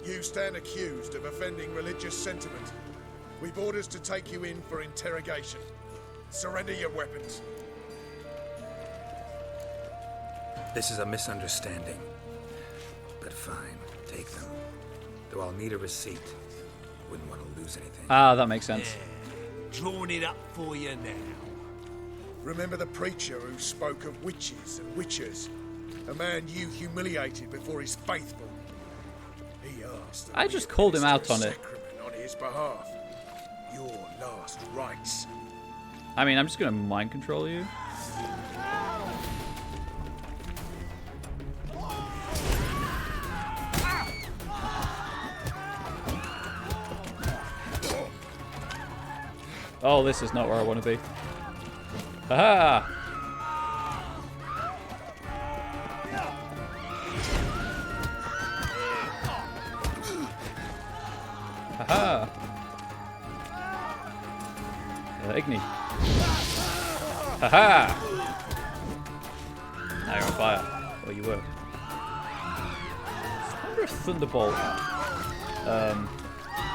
You stand accused of offending religious sentiment. We've orders to take you in for interrogation. Surrender your weapons. This is a misunderstanding. But fine, take them. Though I'll need a receipt. Wouldn't want to lose anything. Ah, that makes sense. Yeah, drawing it up for you now. Remember the preacher who spoke of witches and witchers? A man you humiliated before his faithful. He asked. I just called him out on it. On his behalf. Your last rites. I mean, I'm just gonna mind control you. Oh, this is not where I want to be. Aha! Aha! Igni. Haha! Now you're on fire. Or you were. I wonder if Thunderbolt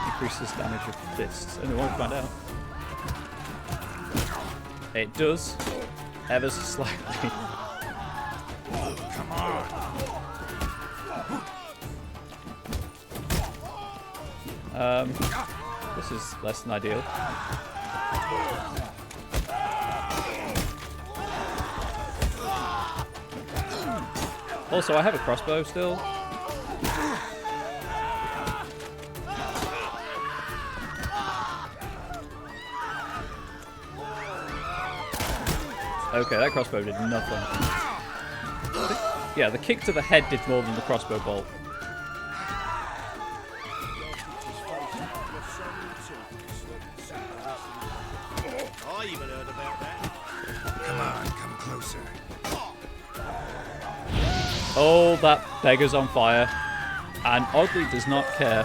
increases damage of fists. Only won't find out. It does, ever so slightly. Come on. This is less than ideal. Also, I have a crossbow still. Okay, that crossbow did nothing. Yeah, the kick to the head did more than the crossbow bolt. I even heard about that. Come on, come closer. Oh, that beggar's on fire. And oddly does not care.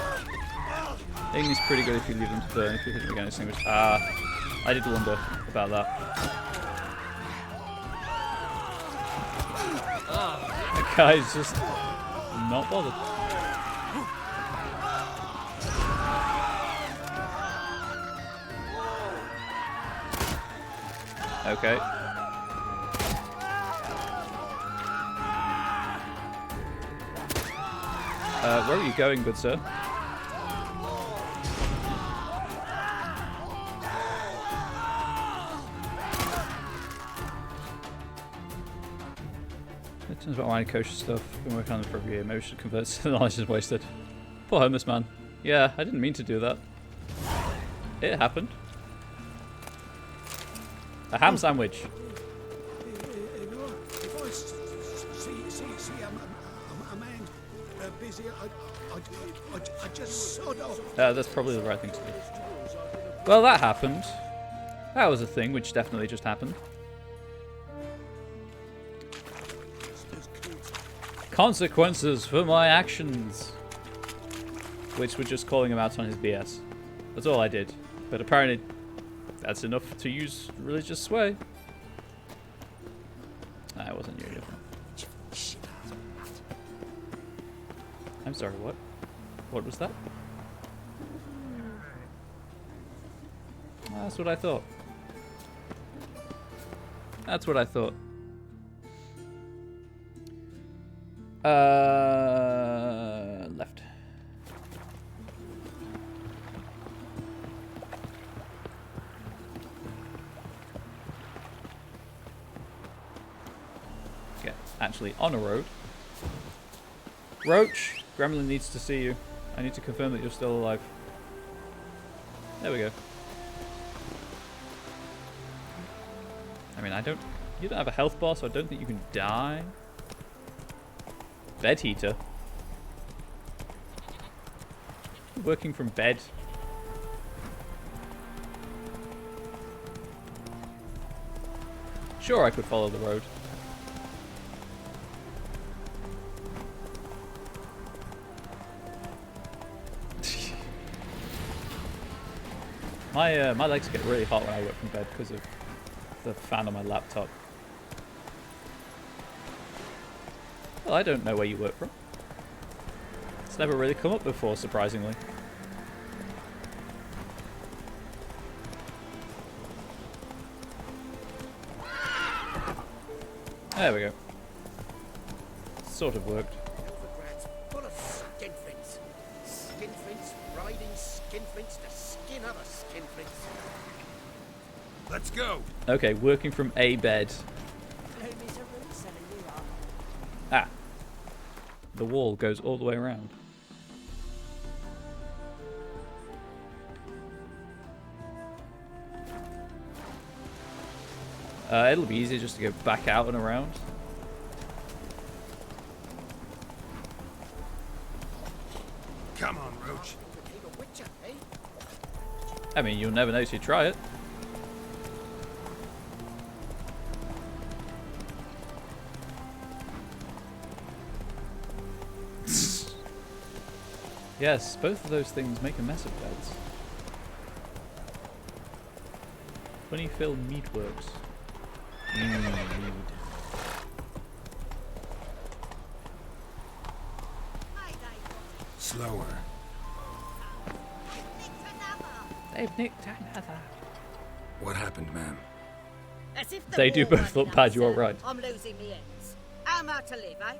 Igni's pretty good if you leave them to burn, if you hit them again extinguish. Ah, I did wonder about that. guy's just not bothered. Okay. Where are you going, good sir? It turns out my kosher stuff. Been working on it for a year. Maybe we should convert to the knowledge is wasted. Poor homeless man. Yeah, I didn't mean to do that. It happened. A ham sandwich. If I see a man busy, I just sod off. That's probably the right thing to do. Well, that happened. That was a thing which definitely just happened. Consequences for my actions. Which were just calling him out on his BS. That's all I did. But apparently that's enough to use religious sway. Nah, it wasn't nearly enough. I'm sorry, what? What was that? That's what I thought. That's what I thought. Left. Okay, actually on a road. Roach, Gremlin needs to see you. I need to confirm that you're still alive. There we go. I mean, you don't have a health bar, so I don't think you can die. Bed heater. Working from bed. Sure, I could follow the road. My legs get really hot when I work from bed because of the fan on my laptop. Well, I don't know where you work from. It's never really come up before, surprisingly. There we go. Sort of worked. Full of skinflints. Skinflints riding skinflints to skin other skinflints. Let's go. Okay, working from a bed. Ah. The wall goes all the way around. It'll be easier just to go back out and around. Come on, Roach. I mean, you'll never know till you try it. Yes, both of those things make a mess of beds. Funny Phil Meatworks. Slower. They've nicked another. What happened, ma'am? As if They do both look bad, you're right. I'm losing me ends. How am I to live, eh?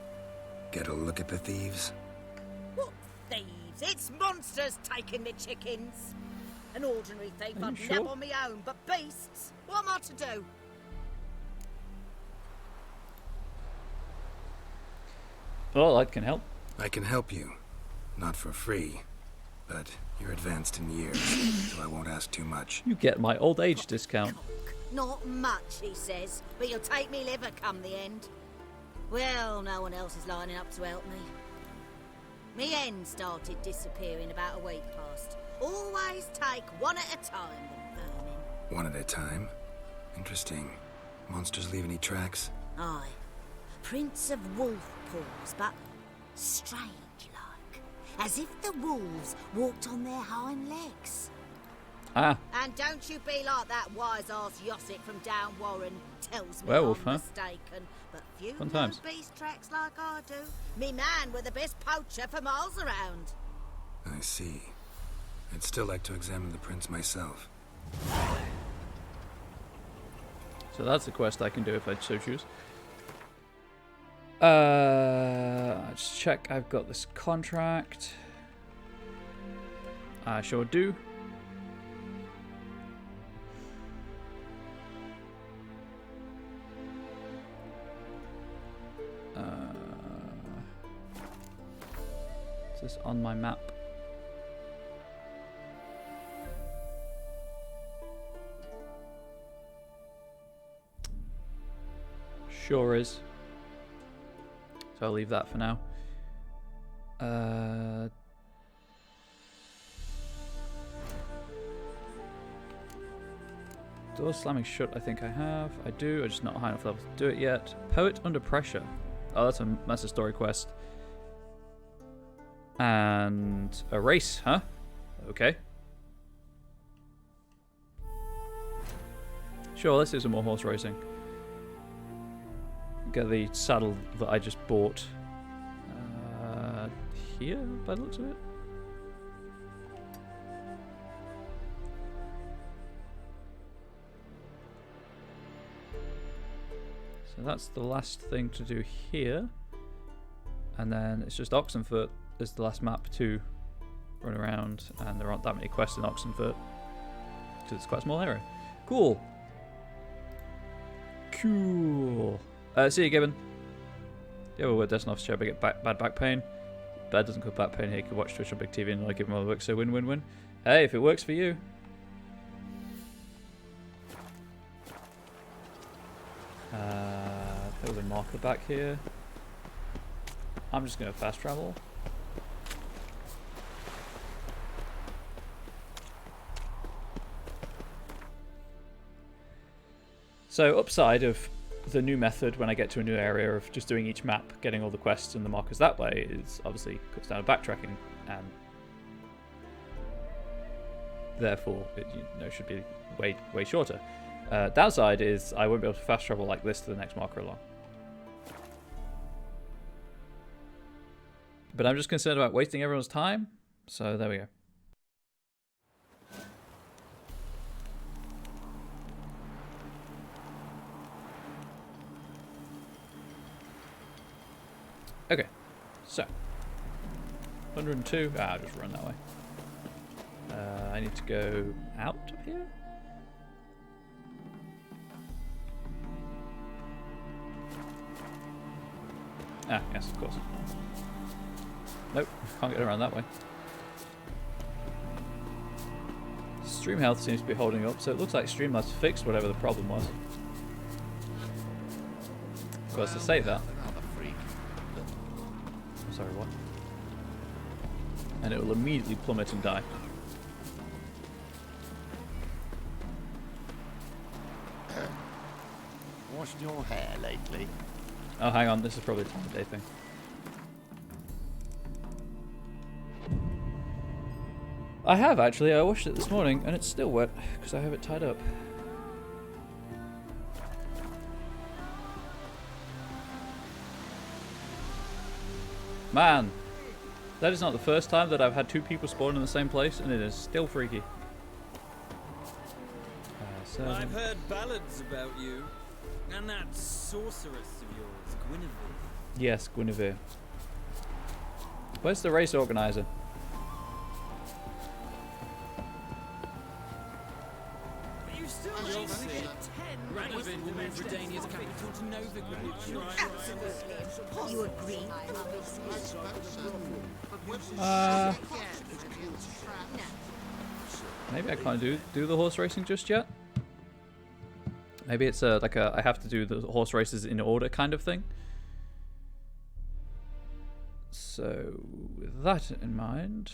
Get a look at the thieves? What thieves? It's monsters taking me chickens. An ordinary thief I'd sure? nab on my own, but beasts? What am I to do? Well, I can help. I can help you. Not for free. But you're advanced in years, so I won't ask too much. You get my old age discount. Not much, he says, but you'll take me liver come the end. Well, no one else is lining up to help me. Me hen started disappearing about a week past. Always take one at a time, the vermin. One at a time? Interesting. Monsters leave any tracks? Aye. Prints of wolf paws, but strange-like. As if the wolves walked on their hind legs. Ah. And don't you be like that wise-ass Yossick from down Warren. Tells me Werewolf, I'm huh? mistaken. But few Fun know times. beast tracks like I do. Me man were the best poacher for miles around. I see. I'd still like to examine the prints myself. So that's a quest I can do if I so choose. Just check I've got this contract. I sure do. Is this on my map? Sure is. So I'll leave that for now. Door slamming shut, I think I have. I do, I'm just not high enough level to do it yet. Poet under pressure. Oh, that's a story quest. And a race, huh? Okay. Sure, let's do some more horse racing. Get the saddle that I just bought. Here, by the looks of it. So that's the last thing to do here. And then it's just Oxenfurt is the last map to run around, and there aren't that many quests in Oxenfurt because it's quite a small area. Cool. Cool. See you, Gibbon. Yeah, well, we're Desnoff's chair, but get bad back pain. Bad doesn't cause back pain here. You can watch Twitch on big TV and like it while it works, so win-win-win. Hey, if it works for you. There was a marker back here. I'm just going to fast travel. So upside of the new method when I get to a new area of just doing each map, getting all the quests and the markers that way, is obviously cuts down backtracking, and therefore it should be way shorter. Downside is I won't be able to fast travel like this to the next marker along. But I'm just concerned about wasting everyone's time, so there we go. Okay, so 102. I'll just run that way. I need to go out of here. Ah, yes, of course. Nope, can't get around that way. Stream health seems to be holding up, so it looks like Streamlabs fixed whatever the problem was. Of course, to say that. I'm sorry, what? And it will immediately plummet and die. Washed your hair lately? Oh, hang on, this is probably a time of day thing. I have actually, I washed it this morning and it's still wet because I have it tied up. Man, that is not the first time that I've had two people spawn in the same place, and it is still freaky. I've heard ballads about you, and that sorceress of yours, Guinevere. Yes, Guinevere. Where's the race organizer? But you still racing 10 Radovid will move Redania's capital to Novigrad. Absolutely. You agree? Maybe I can't do the horse racing just yet. Maybe it's like a I have to do the horse races in order kind of thing. So with that in mind,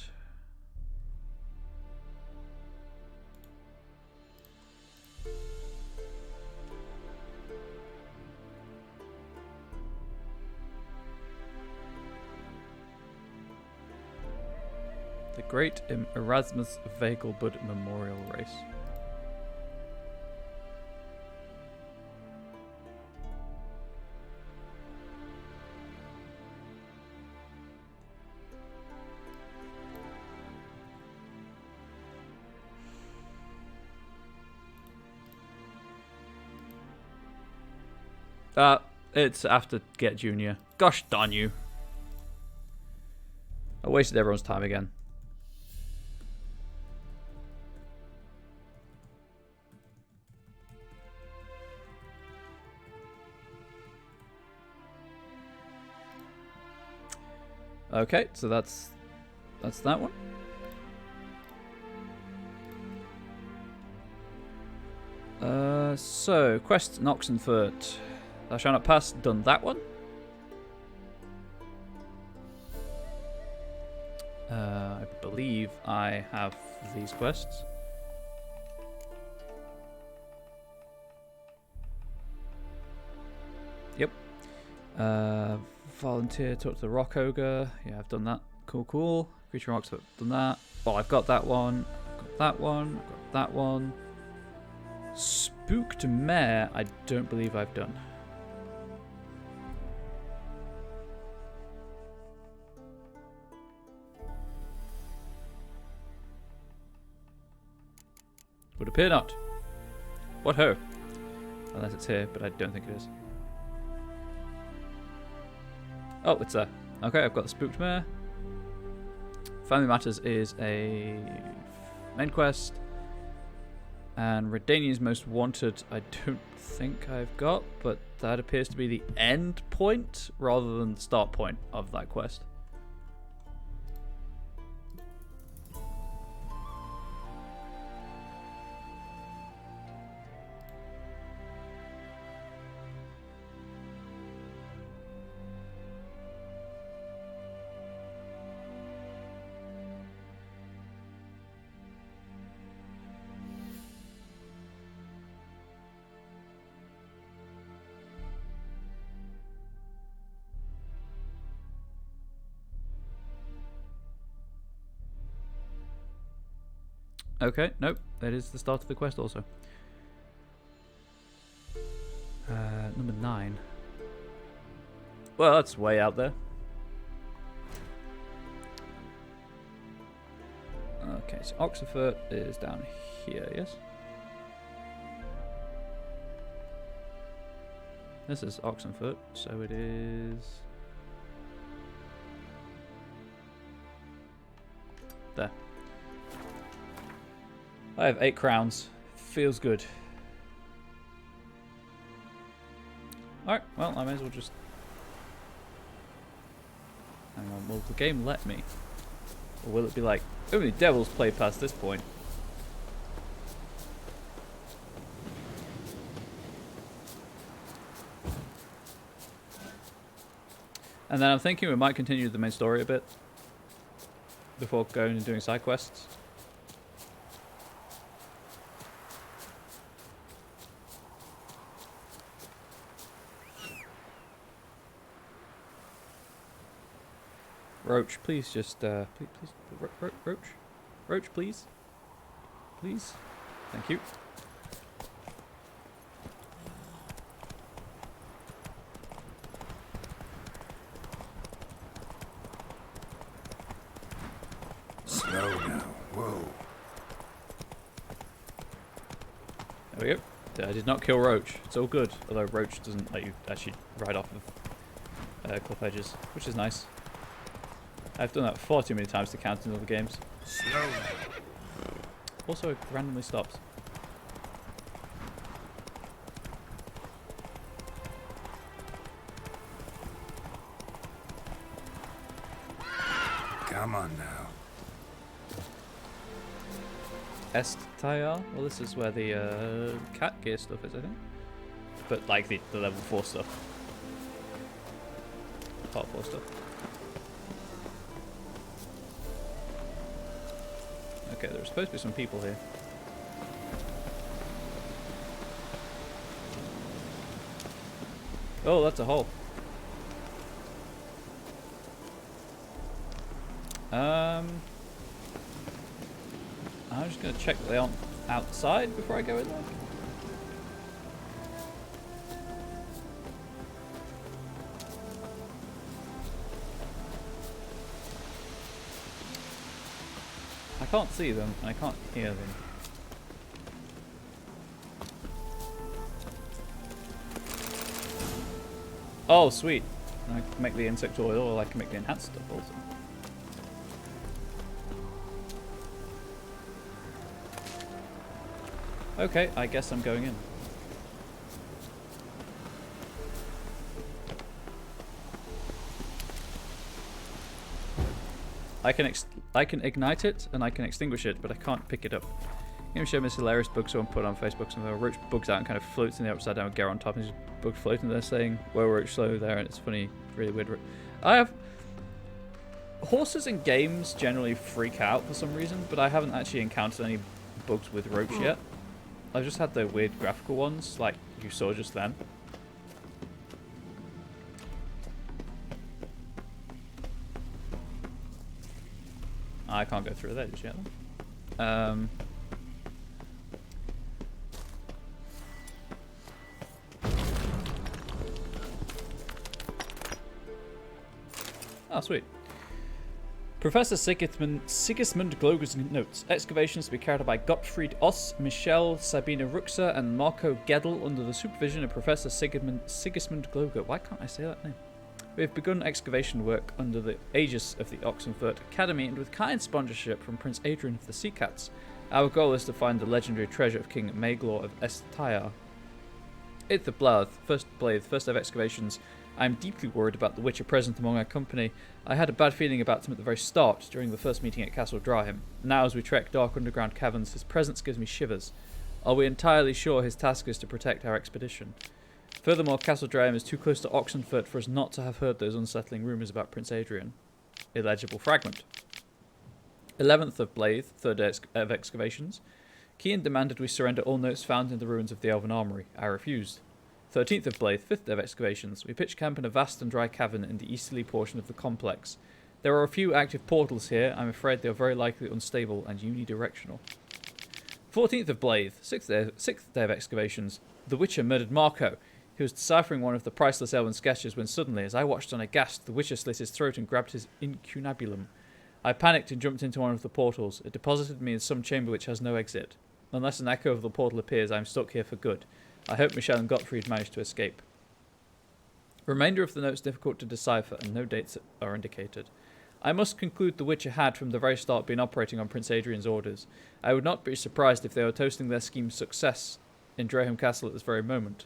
The Great Erasmus Vehicle Bud Memorial Race. It's after Get Junior. Gosh darn you. I wasted everyone's time again. Okay, so that's that one. So quest in Oxenfurt. Thou shalt not pass. Done that one. I believe I have these quests. Yep. Volunteer, talk to the Rock Ogre. Yeah, I've done that. Cool, cool. Creature Rocks, I've done that. Oh, I've got that one. I've got that one. I've got that one. Spooked Mare, I don't believe I've done. Would appear not. What ho? Unless it's here, but I don't think it is. Oh, it's there. Okay, I've got the Spooked Mare. Family Matters is a main quest. And Redania's Most Wanted, I don't think I've got, but that appears to be the end point rather than the start point of that quest. Okay, nope, that is the start of the quest also. Number 9. Well, that's way out there. Okay, so Oxenfurt is down here, yes? This is Oxenfurt, so it is... there. I have 8 crowns. Feels good. Alright, well, I may as well just... hang on, will the game let me? Or will it be like, only devils play past this point? And then I'm thinking we might continue the main story a bit before going and doing side quests. Roach, please just, please, Roach, please, please, thank you. Slow now, whoa. There we go. I did not kill Roach. It's all good, although Roach doesn't let you actually ride off of cliff edges, which is nice. I've done that far too many times to count in other games. Slow. Also, it randomly stops. Come on now. Est-Tayar? Well, this is where the cat gear stuff is, I think. But like the level 4 stuff. Part 4 stuff. Okay, there are supposed to be some people here. Oh, that's a hole. I'm just going to check that they aren't outside before I go in there. I can't see them, and I can't hear them. Oh, sweet. I can make the insect oil, or I can make the enhanced stuff also. Okay, I guess I'm going in. I can ignite it and I can extinguish it, but I can't pick it up. Game showed me this hilarious bug someone put on Facebook. Some roach bugs out and kind of floats in the upside down with Garrett on top, and there's a bug floating there saying, "Whoa, roach, slow there," and it's funny, really weird. I have horses in games generally freak out for some reason, but I haven't actually encountered any bugs with roach yet. I've just had the weird graphical ones, like you saw just then. I can't go through there just yet. Oh, sweet. Professor Sigismund Gloger's notes. Excavations to be carried out by Gottfried Oss, Michelle, Sabina Ruxer, and Marco Gedel under the supervision of Professor Sigismund Gloger. Why can't I say that name? We have begun excavation work under the aegis of the Oxenfurt Academy and with kind sponsorship from Prince Adrian of the Sea Cats. Our goal is to find the legendary treasure of King Maglor of Estyr. 8th of Blythe, first of excavations. I am deeply worried about the Witcher present among our company. I had a bad feeling about him at the very start, during the first meeting at Castle Draheim. Now as we trek dark underground caverns, his presence gives me shivers. Are we entirely sure his task is to protect our expedition? Furthermore, Castle Draheim is too close to Oxenfurt for us not to have heard those unsettling rumours about Prince Adrian. Illegible fragment. 11th of Blythe, third day of excavations. Cian demanded we surrender all notes found in the ruins of the Elven Armoury. I refused. 13th of Blythe, fifth day of excavations. We pitched camp in a vast and dry cavern in the easterly portion of the complex. There are a few active portals here. I'm afraid they are very likely unstable and unidirectional. 14th of Blythe, sixth day of excavations. The Witcher murdered Marco. He was deciphering one of the priceless elven sketches when suddenly, as I watched on aghast, the Witcher slit his throat and grabbed his incunabulum. I panicked and jumped into one of the portals. It deposited me in some chamber which has no exit. Unless an echo of the portal appears, I am stuck here for good. I hope Michelle and Gottfried managed to escape. Remainder of the notes difficult to decipher and no dates are indicated. I must conclude the Witcher had from the very start been operating on Prince Adrian's orders. I would not be surprised if they were toasting their scheme's success in Draheim Castle at this very moment.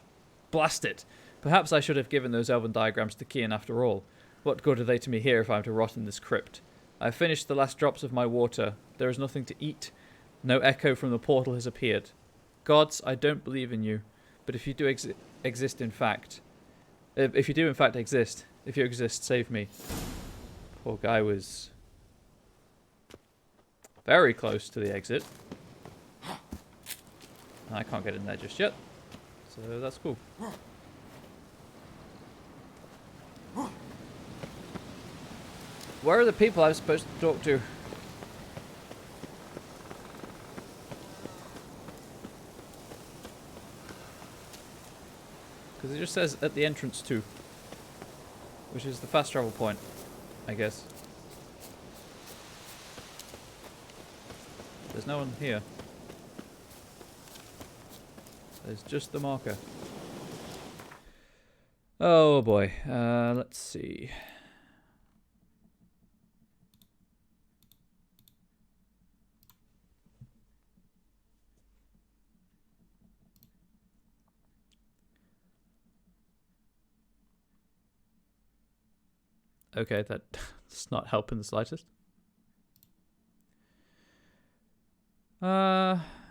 Blast it! Perhaps I should have given those elven diagrams to Cian after all. What good are they to me here if I am to rot in this crypt? I have finished the last drops of my water. There is nothing to eat. No echo from the portal has appeared. Gods, I don't believe in you. But if you do exist in fact... if you do in fact exist, if you exist, save me. Poor guy was very close to the exit. I can't get in there just yet. So that's cool. Where are the people I was supposed to talk to? Because it just says at the entrance to, which is the fast travel point, I guess. There's no one here. There's just the marker. Oh boy, let's see. Okay, that's not helping the slightest.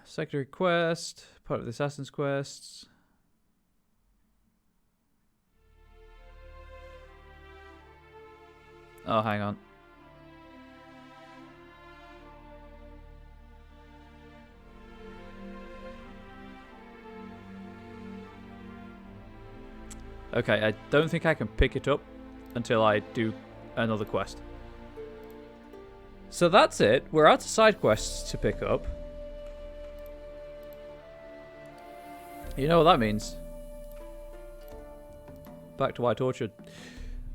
Secondary quest, part of the Assassin's quests. Oh, hang on. Okay, I don't think I can pick it up until I do another quest. So that's it. We're out of side quests to pick up. You know what that means? Back to White Orchard.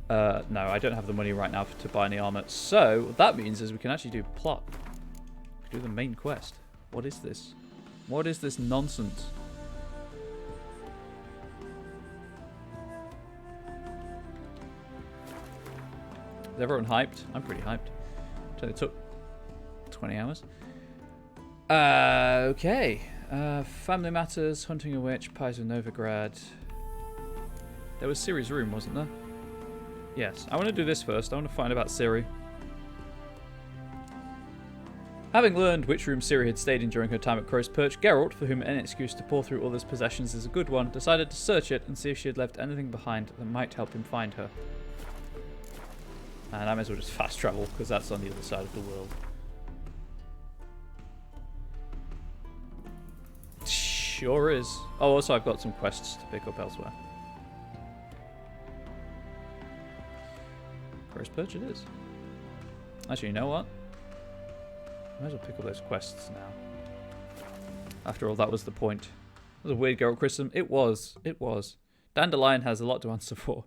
No, I don't have the money right now to buy any armor. So, what that means is we can actually do plot. We can do the main quest. What is this? What is this nonsense? Is everyone hyped? I'm pretty hyped. So it took 20 hours. Okay. Family Matters, Hunting a Witch, Pies of Novigrad. There was Ciri's room, wasn't there? Yes. I want to do this first. I want to find about Ciri. Having learned which room Ciri had stayed in during her time at Crow's Perch, Geralt, for whom any excuse to pour through others' possessions is a good one, decided to search it and see if she had left anything behind that might help him find her. And I might as well just fast travel, because that's on the other side of the world. Sure is. Oh, also I've got some quests to pick up elsewhere. Crow's Perch it is. Actually, you know what? I might as well pick up those quests now. After all, that was the point. It was a weird Geralt chrism. It was. It was. Dandelion has a lot to answer for.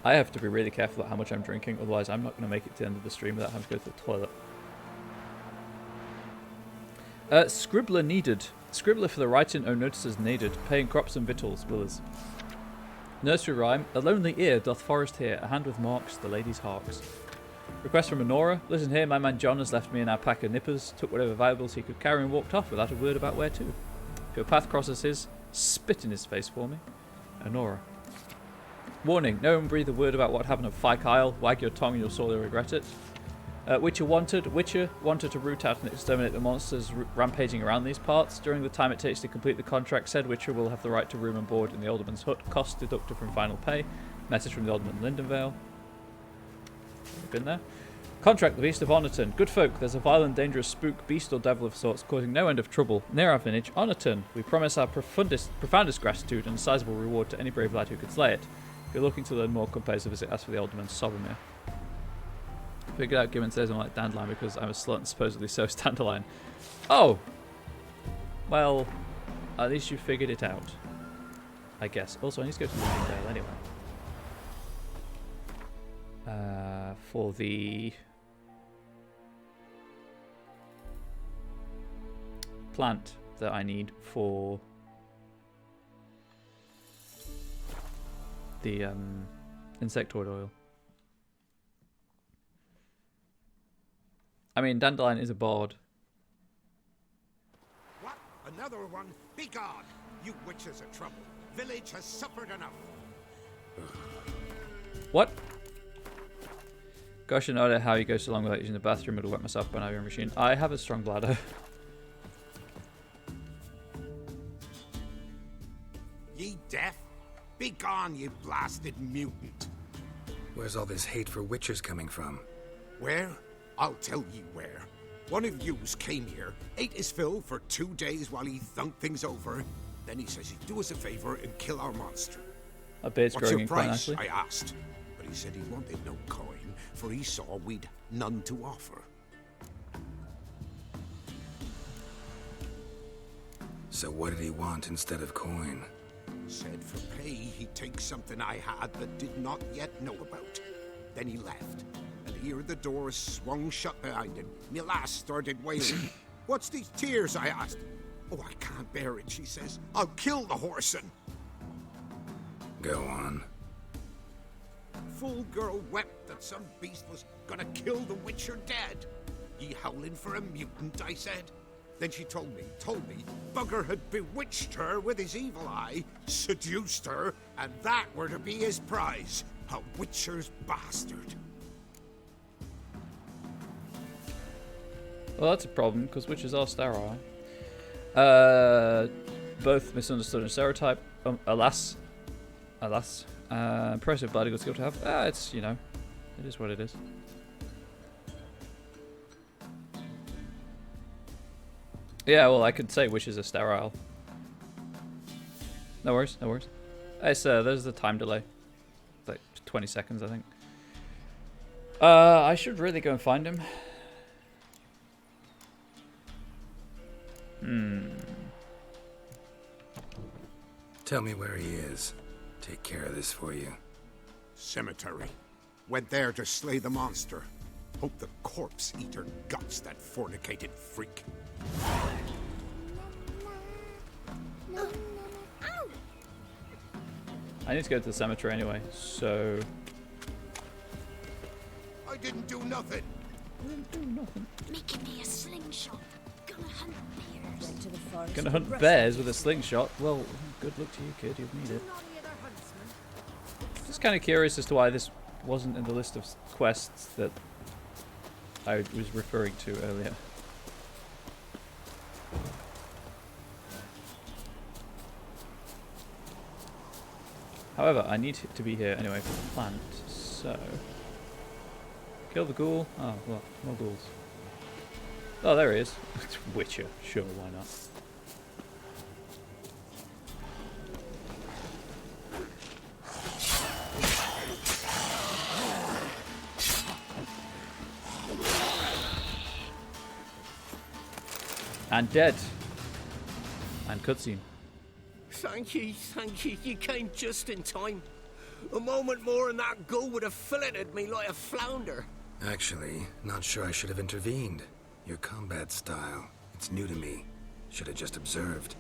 I have to be really careful about how much I'm drinking, otherwise I'm not going to make it to the end of the stream without having to go to the toilet. Scribbler needed. Scribbler for the writing o notices needed. Paying crops and victuals, Willers. Nursery rhyme. A lonely ear doth forest hear. A hand with marks, the lady's harks. Request from Honora. Listen here, my man John has left me an alpaca nippers, took whatever valuables he could carry and walked off without a word about where to. If your path crosses his, spit in his face for me. Honora. Warning, no one breathe a word about what happened at Fyke Isle. Wag your tongue and you'll sorely regret it. Witcher wanted to root out and exterminate the monsters rampaging around these parts. During the time it takes to complete the contract, said Witcher will have the right to room and board in the Alderman's hut. Cost deducted from final pay. Message from the Alderman Lindenvale. We've been there. Contract the Beast of Oniton. Good folk, there's a violent, dangerous spook, beast or devil of sorts, causing no end of trouble. Near our village, Oniton. We promise our profoundest gratitude and a sizable reward to any brave lad who could slay it. If you're looking to learn more, come pay us a visit. Ask for the Alderman Sobermere. Figured out Gibbon says I'm like Dandelion because I'm a slut and supposedly so is Dandelion. Oh! Well, at least you figured it out. I guess. Also, I need to go to Lindenvale anyway. For the plant that I need for the insectoid oil. I mean, Dandelion is a bard. What? Another one? Begone! You witches are trouble. Village has suffered enough. What? Gosh, I know how you go so long without using the bathroom. It'll wet myself by an iron machine. I have a strong bladder. Ye deaf? Begone, you blasted mutant. Where's all this hate for witchers coming from? Where? I'll tell ye where. One of yous came here, ate his fill for 2 days while he thunked things over. Then he says he'd do us a favor and kill our monster. I bet it's What's growing your quite price? nicely. I asked. But he said he wanted no coin, for he saw we'd none to offer. So what did he want instead of coin? Said for pay he'd take something I had that did not yet know about. Then he left. And here the door swung shut behind him. Me lass started wailing. What's these tears? I asked. Oh, I can't bear it, she says. I'll kill the whoreson. Go on. Full girl wept that some beast was gonna kill the witcher dead. Ye howling for a mutant, I said. Then she told me, bugger had bewitched her with his evil eye, seduced her, and that were to be his prize. A witcher's bastard. Well, that's a problem, because witches are sterile. Both misunderstood and stereotype. Alas. Impressive bloody good skill to have. It's, you know, it is what it is. Yeah, well, I could say witches are sterile. No worries, no worries. It's, there's the time delay. Like 20 seconds, I think. I should really go and find him. Tell me where he is. Take care of this for you. Cemetery. Went there to slay the monster. Hope the corpse eater guts that fornicated freak. I need to go to the cemetery anyway, so... I didn't do nothing. Making me a slingshot. Gonna hunt bears. Went to the forest. Gonna hunt bears with a slingshot? Well, good luck to you, kid. You'll need it. Just kind of curious as to why this wasn't in the list of quests that I was referring to earlier. However, I need to be here anyway for the plant, so... Kill the ghoul? Oh, well, more ghouls. Oh, there he is. Witcher. Sure, why not? And dead. And cutscene. Thank you. You came just in time. A moment more and that ghoul would have filleted me like a flounder. Actually, not sure I should have intervened. Your combat style, it's new to me. Should have just observed.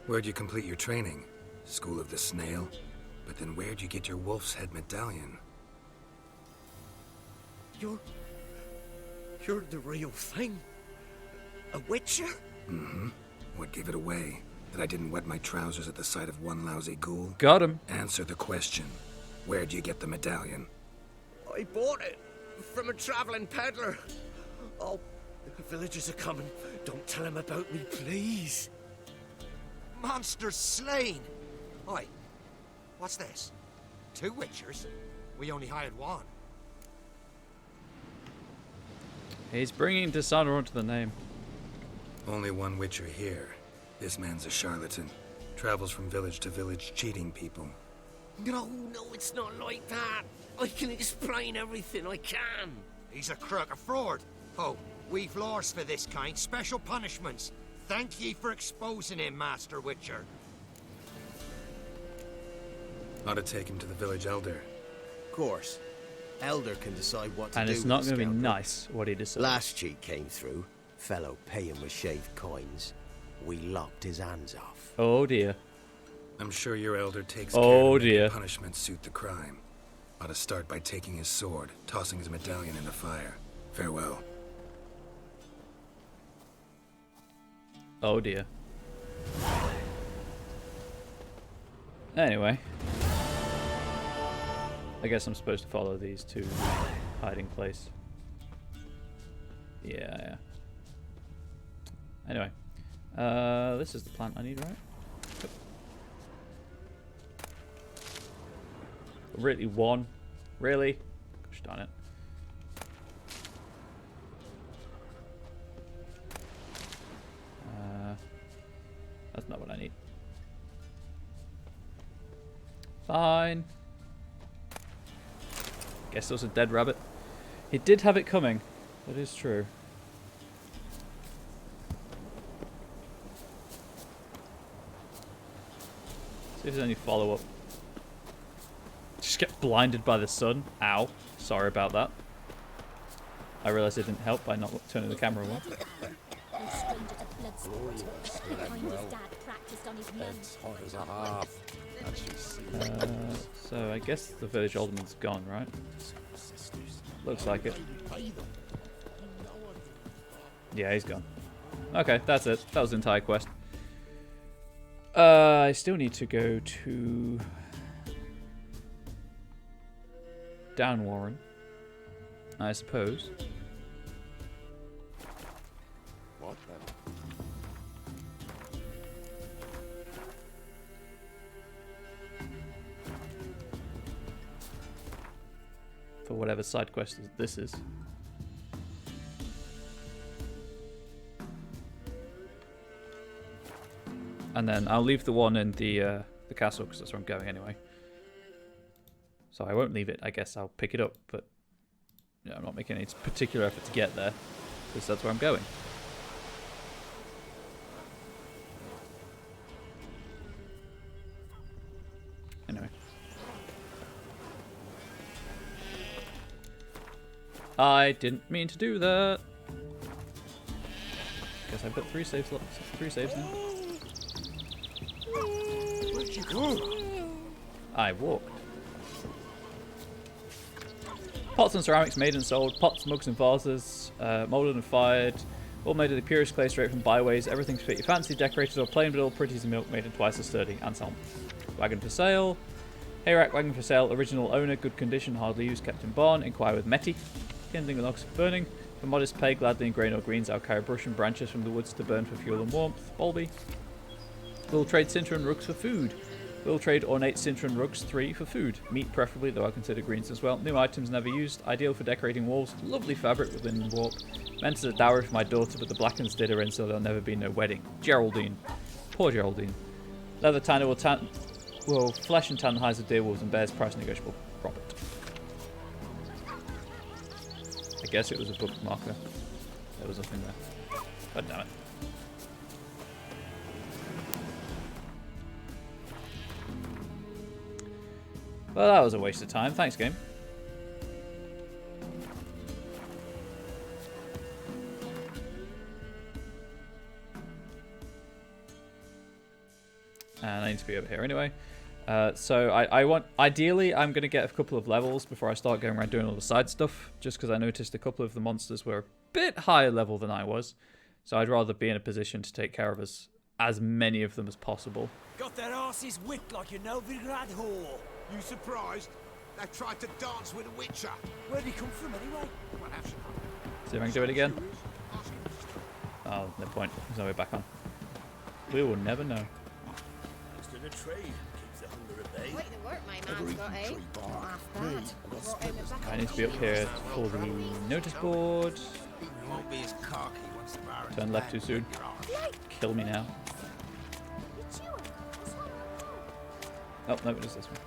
Where'd you complete your training? School of the Snail? But then where'd you get your wolf's head medallion? You're the real thing. A witcher? Mm-hmm. What gave it away? That I didn't wet my trousers at the sight of one lousy ghoul? Got him. Answer the question. Where'd you get the medallion? I bought it from a traveling peddler. Oh, the villagers are coming. Don't tell them about me, please. Monster slain! Oi, what's this? 2 witchers? We only hired 1. He's bringing dishonor onto the name. Only one witcher here. This man's a charlatan. Travels from village to village cheating people. No, it's not like that. I can explain everything, I can. He's a crook, a fraud. Oh, we've laws for this kind, special punishments. Thank ye for exposing him, Master Witcher. Ought to take him to the village elder. Of course. Elder can decide what to do. And it's not going to be nice what he decides. Last cheat came through. Fellow pay him with shaved coins. We lopped his hands off. Oh dear. I'm sure your elder takes care to make the punishment suit the crime. Ought to start by taking his sword, tossing his medallion in the fire. Farewell. Oh dear. Anyway. I guess I'm supposed to follow these to hiding place. Yeah. Anyway. This is the plant I need, right? Yep. Really, 1? Really? Gosh darn it. That's not what I need. Fine. Guess it was a dead rabbit. He did have it coming. That is true. See if there's any follow-up. Just get blinded by the sun. Ow. Sorry about that. I realised it didn't help by not turning the camera on. So I guess the village alderman's gone, right? Looks like it. Yeah, he's gone. Okay, that's it. That was the entire quest. I still need to go to Downwarren, I suppose. What then? For whatever side quest this is. And then I'll leave the one in the castle because that's where I'm going anyway. So I won't leave it. I guess I'll pick it up, but I'm not making any particular effort to get there, because that's where I'm going. Anyway. I didn't mean to do that. Guess I've got 3 saves now. Where'd you go? I walked. Pots and ceramics made and sold. Pots, mugs and vases, moulded and fired. All made of the purest clay straight from byways. Everything to fit your fancy, decorated or plain, but all pretty as milk, made and twice as sturdy. And so on. Wagon for sale. Hayrack wagon for sale. Original owner, good condition, hardly used, kept in barn. Inquire with Metty. Kindling logs for burning. For modest pay, gladly in grain or greens, I'll carry brush and branches from the woods to burn for fuel and warmth. Bolby. We'll trade cintra and rugs for food. We'll trade ornate cintra and rugs 3 for food. Meat preferably, though I consider greens as well. New items never used. Ideal for decorating walls. Lovely fabric with linen warp. Meant as a dowry for my daughter, but the Blackens did her in, so there'll never be no wedding. Geraldine. Poor Geraldine. Leather tanner will flesh and tan the hides of deer, wolves and bears. Price negotiable. Robert. I guess it was a bookmarker. There was nothing there. God damn it. Well, that was a waste of time. Thanks, game. And I need to be over here anyway. So I want, ideally, I'm going to get a couple of levels before I start going around doing all the side stuff, just because I noticed a couple of the monsters were a bit higher level than I was. So I'd rather be in a position to take care of as many of them as possible. Got their asses whipped like a Novigrad whore. You surprised? They tried to dance with a witcher. Where'd he come from anyway? See if I can do it again. Oh, no point. There's no way back on. We will never know. Just in a tree. Keeps the hunger at bay. Wait, the work my man's got, eh? Not half bad. I need to be up here for the notice board. Won't be as cocky once the bar. Turn left too soon. Kill me now. Oh, no, it is this one.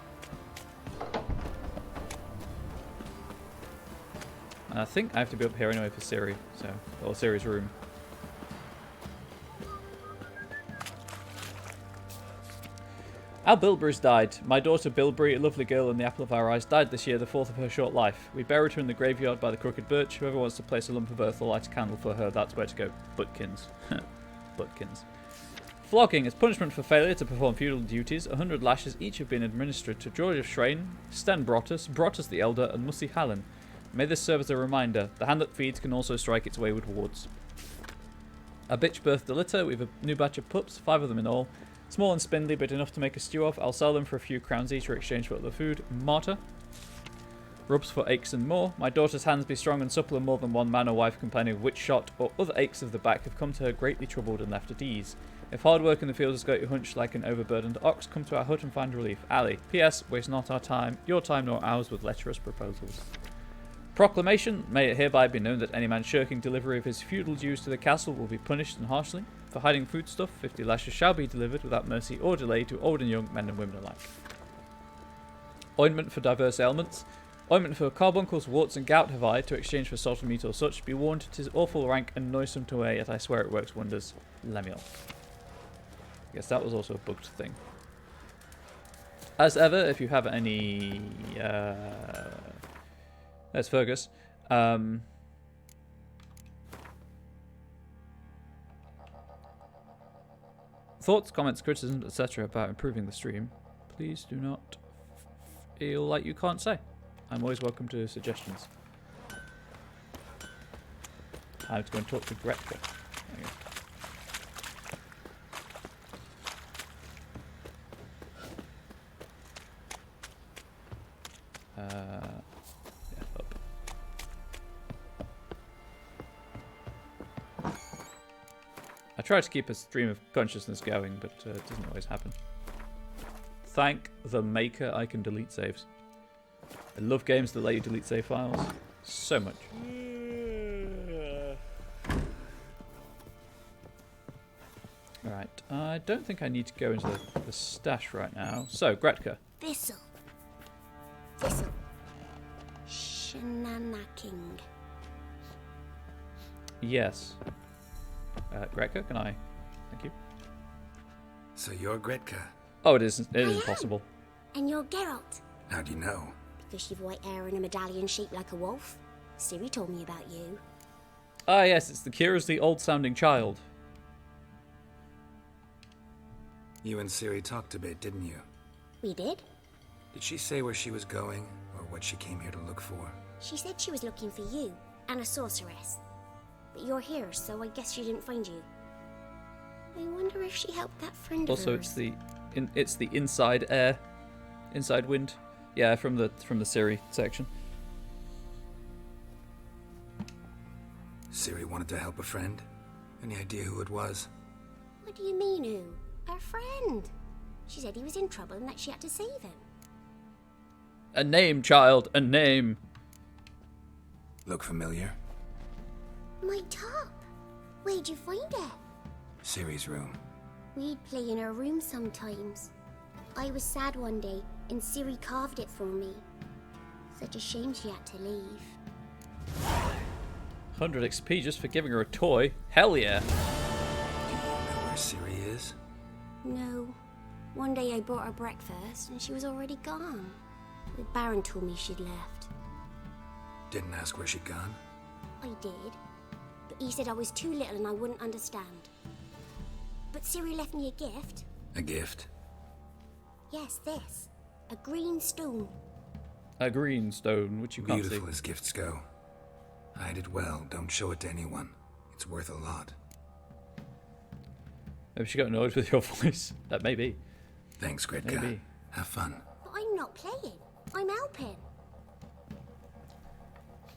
And I think I have to be up here anyway for Ciri, or Ciri's room. Our Bilberry's died. My daughter Bilberry, a lovely girl and the apple of our eyes, died this year, the 4th of her short life. We buried her in the graveyard by the Crooked Birch. Whoever wants to place a lump of earth or light a candle for her, that's where to go. Butkins. Butkins. Flogging as punishment for failure to perform feudal duties. 100 lashes each have been administered to George of Shrane, Sten Brotus, Brotus the Elder, and Mussy Hallen. May this serve as a reminder. The hand that feeds can also strike its wayward wards. A bitch birthed a litter. We have a new batch of pups, 5 of them in all. Small and spindly, but enough to make a stew of. I'll sell them for a few crowns each or exchange for other food. Martyr. Rubs for aches and more. My daughter's hands be strong and supple, and more than one man or wife complaining of witch shot or other aches of the back have come to her greatly troubled and left at ease. If hard work in the field has got you hunched like an overburdened ox, come to our hut and find relief. Ali. P.S. Waste not our time, your time nor ours, with lecherous proposals. Proclamation. May it hereby be known that any man shirking delivery of his feudal dues to the castle will be punished and harshly. For hiding foodstuff, 50 lashes shall be delivered without mercy or delay to old and young, men and women alike. Ointment for diverse ailments. Ointment for carbuncles, warts and gout have I, to exchange for salt and meat or such. Be warned, 'tis awful rank and noisome to weigh, yet I swear it works wonders. Lemuel. I guess that was also a bugged thing. As ever, if you have any... There's Fergus. Thoughts, comments, criticisms, etc. about improving the stream, please do not feel like you can't say. I'm always welcome to suggestions. I have to go and talk to Gretka. There you go. Yeah, up. I try to keep a stream of consciousness going, but it doesn't always happen. Thank the maker I can delete saves. I love games that let you delete save files so much. Alright, I don't think I need to go into the stash right now. So, Gretka. Thistle. Thistle. Shh. Shenanacking. Yes. Gretka, can I? Thank you. So you're Gretka. Oh, it isn't possible. And you're Geralt. How do you know? Because you've white hair and a medallion shaped like a wolf. Ciri told me about you. Ah, yes, it's the Kira's the old-sounding child. You and Ciri talked a bit, didn't you? We did. Did she say where she was going, or what she came here to look for? She said she was looking for you, and a sorceress. But you're here, so I guess she didn't find you. I wonder if she helped that friend of Also, hers. it's the inside air, inside wind. Yeah, from the Ciri section. Ciri wanted to help a friend. Any idea who it was? What do you mean, who? Her friend. She said he was in trouble and that she had to save him. A name, child, a name. Look familiar? My top. Where'd you find it? Ciri's room. We'd play in her room sometimes. I was sad one day, and Ciri carved it for me. Such a shame she had to leave. 100 XP just for giving her a toy. Hell yeah. Do you know where Ciri is? No. One day I brought her breakfast, and she was already gone. The Baron told me she'd left. Didn't ask where she'd gone? I did. But he said I was too little and I wouldn't understand. But Ciri left me a gift. A gift? Yes, this. A green stone. A green stone, which you can't see. Beautiful as gifts go. Hide it well, don't show it to anyone. It's worth a lot. Maybe she got annoyed with your voice. That may be. Thanks, Gretka. Maybe. Have fun. But I'm not playing. I'm helping.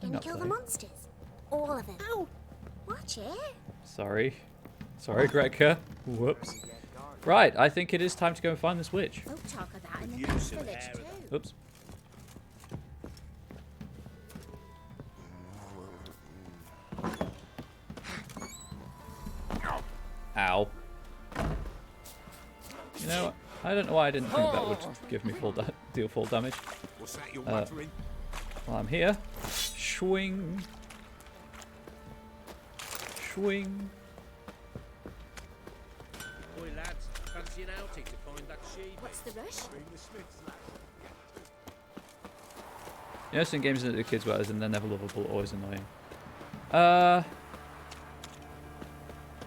Gonna kill the monsters. All of them. Ow! Watch it. Sorry. Sorry, Gretka. Whoops. Right, I think it is time to go and find this witch. Don't talk of that in the next village too. Oops. Ow. You know, I don't know why I didn't think that would give me deal full damage. What's that you're muttering? While I'm here. Swing. Swing. Boy, lads, fancy an outing to find that sheep. What's the rush? You know, some games that the kids were, and they're never lovable, always annoying. I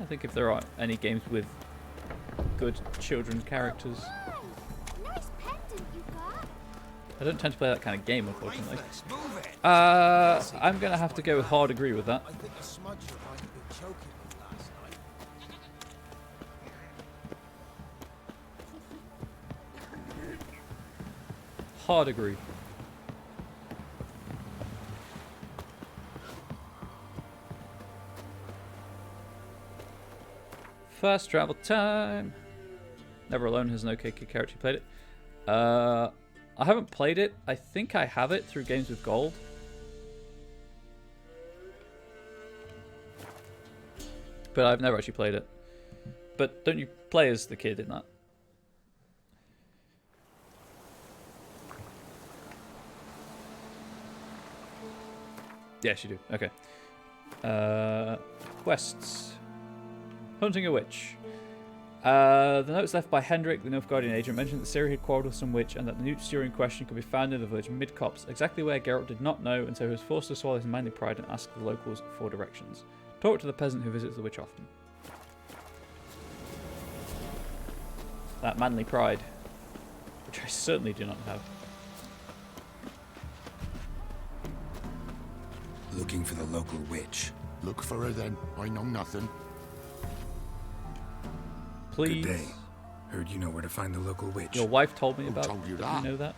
think if there are any games with good children characters. Nice pendant you got. I don't tend to play that kind of game, unfortunately. I'm gonna have to go with hard agree with that. I think a smudger might have been choking me last night. Hard agree. Fast travel time. Never Alone has an okay kid character. You played it? I haven't played it. I think I have it through Games with Gold. But I've never actually played it. But don't you play as the kid in that? Yes, you do. Okay. Quests. Hunting a witch. The notes left by Hendrik, the Nilfgaardian agent, mentioned that Ciri had quarrelled with some witch and that the newt steer in question could be found in the village mid-copse, exactly where Geralt did not know, and so he was forced to swallow his manly pride and ask the locals for directions. Talk to the peasant who visits the witch often. That manly pride, which I certainly do not have. Looking for the local witch. Look for her then. I know nothing. Please. Good day. Heard you know where to find the local witch. Your wife told me about. Who told you Did that? you know that?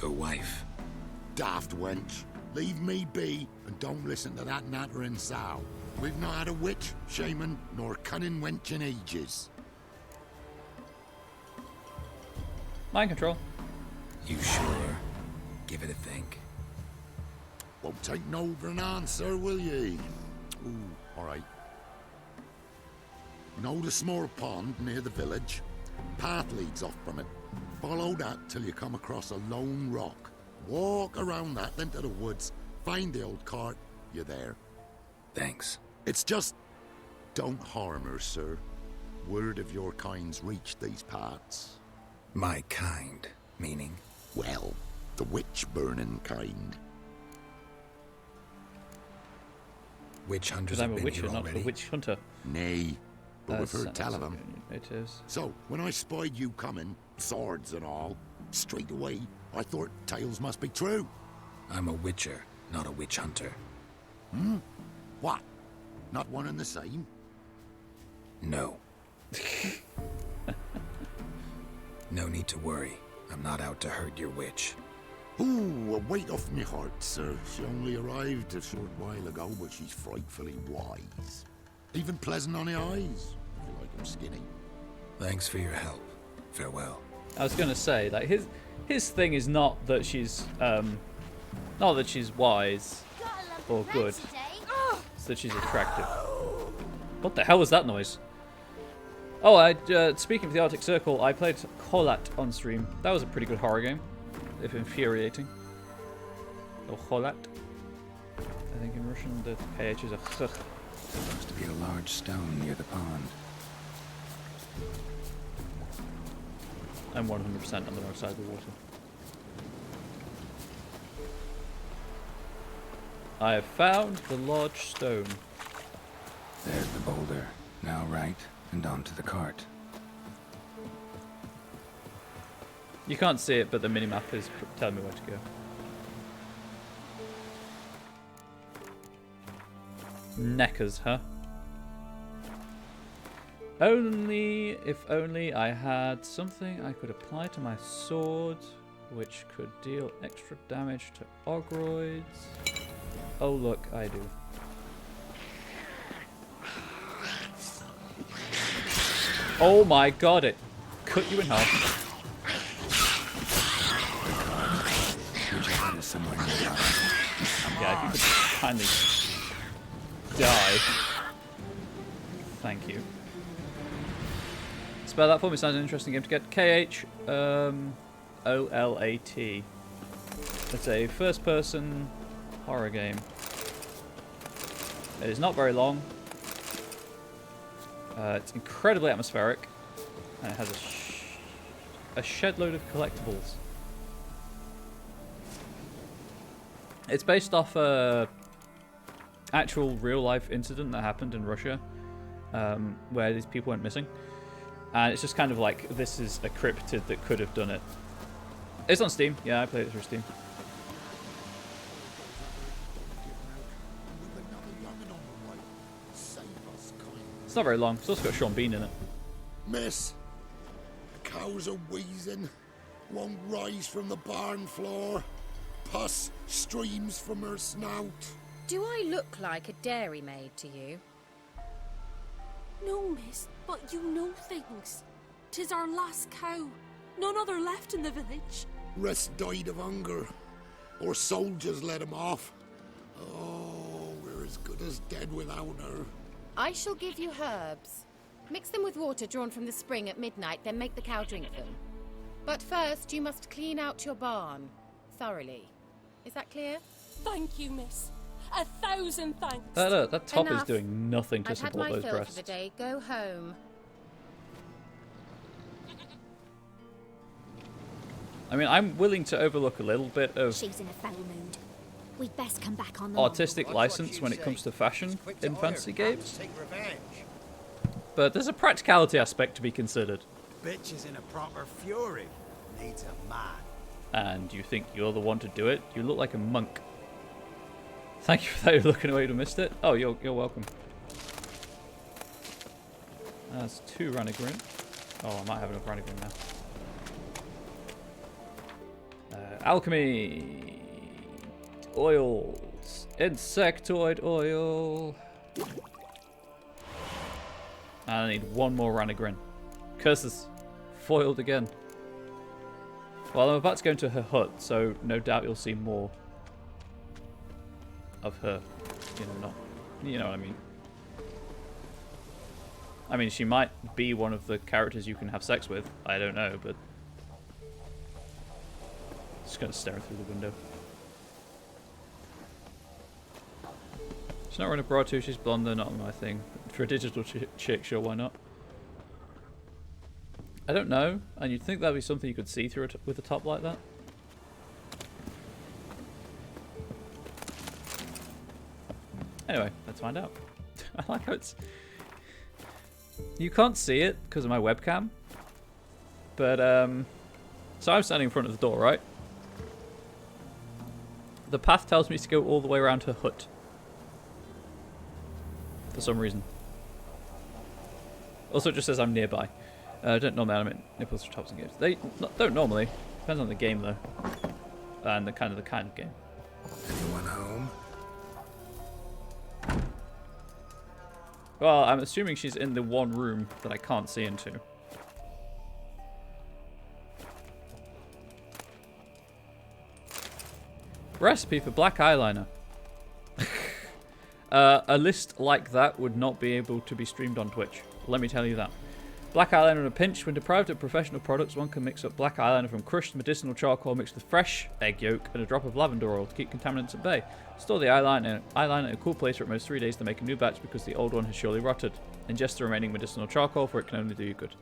Your wife. Daft wench. Leave me be and don't listen to that nattering sow. We've not had a witch, shaman, nor cunning wench in ages. Mind control. You sure? Give it a think. Won't take no for an answer, will ye? Ooh, all right. Know the small pond near the village? Path leads off from it. Follow that till you come across a lone rock. Walk around that, then to the woods. Find the old cart. You're there. Thanks. It's just... Don't harm her, sir. Word of your kind's reached these parts. My kind, meaning? Well, the witch-burning kind. Witch hunters I'm have a been witcher, here not already. a witch hunter. Nay, but we've heard tell of them. It is. So, when I spied you coming, swords and all, straight away, I thought tales must be true. I'm a witcher, not a witch hunter. Hmm? What? Not one and the same? No. No need to worry. I'm not out to hurt your witch. Ooh, a weight off me heart, sir. She only arrived a short while ago, but she's frightfully wise. Even pleasant on the eyes, if you like 'em skinny. Thanks for your help. Farewell. I was gonna say, like, his thing is not that she's wise or good. It's that she's attractive. What the hell was that noise? Oh, speaking of the Arctic Circle, I played Kholat on stream. That was a pretty good horror game, if infuriating. Or Kholat. I think in Russian the KH is a kh. Supposed to be a large stone near the pond. I'm 100% on the wrong side of the water. I have found the large stone. There's the boulder. Now right, and onto the cart. You can't see it, but the minimap is telling me where to go. Neckers, huh? If only I had something I could apply to my sword, which could deal extra damage to Ogroids. Oh look, I do. Oh my god, it cut you in half. Yeah, if you could kindly die. Thank you. Spell that for me, sounds an interesting game to get. KHOLAT. It's a first-person horror game. It is not very long. It's incredibly atmospheric, and it has a shed load of collectibles. It's based off a actual real-life incident that happened in Russia, where these people went missing, and it's just kind of like, this is a cryptid that could have done it. It's on Steam. Yeah, I played it through Steam. It's not very long. It's also got Sean Bean in it. Miss, the cows are wheezing, won't rise from the barn floor. Pus streams from her snout. Do I look like a dairymaid to you? No, miss, but you know things. 'Tis our last cow. None other left in the village. Rest died of hunger, or soldiers let him off. Oh, we're as good as dead without her. I shall give you herbs. Mix them with water drawn from the spring at midnight, then make the cow drink them. But first, you must clean out your barn thoroughly. Is that clear? Thank you, miss. 1,000 thanks. That top Enough. is doing nothing to I've had support my those fill breasts. for the day. Go home. I mean, I'm willing to overlook a little bit of She's in a foul mood. We'd best come back on the artistic license when it comes to fashion in fantasy games. But there's a practicality aspect to be considered. Bitch is in a proper fury. Needs a man. And you think you're the one to do it? You look like a monk. Thank you for that. You're looking away to missed it. Oh, you're welcome. That's 2 Ranagrin. Oh, I might have enough Ranagrin now. Alchemy. Oils. Insectoid oil. And I need 1 more Ranagrin. Curses. Foiled again. Well, I'm about to go into her hut, so no doubt you'll see more of her. You know what I mean. I mean, she might be one of the characters you can have sex with. I don't know, but just gonna stare through the window. She's not wearing a bra too. She's blonde. They're not my thing. For a digital chick, sure, why not? I don't know. And you'd think that'd be something you could see through it with a top like that. Anyway, let's find out. I like how it's... You can't see it because of my webcam. But, so I'm standing in front of the door, right? The path tells me to go all the way around her hut. For some reason. Also, it just says I'm nearby. Don't normally animate nipples for tops and games. They don't normally. Depends on the game, though. And the kind of game. Anyone home? Well, I'm assuming she's in the one room that I can't see into. Recipe for black eyeliner. A list like that would not be able to be streamed on Twitch. Let me tell you that. Black eyeliner in a pinch. When deprived of professional products, one can mix up black eyeliner from crushed medicinal charcoal mixed with fresh egg yolk and a drop of lavender oil to keep contaminants at bay. Store the eyeliner in a cool place for at most 3 days to make a new batch because the old one has surely rotted. Ingest the remaining medicinal charcoal, for it can only do you good.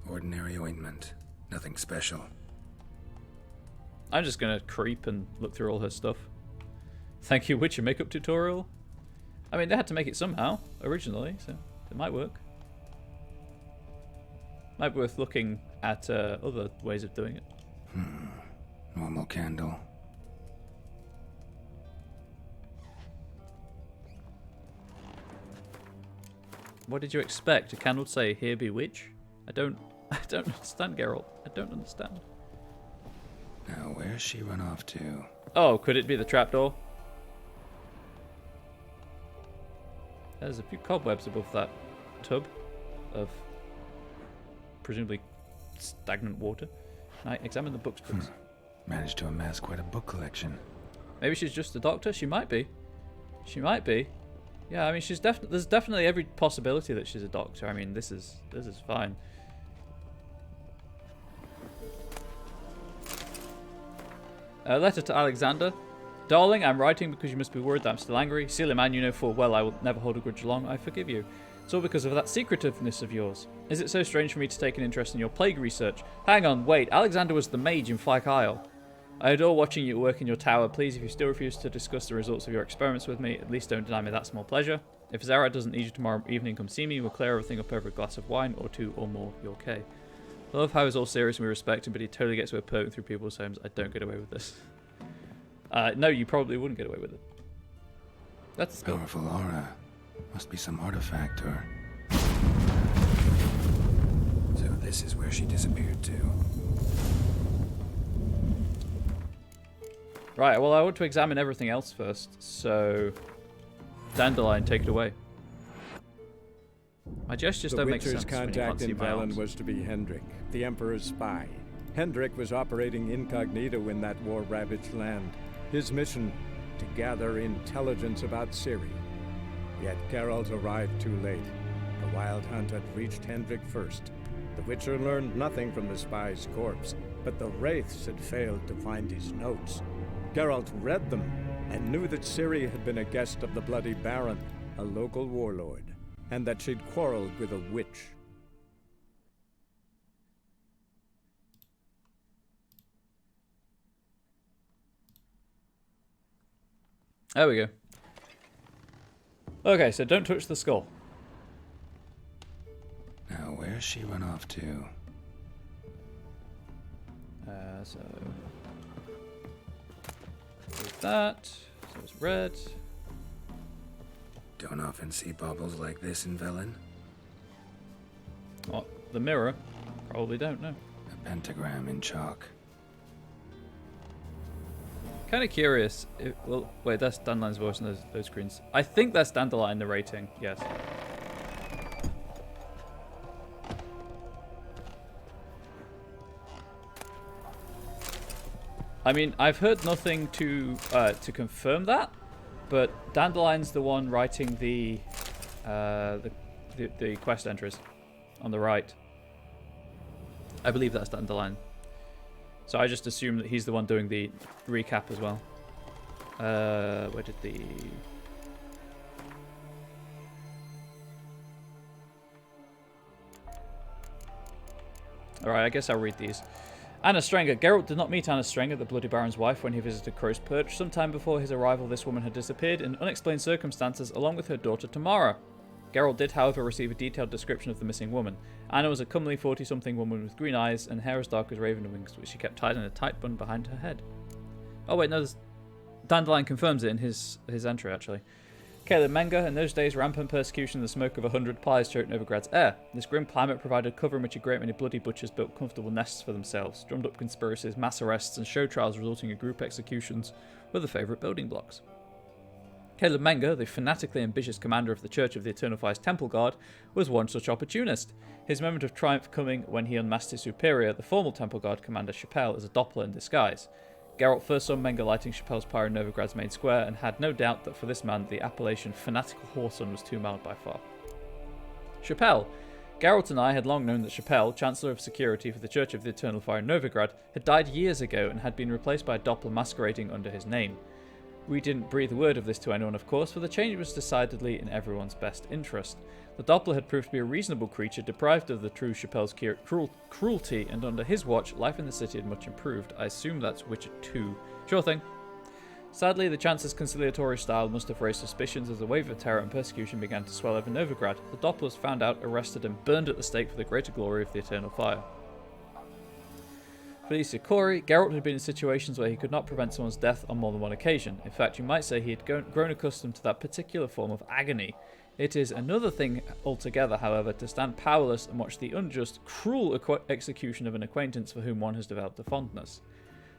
Ordinary ointment. Nothing special. I'm just gonna creep and look through all her stuff. Thank you, Witcher makeup tutorial. I mean, they had to make it somehow, originally, so it might work. Might be worth looking at other ways of doing it. Normal candle. What did you expect? A candle to say, "Here be witch"? I don't understand, Geralt. I don't understand. Now, where's she run off to? Oh, could it be the trapdoor? There's a few cobwebs above that tub of presumably stagnant water. Can I examine the books, please? Managed to amass quite a book collection. Maybe she's just a doctor. She might be. She might be. Yeah, I mean, there's definitely every possibility that she's a doctor. I mean, this is fine. A letter to Alexander. Darling, I'm writing because you must be worried that I'm still angry. Silly man, you know full well I will never hold a grudge long. I forgive you. It's all because of that secretiveness of yours. Is it so strange for me to take an interest in your plague research? Hang on, wait. Alexander was the mage in Flyke Isle. I adore watching you work in your tower. Please, if you still refuse to discuss the results of your experiments with me, at least don't deny me that small pleasure. If Zara doesn't need you tomorrow evening, come see me. We'll clear everything up over a glass of wine or two or more. You're okay. I love how he's all serious and we respect him, but he totally gets away with poking through people's homes. I don't get away with this. No, you probably wouldn't get away with it. That's a powerful aura. Must be some artifact or... So this is where she disappeared to. Right, well I want to examine everything else first, so... Dandelion, take it away. My gestures don't make sense. The Witcher's contact in Velen was to be Hendrik, the Emperor's spy. Hendrik was operating incognito in that war-ravaged land. His mission, to gather intelligence about Ciri. Yet Geralt arrived too late. The Wild Hunt had reached Hendrik first. The Witcher learned nothing from the spy's corpse, but the Wraiths had failed to find his notes. Geralt read them and knew that Ciri had been a guest of the Bloody Baron, a local warlord, and that she'd quarreled with a witch. There we go. Okay, so don't touch the skull. Now, where's she run off to? So... With that. So it's red. Don't often see baubles like this in Velen. Oh, the mirror? Probably don't know. A pentagram in chalk. Kind of curious. Well, wait, that's Dandelion's voice on those screens. I think that's Dandelion narrating. Yes. I mean, I've heard nothing to confirm that, but Dandelion's the one writing the quest entries on the right. I believe that's Dandelion. So I just assume that he's the one doing the recap as well. Where did the... Alright, I guess I'll read these. Anna Strenger. Geralt did not meet Anna Strenger, the Bloody Baron's wife, when he visited Crow's Perch. Sometime before his arrival, this woman had disappeared in unexplained circumstances, along with her daughter Tamara. Geralt did, however, receive a detailed description of the missing woman. Anna was a comely 40-something woman with green eyes and hair as dark as raven wings, which she kept tied in a tight bun behind her head. Oh wait, no, Dandelion confirms it in his entry, actually. Caleb Menga. In those days, rampant persecution and the smoke of 100 pyres choked Novigrad's air. This grim climate provided cover in which a great many bloody butchers built comfortable nests for themselves. Drummed up conspiracies, mass arrests, and show trials resulting in group executions were the favourite building blocks. Caleb Menga, the fanatically ambitious commander of the Church of the Eternal Fire's Temple Guard, was one such opportunist. His moment of triumph coming when he unmasked his superior, the formal Temple Guard commander Chappelle, as a Doppler in disguise. Geralt first saw Menga lighting Chappelle's pyre in Novigrad's main square, and had no doubt that for this man the appellation fanatical whoreson was too mild by far. Chappelle. Geralt and I had long known that Chappelle, Chancellor of Security for the Church of the Eternal Fire in Novigrad, had died years ago and had been replaced by a Doppler masquerading under his name. We didn't breathe a word of this to anyone, of course, for the change was decidedly in everyone's best interest. The Doppler had proved to be a reasonable creature, deprived of the true Chappelle's cruelty, and under his watch, life in the city had much improved. I assume that's Witcher 2. Sure thing. Sadly, the Chancellor's conciliatory style must have raised suspicions as a wave of terror and persecution began to swell over Novigrad. The Dopplers found out, arrested, and burned at the stake for the greater glory of the Eternal Fire. Felicia Corey. Geralt had been in situations where he could not prevent someone's death on more than one occasion. In fact, you might say he had grown accustomed to that particular form of agony. It is another thing altogether, however, to stand powerless and watch the unjust, cruel execution of an acquaintance for whom one has developed a fondness.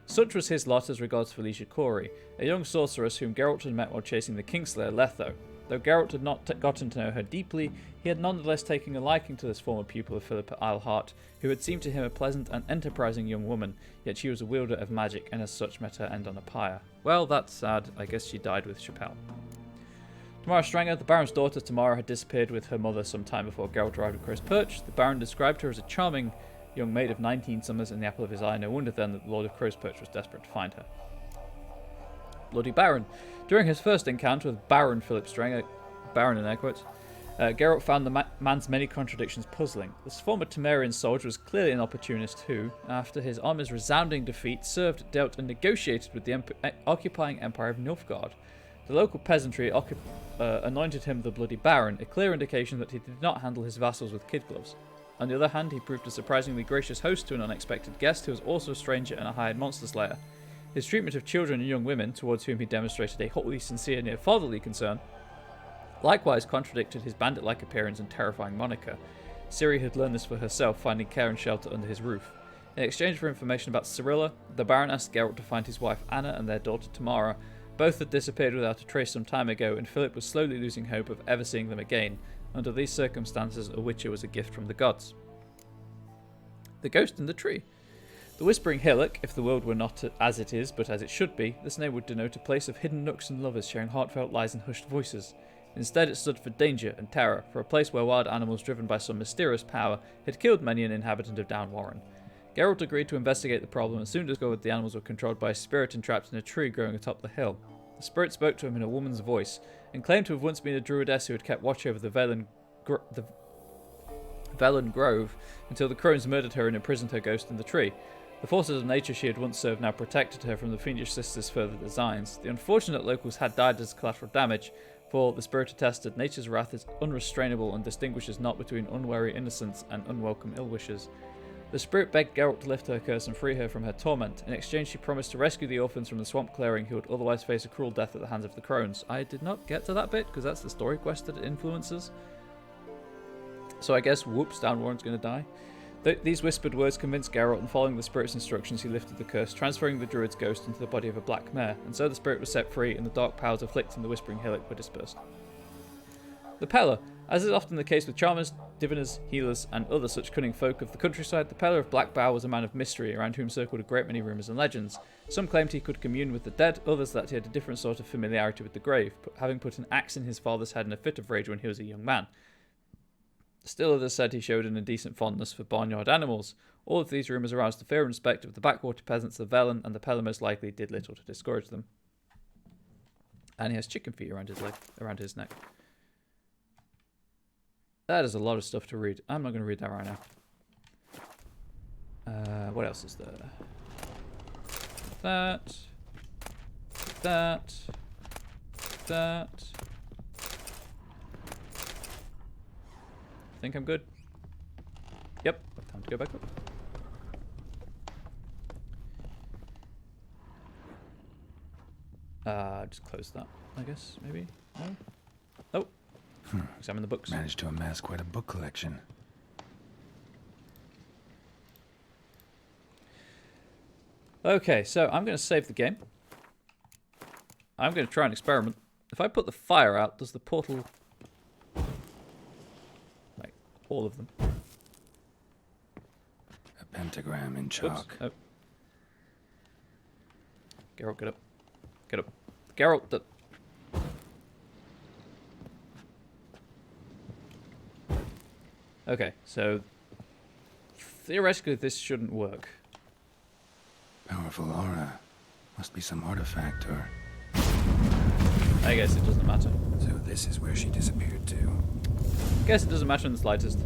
Such was his lot as regards Felicia Corey, a young sorceress whom Geralt had met while chasing the Kingslayer Letho. Though Geralt had not gotten to know her deeply, he had nonetheless taken a liking to this former pupil of Philippa Eilhart, who had seemed to him a pleasant and enterprising young woman, yet she was a wielder of magic, and as such met her end on a pyre. Well, that's sad. I guess she died with Chappelle. Tamara Strenger. The Baron's daughter Tamara had disappeared with her mother some time before Geralt arrived at Crow's Perch. The Baron described her as a charming young maid of 19 summers and the apple of his eye. No wonder then that the Lord of Crow's Perch was desperate to find her. Bloody Baron. During his first encounter with Baron Philip Strenger, Baron in air quotes, Geralt found the man's many contradictions puzzling. This former Temerian soldier was clearly an opportunist who, after his army's resounding defeat, served, dealt, and negotiated with the occupying empire of Nilfgaard. The local peasantry anointed him the Bloody Baron, a clear indication that he did not handle his vassals with kid gloves. On the other hand, he proved a surprisingly gracious host to an unexpected guest who was also a stranger and a hired monster slayer. His treatment of children and young women, towards whom he demonstrated a wholly sincere, near fatherly concern, likewise contradicted his bandit-like appearance and terrifying moniker. Ciri had learned this for herself, finding care and shelter under his roof. In exchange for information about Cirilla, the Baron asked Geralt to find his wife Anna and their daughter Tamara. Both had disappeared without a trace some time ago, and Philip was slowly losing hope of ever seeing them again. Under these circumstances, a witcher was a gift from the gods. The Ghost in the Tree. The Whispering Hillock, if the world were not as it is, but as it should be, this name would denote a place of hidden nooks and lovers sharing heartfelt lies and hushed voices. Instead, it stood for danger and terror, for a place where wild animals driven by some mysterious power had killed many an inhabitant of Down Warren. Geralt agreed to investigate the problem and soon discovered the animals were controlled by a spirit entrapped in a tree growing atop the hill. The spirit spoke to him in a woman's voice, and claimed to have once been a druidess who had kept watch over the Velen Grove until the crones murdered her and imprisoned her ghost in the tree. The forces of nature she had once served now protected her from the fiendish sister's further designs. The unfortunate locals had died as collateral damage, for the spirit attested nature's wrath is unrestrainable and distinguishes not between unwary innocence and unwelcome ill-wishers. The spirit begged Geralt to lift her curse and free her from her torment. In exchange, she promised to rescue the orphans from the swamp clearing who would otherwise face a cruel death at the hands of the crones. I did not get to that bit, because that's the story quest that it influences. So I guess, whoops, Down Warren's going to die. These whispered words convinced Geralt, and following the spirit's instructions, he lifted the curse, transferring the druid's ghost into the body of a black mare, and so the spirit was set free, and the dark powers afflicting the Whispering Hillock were dispersed. The Peller. As is often the case with charmers, diviners, healers, and other such cunning folk of the countryside, the Peller of Blackbough was a man of mystery, around whom circled a great many rumours and legends. Some claimed he could commune with the dead, others that he had a different sort of familiarity with the grave, having put an axe in his father's head in a fit of rage when he was a young man. Still others said he showed an indecent fondness for barnyard animals, All of these rumours aroused the fear and respect of the backwater peasants of Velen, and the Peller most likely did little to discourage them. And he has chicken feet around his neck. That is a lot of stuff to read. I'm not going to read that right now. What else is there? That. I think I'm good. Yep, time to go back up. Just close that, I guess, maybe? No? Oh. Examine the books. Managed to amass quite a book collection. Okay, so I'm going to save the game. I'm going to try an experiment. If I put the fire out, does the portal... Like, all of them. A pentagram in chalk. Oops. Oh. Geralt, get up. Get up. Geralt, Okay, so... Theoretically, this shouldn't work. Powerful aura. Must be some artifact or... I guess it doesn't matter. So this is where she disappeared to. Guess it doesn't matter in the slightest.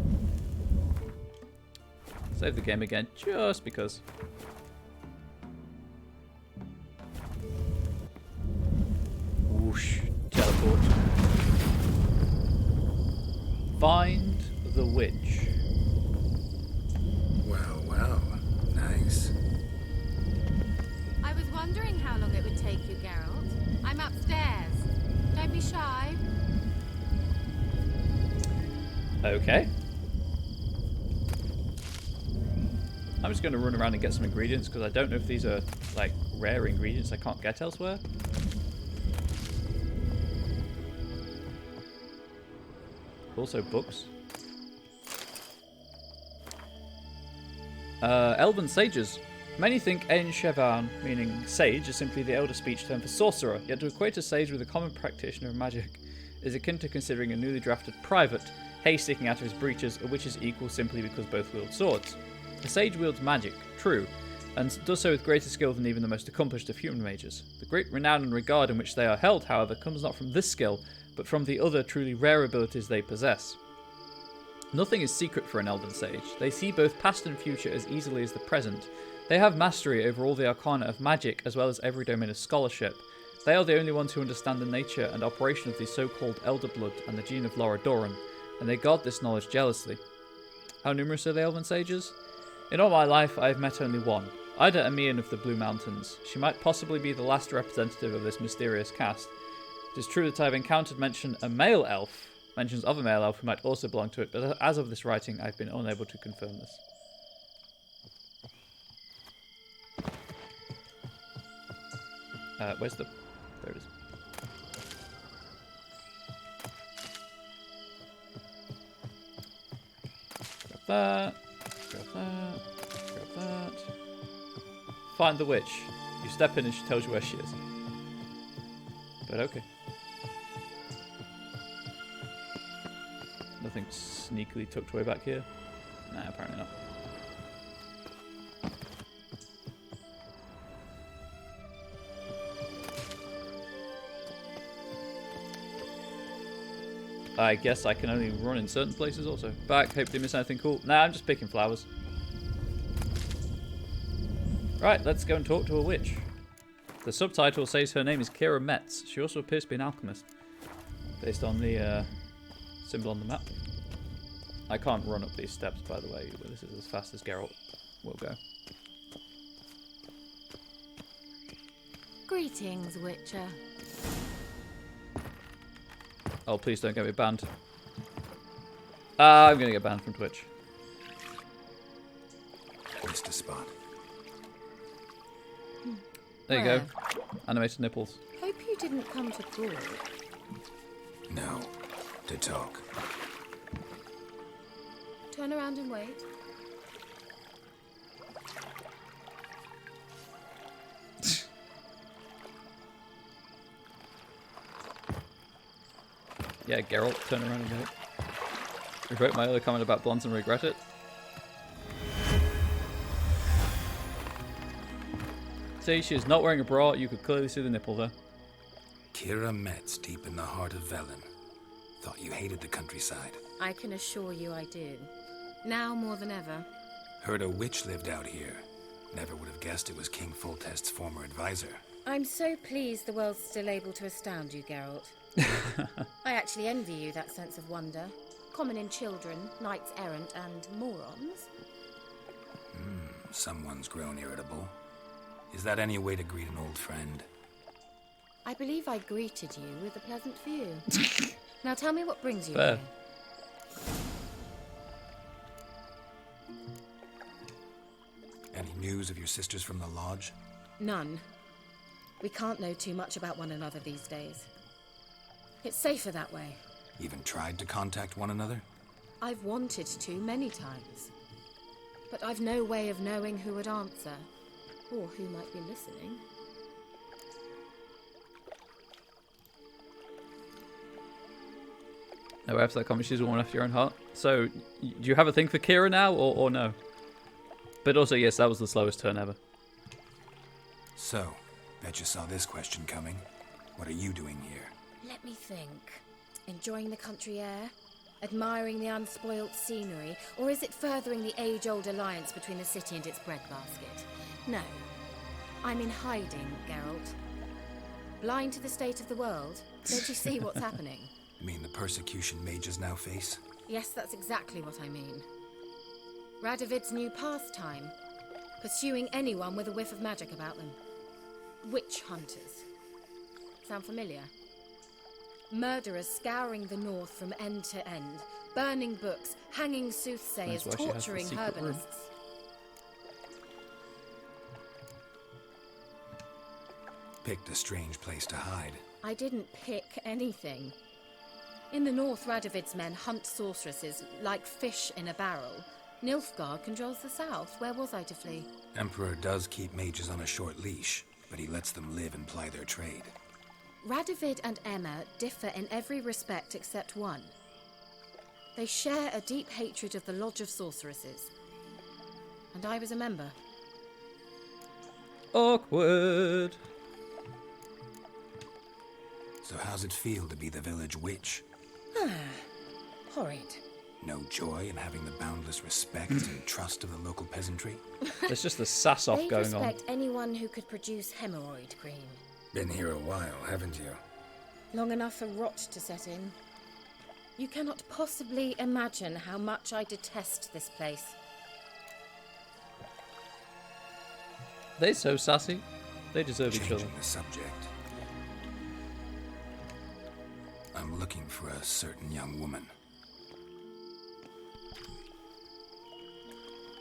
Save the game again, just because. Whoosh. Teleport. Find the witch. Well, well. Nice. I was wondering how long it would take you, Geralt. I'm upstairs. Don't be shy. Okay. I'm just going to run around and get some ingredients because I don't know if these are like rare ingredients I can't get elsewhere. Also books. Elven sages. Many think Ein Shevan, meaning sage, is simply the elder speech term for sorcerer, yet to equate a sage with a common practitioner of magic is akin to considering a newly drafted private, hay sticking out of his breeches, a witch is equal simply because both wield swords. A sage wields magic, true, and does so with greater skill than even the most accomplished of human mages. The great renown and regard in which they are held, however, comes not from this skill, but from the other truly rare abilities they possess. Nothing is secret for an elven sage. They see both past and future as easily as the present. They have mastery over all the arcana of magic, as well as every domain of scholarship. They are the only ones who understand the nature and operation of the so-called Elder Blood and the gene of Laura Doran, and they guard this knowledge jealously. How numerous are the elven sages? In all my life, I have met only one, Ida Amian of the Blue Mountains. She might possibly be the last representative of this mysterious caste. It is true that I have encountered mentions of a male elf who might also belong to it, but as of this writing, I have been unable to confirm this. Where's the... There it is. Grab that. Grab that. Grab that. Find the witch. You step in and she tells you where she is. But okay. Nothing sneakily tucked away back here? Nah, apparently not. I guess I can only run in certain places also. Back, hope you miss anything cool. Nah, I'm just picking flowers. Right, let's go and talk to a witch. The subtitle says her name is Kira Metz. She also appears to be an alchemist, based on the symbol on the map. I can't run up these steps, by the way, but this is as fast as Geralt will go. Greetings, Witcher. Oh, please don't get me banned. I'm gonna get banned from Twitch. Missed a spot. There you go. Animated nipples. Hope you didn't come to court. No. To talk. Turn around and wait. Yeah, Geralt, turn around and wait. Revoke my other comment about blondes and regret it. See, she's not wearing a bra. You could clearly see the nipple there. Kira Metz, deep in the heart of Velen. Thought you hated the countryside. I can assure you I do. Now more than ever. Heard a witch lived out here. Never would have guessed it was King Foltest's former advisor. I'm so pleased the world's still able to astound you, Geralt. I actually envy you that sense of wonder. Common in children, knights errant, and morons. Someone's grown irritable. Is that any way to greet an old friend? I believe I greeted you with a pleasant view. Now tell me what brings you Fair. here. Any news of your sisters from the lodge? None. We can't know too much about one another these days. It's safer that way. Even tried to contact one another? I've wanted to many times. But I've no way of knowing who would answer, or who might be listening. No, after that comment, she's a woman after your own heart. So, do you have a thing for Kira now, or no? But also, yes, that was the slowest turn ever. So, bet you saw this question coming. What are you doing here? Let me think. Enjoying the country air? Admiring the unspoilt scenery? Or is it furthering the age-old alliance between the city and its breadbasket? No. I'm in hiding, Geralt. Blind to the state of the world? Don't you see what's happening? You mean the persecution mages now face? Yes, that's exactly what I mean. Radovid's new pastime. Pursuing anyone with a whiff of magic about them. Witch hunters. Sound familiar? Murderers scouring the north from end to end. Burning books, hanging soothsayers, torturing herbalists. Picked a strange place to hide. I didn't pick anything. In the north, Radovid's men hunt sorceresses like fish in a barrel. Nilfgaard controls the south. Where was I to flee? Emperor does keep mages on a short leash, but he lets them live and ply their trade. Radovid and Emma differ in every respect except one. They share a deep hatred of the Lodge of Sorceresses. And I was a member. Awkward. So how's it feel to be the village witch? Horrid. No joy in having the boundless respect and trust of the local peasantry? There's just the sass off They going on. respect anyone who could produce hemorrhoid cream. Been here a while, haven't you? Long enough for rot to set in. You cannot possibly imagine how much I detest this place. They're so sassy. They deserve each other. Changing the subject. I'm looking for a certain young woman.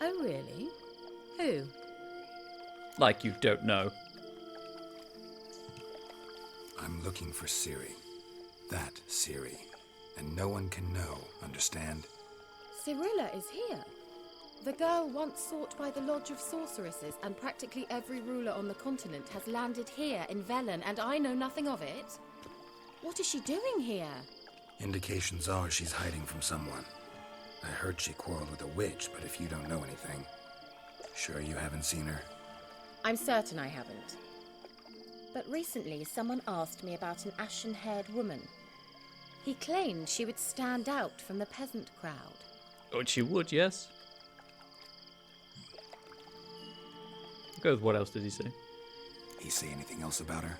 Oh, really? Who? Like you don't know. I'm looking for Ciri. That Ciri. And no one can know, understand? Cirilla is here. The girl once sought by the Lodge of Sorceresses, and practically every ruler on the continent has landed here in Velen, and I know nothing of it. What is she doing here? Indications are she's hiding from someone. I heard she quarreled with a witch, but if you don't know anything, sure you haven't seen her? I'm certain I haven't. But recently someone asked me about an ashen-haired woman. He claimed she would stand out from the peasant crowd. Oh, she would, yes. Go with what else did he say? He say anything else about her?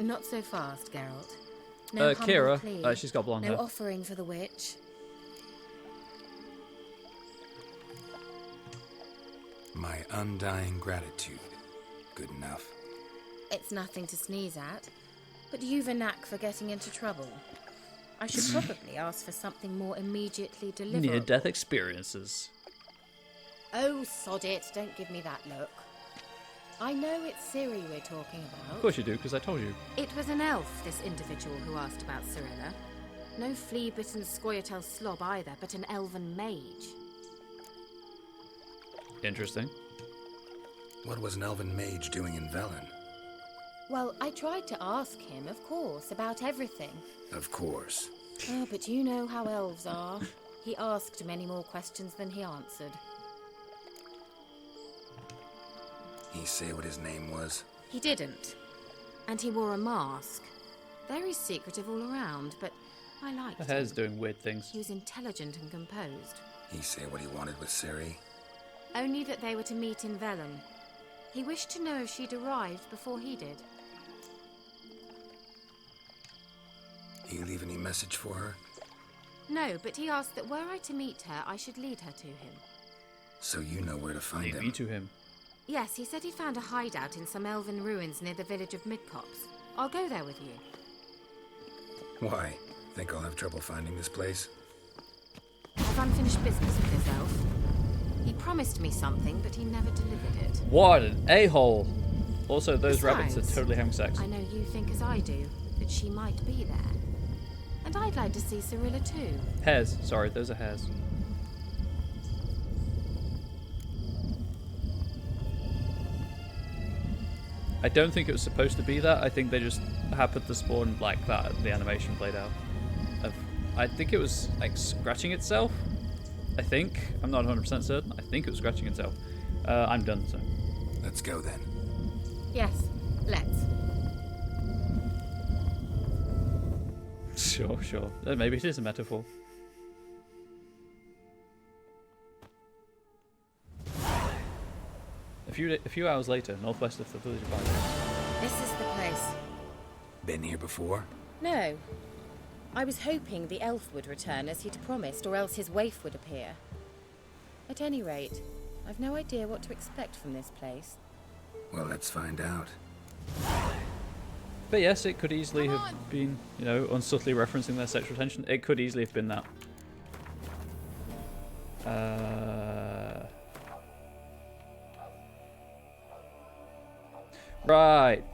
Not so fast, Geralt. No humble Kira, plea, she's got blonde no hair. offering for the witch. My undying gratitude. Good enough. It's nothing to sneeze at, but you've a knack for getting into trouble. I should probably ask for something more immediately deliverable. Near-death experiences. Oh, sod it, don't give me that look. I know it's Ciri we're talking about. Of course you do, because I told you. It was an elf, this individual who asked about Cirilla. No flea-bitten Scoia'tael slob either, but an elven mage. Interesting. What was an elven mage doing in Velen? Well, I tried to ask him, of course, about everything. Of course. Oh, but you know how elves are. He asked many more questions than he answered. He say what his name was? He didn't. And he wore a mask. Very secretive all around, but I liked The him. hair's doing weird things. He was intelligent and composed. He say what he wanted with Ciri? Only that they were to meet in Velen. He wished to know if she'd arrived before he did. He leave any message for her? No, but he asked that were I to meet her, I should lead her to him. So you know where to find Lead him? me to him. Yes, he said he'd found a hideout in some elven ruins near the village of Midcopse. I'll go there with you. Why? Think I'll have trouble finding this place? I've unfinished business with this elf. He promised me something, but he never delivered it. What an a-hole! Also, those rabbits are Besides, totally having sex. I know you think as I do, that she might be there. And I'd like to see Cirilla too. Hares. Sorry, those are hares. I don't think it was supposed to be that. I think they just happened to spawn like that. The animation played out. I think it was like scratching itself. I think. I'm not 100% certain. I think it was scratching itself. I'm done, so. Let's go then. Yes, let's. Sure, sure. Maybe it is a metaphor. A few hours later, northwest of the village of Barney. This is the place. Been here before? No. I was hoping the elf would return as he'd promised, or else his waif would appear. At any rate, I've no idea what to expect from this place. Well, let's find out. But yes, it could easily have been, you know, unsubtly referencing their sexual tension. It could easily have been that.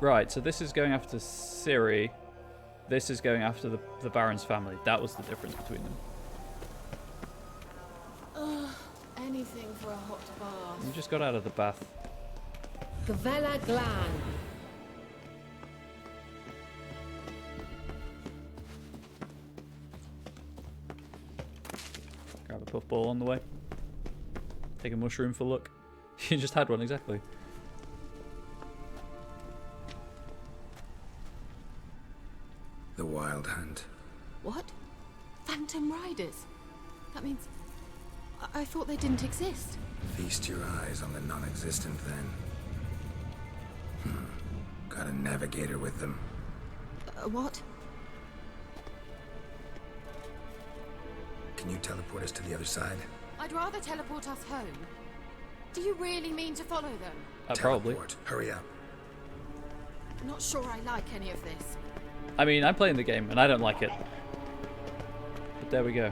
Right. So this is going after Ciri. This is going after the Baron's family. That was the difference between them. Anything for a hot bath. You just got out of the bath. Gvela Glan. Grab a puffball on the way. Take a mushroom for luck. You just had one, exactly. The Wild Hunt. What? Phantom Riders? That means... I thought they didn't exist. Feast your eyes on the non-existent then. Got a navigator with them. What? Can you teleport us to the other side? I'd rather teleport us home. Do you really mean to follow them? Probably. Hurry up. Not sure I like any of this. I mean, I'm playing the game and I don't like it. But there we go.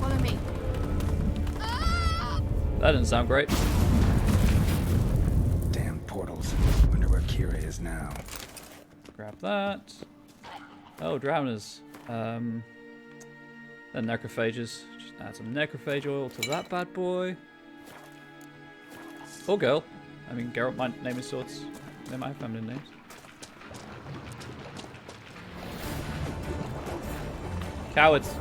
Follow me. That didn't sound great. Damn portals. Wonder where Kira is now. Grab that. Oh, drowners. Then necrophages. Just add some necrophage oil to that bad boy. Or girl. I mean, Geralt might name his swords. They might have feminine names. Cowards.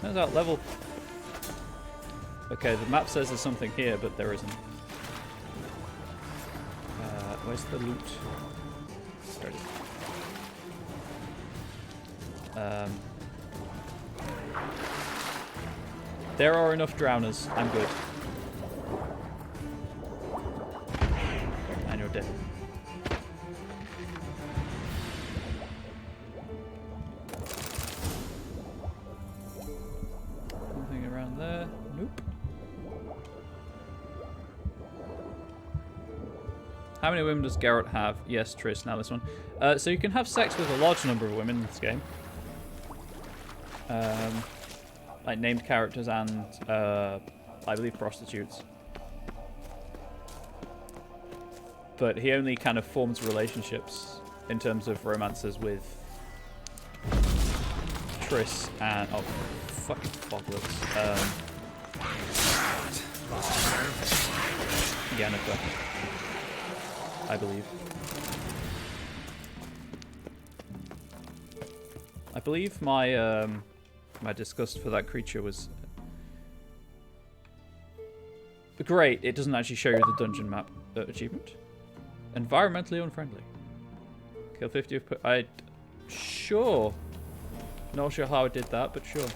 Turns out level... Okay, the map says there's something here, but there isn't. Where's the loot? There it is. There are enough drowners. I'm good. And you're dead. Nothing around there. Nope. How many women does Geralt have? Yes, Triss, now this one. So you can have sex with a large number of women in this game. Like named characters and, I believe, prostitutes. But he only kind of forms relationships in terms of romances with Triss and... Oh, fucking foglets. Yennefer, I believe. I believe my my disgust for that creature was great. It doesn't actually show you the dungeon map achievement. Environmentally unfriendly. Kill 50 of... Sure. Not sure how I did that, but sure.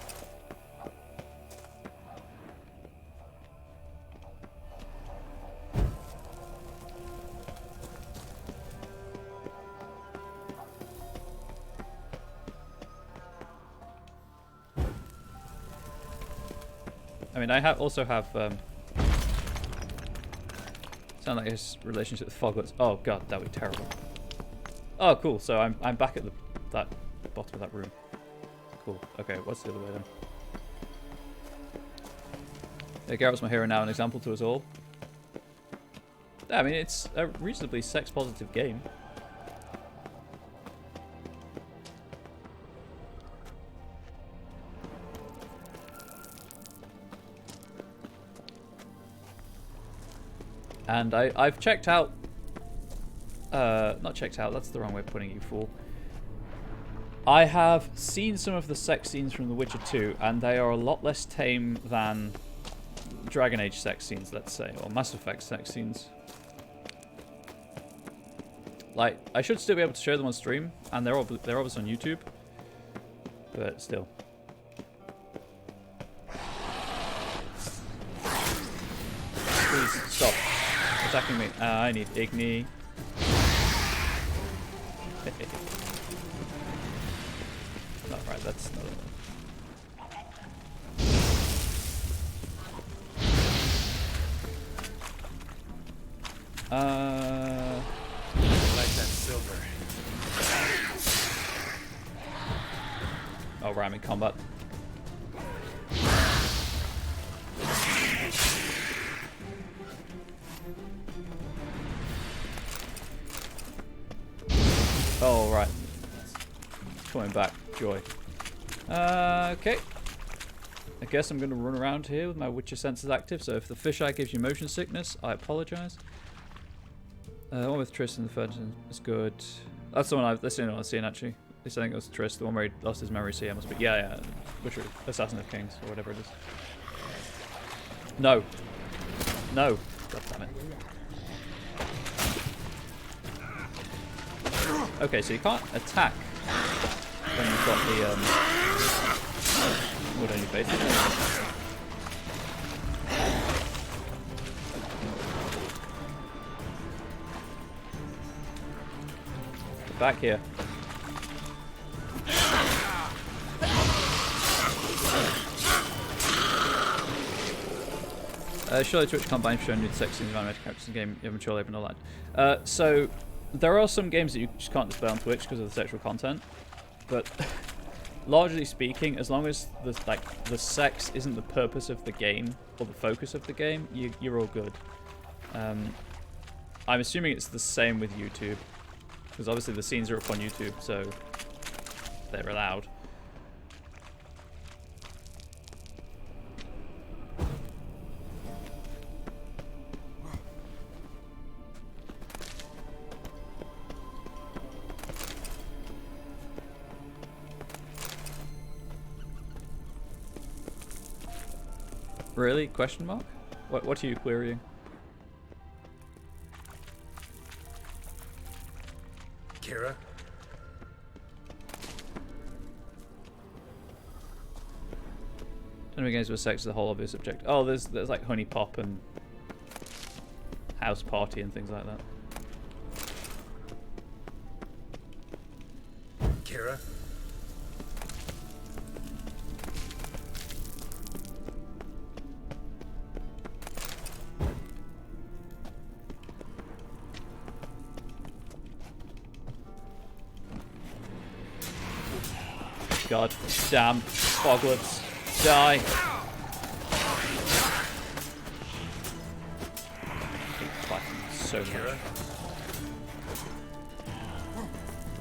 I mean, I also have sound like his relationship with Foglets. Oh god, that would be terrible. Oh cool, so I'm back at that bottom of that room. Cool. Okay, what's the other way then? Yeah, Garrett's my hero now, an example to us all. Yeah, I mean, it's a reasonably sex-positive game. And I've checked out... not checked out, that's the wrong way of putting it, fool. I have seen some of the sex scenes from The Witcher 2, and they are a lot less tame than Dragon Age sex scenes, let's say, or Mass Effect sex scenes. Like, I should still be able to show them on stream, and they're obviously on YouTube, but still. Please, stop attacking me. I need Igni. No, right, that's another one. Like that silver. Oh, right, I'm in combat. Oh, right. Coming back. Joy. Okay. I guess I'm going to run around here with my Witcher senses active, so if the fisheye gives you motion sickness, I apologise. One with Triss in the first is good. That's the one that's the only one I've seen, actually. At least I think it was Triss, the one where he lost his memory, so yeah, must be. Yeah, Witcher, Assassin of Kings, or whatever it is. No. No. God damn it. Okay, so you can't attack when you've got the wood on your face. Get back here. Surely Twitch can't bind showing nude sex scenes of animated characters in the game you haven't surely even allowed. So there are some games that you just can't display on Twitch because of the sexual content, but largely speaking, as long as the sex isn't the purpose of the game or the focus of the game, you're all good. I'm assuming it's the same with YouTube, because obviously the scenes are up on YouTube, so they're allowed. Really? Question mark? What are you querying? Kira? Enemy games where sex is the whole obvious object. Oh, there's like Honey Pop and House Party and things like that. Kira? God damn, Foglets, die. So much.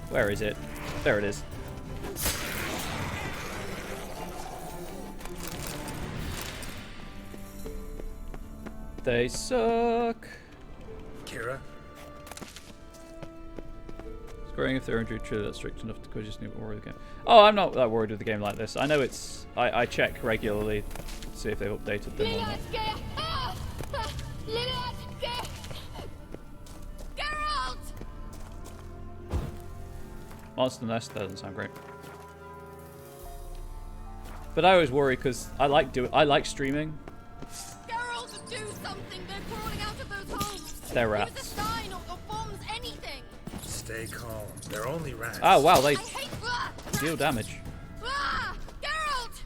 Where is it? There it is. They suck. Kira? Scoring if they're injured, truly that's strict enough to cause you to worry the game. Oh, I'm not that worried with a game like this. I know it's... I check regularly to see if they've updated them or not. Monster Nest, that doesn't sound great. But I always worry because I like streaming. Geralt, do something! They're crawling out of those holes! They're Use rats. a sign or bombs, anything! Stay calm. They're only rats. Oh wow, they deal damage. Geralt!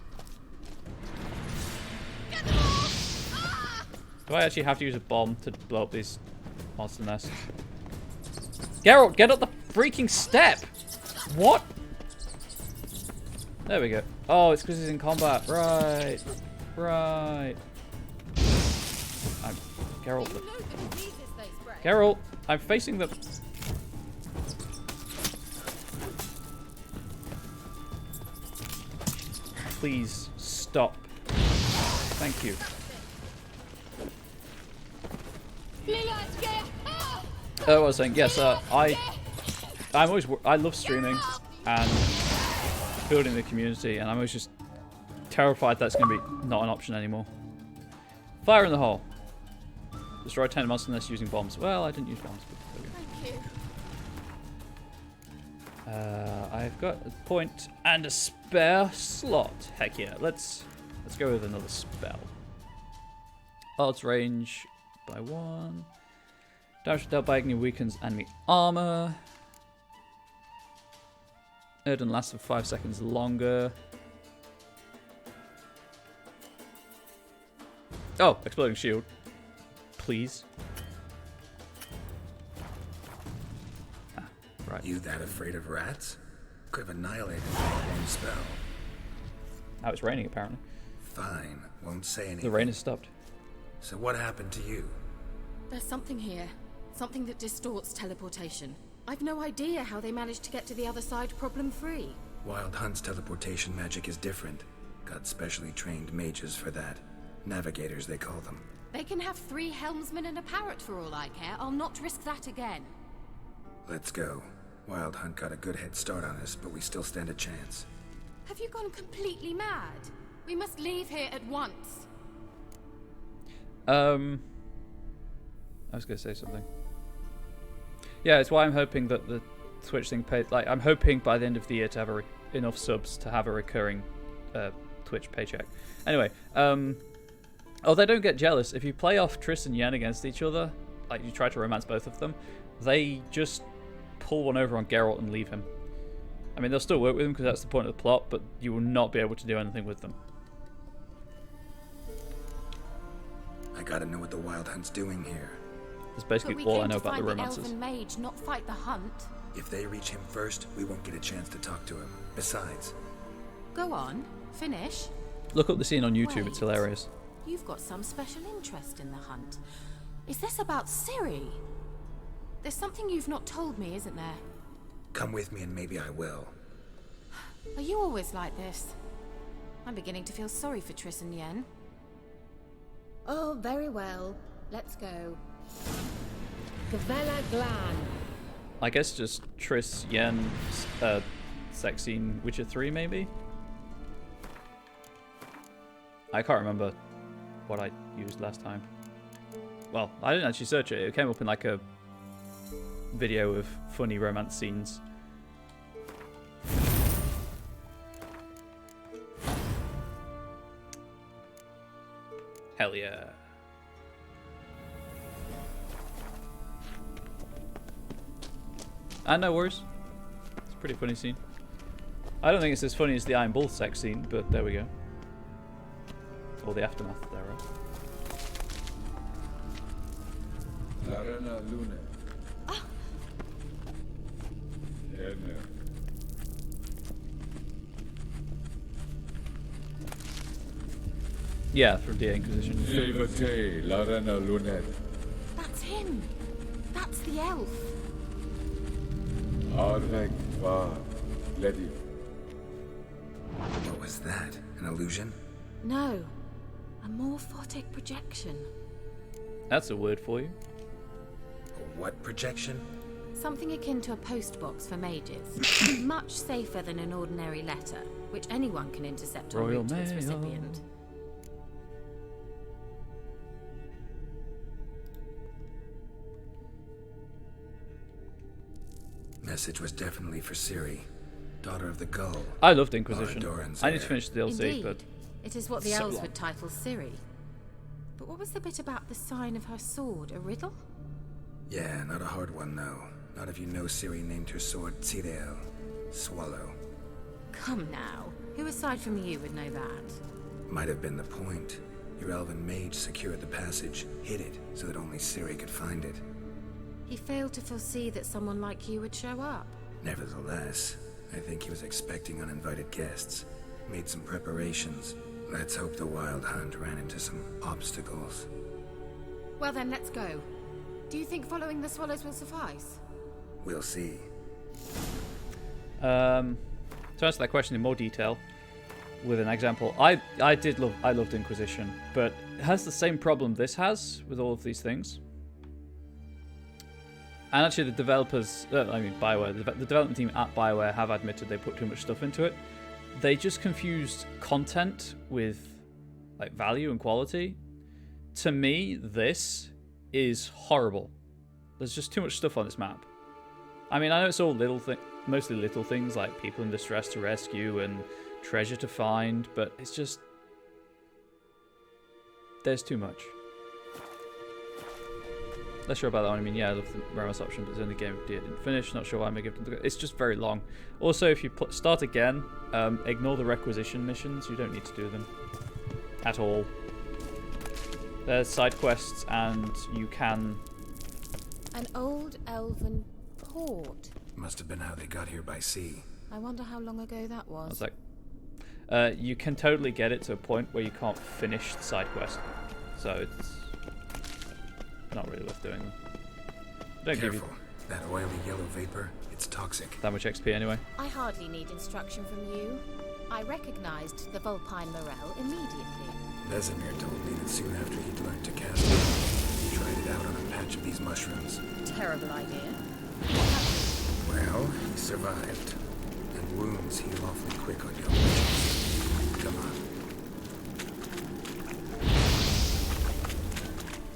Do I actually have to use a bomb to blow up these monster nests? Geralt, get up the freaking step! What? There we go. Oh, it's because he's in combat. Right. Right. Geralt. Geralt, I'm facing the... Please stop. Thank you. What I was saying, yes, I love streaming and building the community, and I'm always just terrified that's going to be not an option anymore. Fire in the hole. Destroy 10 monster nests using bombs. Well, I didn't use bombs. But Thank you. I've got a point and a spare slot. Heck yeah, let's go with another spell. Odds range by 1. Damage dealt by agony weakens enemy armor. Erden lasts for 5 seconds longer. Oh, exploding shield. Please. Ah, right. You that afraid of rats? Could have annihilated them with one spell. Now it's raining apparently. Fine, won't say anything. The rain has stopped. So what happened to you? There's something here. Something that distorts teleportation. I've no idea how they managed to get to the other side problem-free. Wild Hunt's teleportation magic is different. Got specially trained mages for that. Navigators, they call them. They can have 3 helmsmen and a parrot for all I care. I'll not risk that again. Let's go. Wild Hunt got a good head start on us, but we still stand a chance. Have you gone completely mad? We must leave here at once. I was going to say something. Yeah, it's why I'm hoping that the Twitch thing pays. Like, I'm hoping by the end of the year to have enough subs to have a recurring Twitch paycheck. Anyway, oh, they don't get jealous. If you play off Triss and Yen against each other, like you try to romance both of them, they just pull one over on Geralt and leave him. I mean, they'll still work with him because that's the point of the plot, but you will not be able to do anything with them. I gotta know what the Wild Hunt's doing here. That's basically all I know about the romances. Elven mage, not fight the hunt. If they reach him first, we won't get a chance to talk to him. Besides... Go on, finish. Look up the scene on YouTube, Wait. it's hilarious. You've got some special interest in the hunt. Is this about Ciri? There's something you've not told me, isn't there? Come with me and maybe I will. Are you always like this? I'm beginning to feel sorry for Triss and Yen. Oh, very well. Let's go. Gavella Glan. I guess just Triss, Yen, sex scene, Witcher 3 maybe? I can't remember what I used last time. Well, I didn't actually search it. It came up in like a video of funny romance scenes. Hell yeah. No worries. It's a pretty funny scene. I don't think it's as funny as the Iron Bull sex scene, but there we go. Or the aftermath thereof. Larena Lune. Yeah, from the Inquisition. That's him. That's the elf. What was that? An illusion? No. A morphotic projection. That's a word for you. A what projection? Something akin to a postbox for mages. Much safer than an ordinary letter, which anyone can intercept en route to its recipient. Message was definitely for Ciri, daughter of the Gull. I loved Inquisition. I need to finish the DLC, Indeed. but It is what the elves would title Ciri. But what was the bit about the sign of her sword? A riddle? Yeah, not a hard one, though. Not if you know Ciri named her sword Tzidael, Swallow. Come now. Who aside from you would know that? Might have been the point. Your elven mage secured the passage, hid it, so that only Ciri could find it. He failed to foresee that someone like you would show up. Nevertheless, I think he was expecting uninvited guests. Made some preparations. Let's hope the Wild Hunt ran into some obstacles. Well then, let's go. Do you think following the swallows will suffice? We'll see. To answer that question in more detail, with an example, I loved Inquisition, but it has the same problem this has with all of these things. And actually, the developers, BioWare, the development team at BioWare have admitted they put too much stuff into it. They just confused content with like value and quality. To me, this is horrible. There's just too much stuff on this map. I mean, I know it's all mostly little things like people in distress to rescue and treasure to find, but it's just there's too much. Less sure about that one. I mean, yeah, I love the Ramos option, but it's only game I didn't finish. Not sure why I may give them. It's just very long. Also, if you start again, ignore the requisition missions. You don't need to do them at all. There's side quests, and you can. An old elven port. Must have been how they got here by sea. I wonder how long ago that was. You can totally get it to a point where you can't finish the side quest, so it's not really worth doing them. Don't Careful. That oily yellow vapor, it's toxic. That much XP anyway. I hardly need instruction from you. I recognized the Vulpine Morel immediately. Vesemir told me that soon after he'd learned to cast it, he tried it out on a patch of these mushrooms. Terrible idea. Well, he survived. And wounds heal awfully quick on young witches. Come on.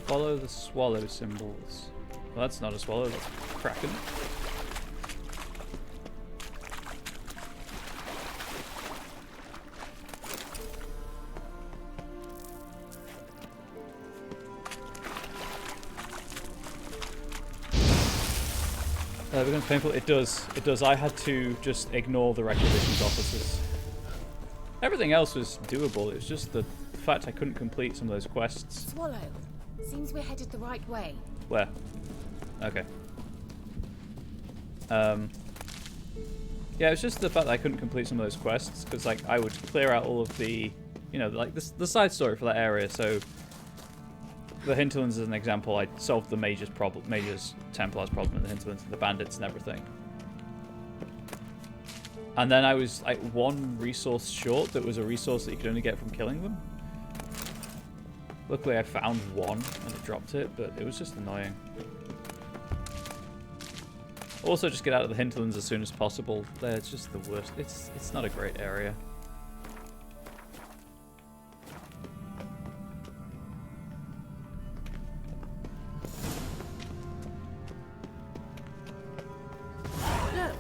Follow the swallow symbols. Well, that's not a swallow, that's Kraken. Becomes painful. It does. It does. I had to just ignore the requisitions officers. Everything else was doable. It was just the fact I couldn't complete some of those quests. Swallow. Seems we're headed the right way. Where? Okay. Yeah, it's just the fact that I couldn't complete some of those quests because, like, I would clear out all of the, like the side story for that area. So the hinterlands, as an example, I solved the Mage's Templars problem in the hinterlands, and the bandits and everything. And then I was like one resource short. That was a resource that you could only get from killing them. Luckily, I found one and it dropped it, but it was just annoying. Also, just get out of the hinterlands as soon as possible. It's just the worst. It's not a great area. Look,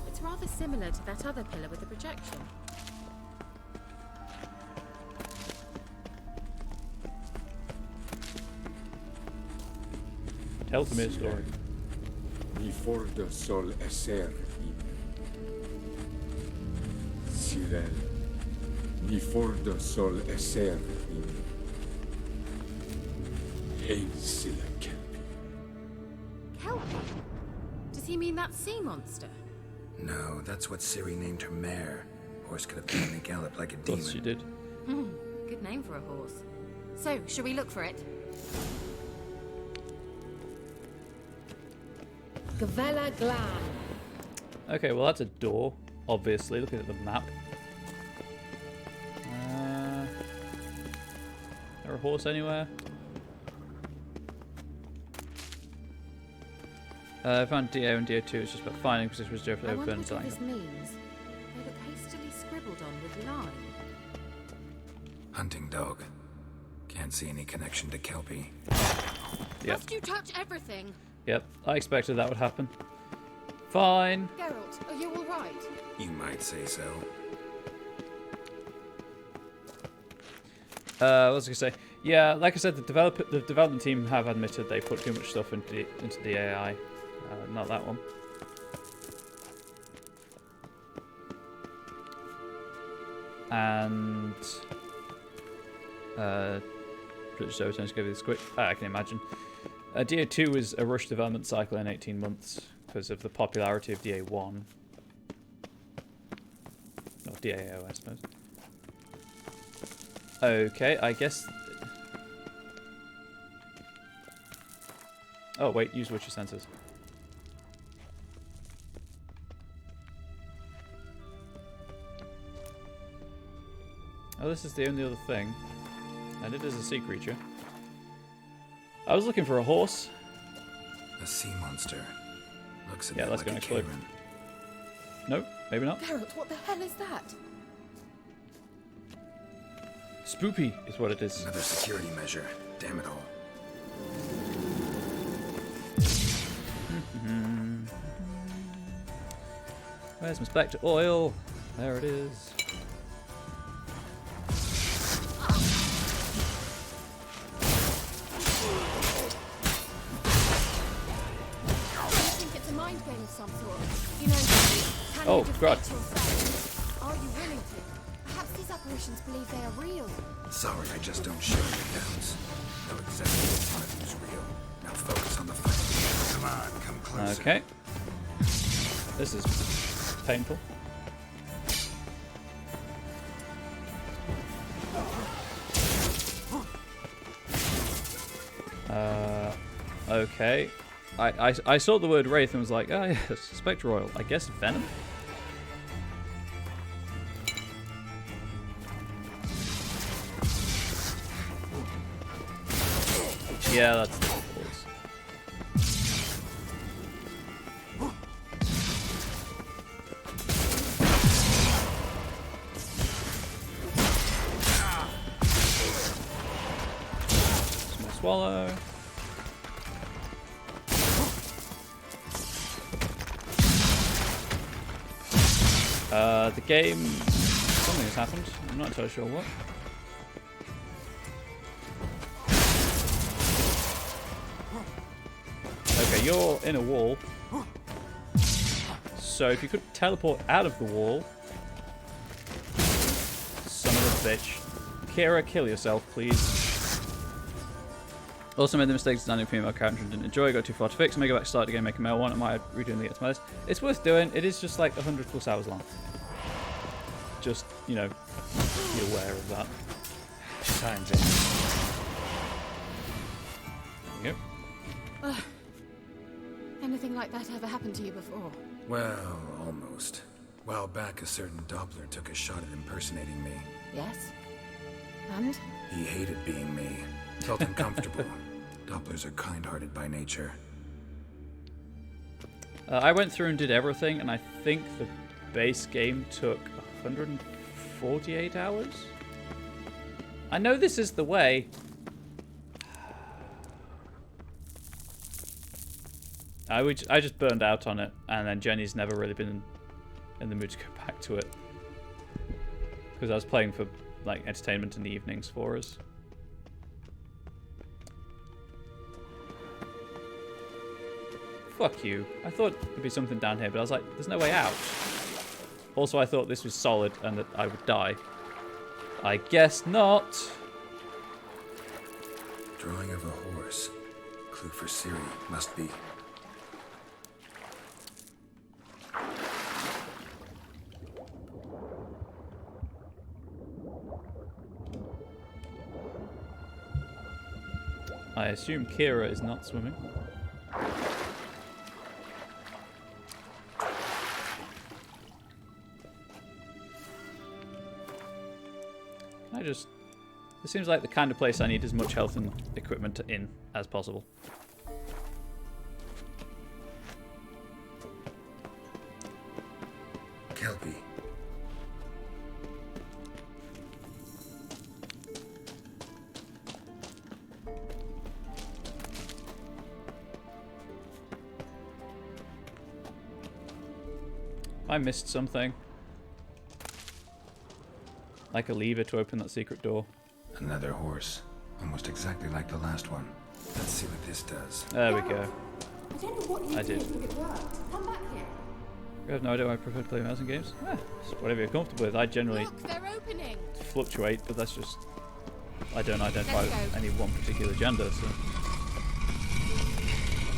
it's rather similar to that other pillar with the projection. Tell me a story. Before the sol eser Cyril. Before the sol eser Hail Silla Kelpie. Kelpie? Does he mean that sea monster? No, that's what Ciri named her mare. Horse could apparently gallop like a demon. Yes, she did. Good name for a horse. So, shall we look for it? Gavella Glan. Okay, well that's a door, obviously, looking at the map. Is there a horse anywhere? I found DO and DO2 is just about finding position was Joe for I wonder open what all and this means. They look hastily scribbled on with lime. Hunting dog. Can't see any connection to Kelpie. Yep. Must you touch everything? Yep, I expected that would happen. Fine. Geralt, are you all right? You might say so. What was I gonna say? Yeah, like I said, the development team have admitted they put too much stuff into the AI. Not that one. And so to give you this quick. I can imagine. DA2 was a rush development cycle in 18 months because of the popularity of DA1. Or DAO, I suppose. Okay, I guess. Oh wait, use Witcher sensors. Oh, this is the only other thing. And it is a sea creature. I was looking for a horse. A sea monster. Looks a Yeah, bit let's like go a next clip. Karen. Nope, maybe not. Geralt, what the hell is that? Spoopy is what it is. Another security measure. Damn it all. Where's my Spectre oil? There it is. I think it's a mind game of some sort. You know, can Oh, you defeat God. yourself? Are you willing to? Perhaps these apparitions believe they are real. Sorry, I just don't show your downs. Know exactly what part of you's real. Now focus on the fight. Come on, come closer. Okay. This is painful. Okay. I saw the word Wraith and was like, oh yes, Spectre Oil. I guess Venom? Yeah, that's the balls. Small swallow. The game... Something has happened. I'm not entirely sure what. Okay, you're in a wall. So if you could teleport out of the wall... Son of a bitch. Kira, kill yourself, please. Also made the mistake of designing a female character and didn't enjoy. Got too far to fix. I may go back to start again, make a male one. I might have redoing to get to my list. It's worth doing. It is just like 100 plus hours long. Just, you know, be aware of that. Time's in. Yep. Anything like that ever happened to you before? Well, almost. While back, a certain Doppler took a shot at impersonating me. Yes. And? He hated being me. Felt uncomfortable. Dopplers are kind-hearted by nature. I went through and did everything, and I think the base game took 148 hours? I know this is the way. I just burned out on it, and then Jenny's never really been in the mood to go back to it. Because I was playing for like entertainment in the evenings for us. Fuck you. I thought there'd be something down here, but I was like, there's no way out. Also, I thought this was solid and that I would die. I guess not. Drawing of a horse. Clue for Ciri. Must be. I assume Kira is not swimming. This seems like the kind of place I need as much health and equipment in as possible. Kelpie. I missed something. Like a lever to open that secret door. Another horse. Almost exactly like the last one. Let's see what this does. There we go. I don't know what you I did. but it worked. Come back here. You have no idea why I prefer to play mouse games? Just whatever you're comfortable with. I generally Look, they're opening. fluctuate, but that's just... I don't identify with any one particular gender, so...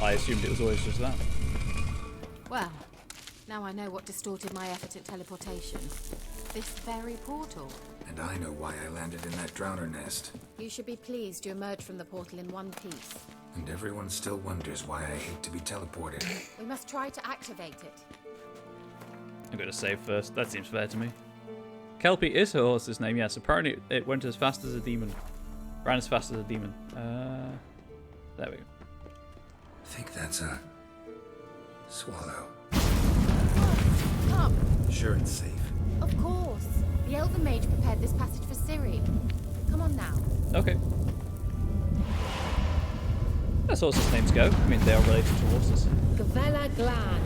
I assumed it was always just that. Well, now I know what distorted my effort at teleportation. This very portal. And I know why I landed in that drowner nest. You should be pleased you emerged from the portal in one piece. And everyone still wonders why I hate to be teleported. We must try to activate it. I'm going to save first. That seems fair to me. Kelpie is her horse's name, yes. Apparently it went as fast as a demon. Ran as fast as a demon. There we go. I think that's a... swallow. Come. Sure it's safe. Of course. The Elven Mage prepared this passage for Ciri. Come on now. Okay. As horses' names go. I mean, they are related to horses. Gavella Glan.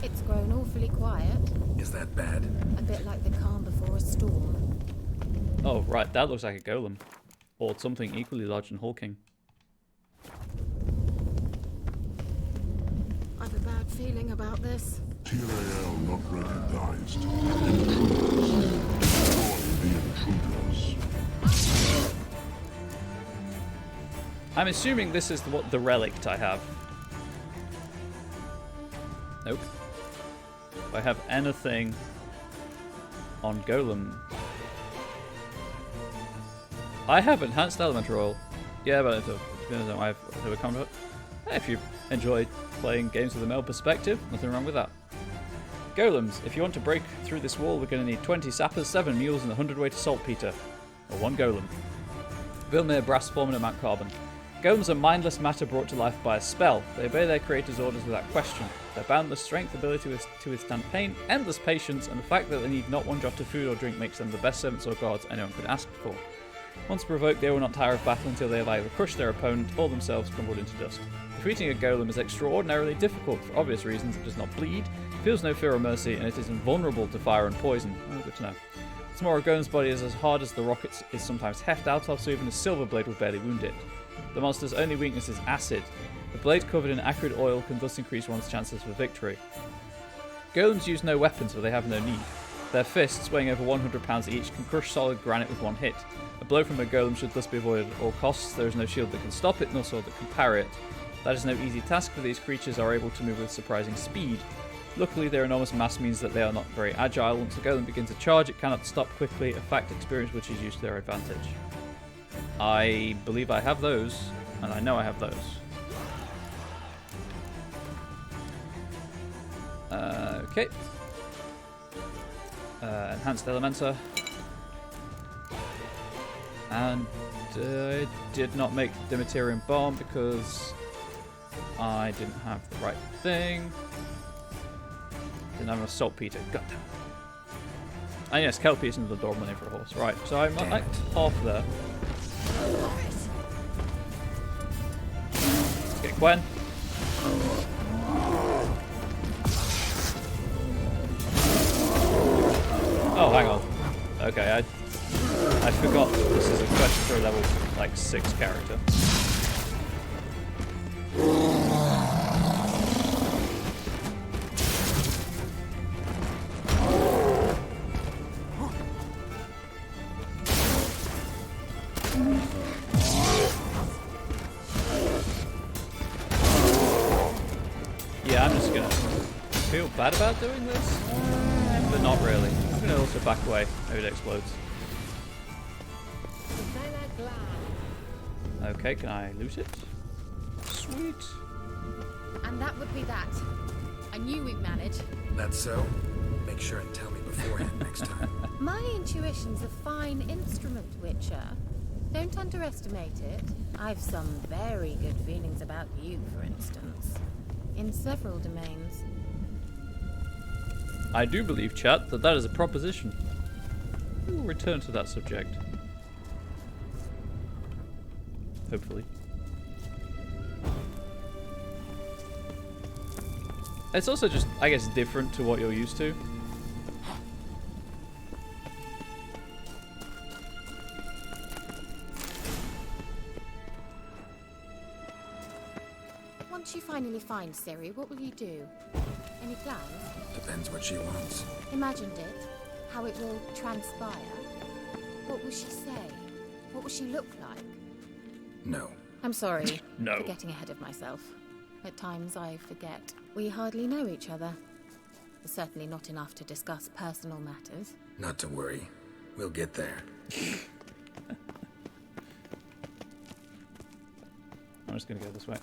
It's grown awfully quiet. Is that bad? A bit like the calm before a storm. Oh, right. That looks like a golem. Or something equally large and hulking. I've a bad feeling about this. TRAL not recognized. Intruders. Destroy the intruders. I'm assuming this is the relict I have. Nope. If I have anything on Golem. I have enhanced elemental oil. Yeah, but I have no combat. If you enjoy playing games with a male perspective, nothing wrong with that. Golems, if you want to break through this wall, we're going to need 20 sappers, 7 mules, and 100 weight of saltpeter. Or 1 golem. Vilmir brass forming a Mount Carbon. Golems are mindless matter brought to life by a spell. They obey their creator's orders without question. Their boundless strength, ability to withstand pain, endless patience, and the fact that they need not one jot of food or drink makes them the best servants or guards anyone could ask for. Once provoked, they will not tire of battle until they have either crushed their opponent or themselves crumbled into dust. Defeating a golem is extraordinarily difficult for obvious reasons. It does not bleed, feels no fear or mercy, and it is invulnerable to fire and poison. Oh, good to know. What's more, a golem's body is as hard as the rock it is sometimes heft out of, so even a silver blade will barely wound it. The monster's only weakness is acid. The blade covered in acrid oil can thus increase one's chances for victory. Golems use no weapons, for they have no need. Their fists, weighing over 100 pounds each, can crush solid granite with one hit. A blow from a golem should thus be avoided at all costs. There is no shield that can stop it, nor sword that can parry it. That is no easy task, for these creatures are able to move with surprising speed. Luckily, their enormous mass means that they are not very agile. Once a golem begins to charge, it cannot stop quickly, a fact experience which is used to their advantage. I believe I have those, and I know I have those. Okay. Enhanced Elementa. And I did not make the Materium Bomb because I didn't have the right thing. Didn't have enough saltpeter. God damn. And yes, Kelpie is another adorable name for a horse. Right, so I'm at half there. Let's get Gwen. Oh, hang on. Okay, I forgot this is a quest for a level like 6 character. Yeah, I'm just gonna feel bad about doing this, but not really. I'm gonna also back away. Maybe it explodes. Okay, can I loot it? Sweet. And that would be that. I knew we'd manage. That's so? Make sure and tell me beforehand next time. My intuition's a fine instrument, Witcher. Don't underestimate it. I've some very good feelings about you, for instance. In several domains. I do believe, chat, that that is a proposition. We'll return to that subject. Hopefully. It's also just, I guess, different to what you're used to. Once you finally find Ciri, what will you do? Any plans? Depends what she wants. Imagined it? How it will transpire? What will she say? What will she look like? No. I'm sorry No. for getting ahead of myself. At times I forget. We hardly know each other. Certainly not enough to discuss personal matters. Not to worry. We'll get there. I'm just gonna go this way.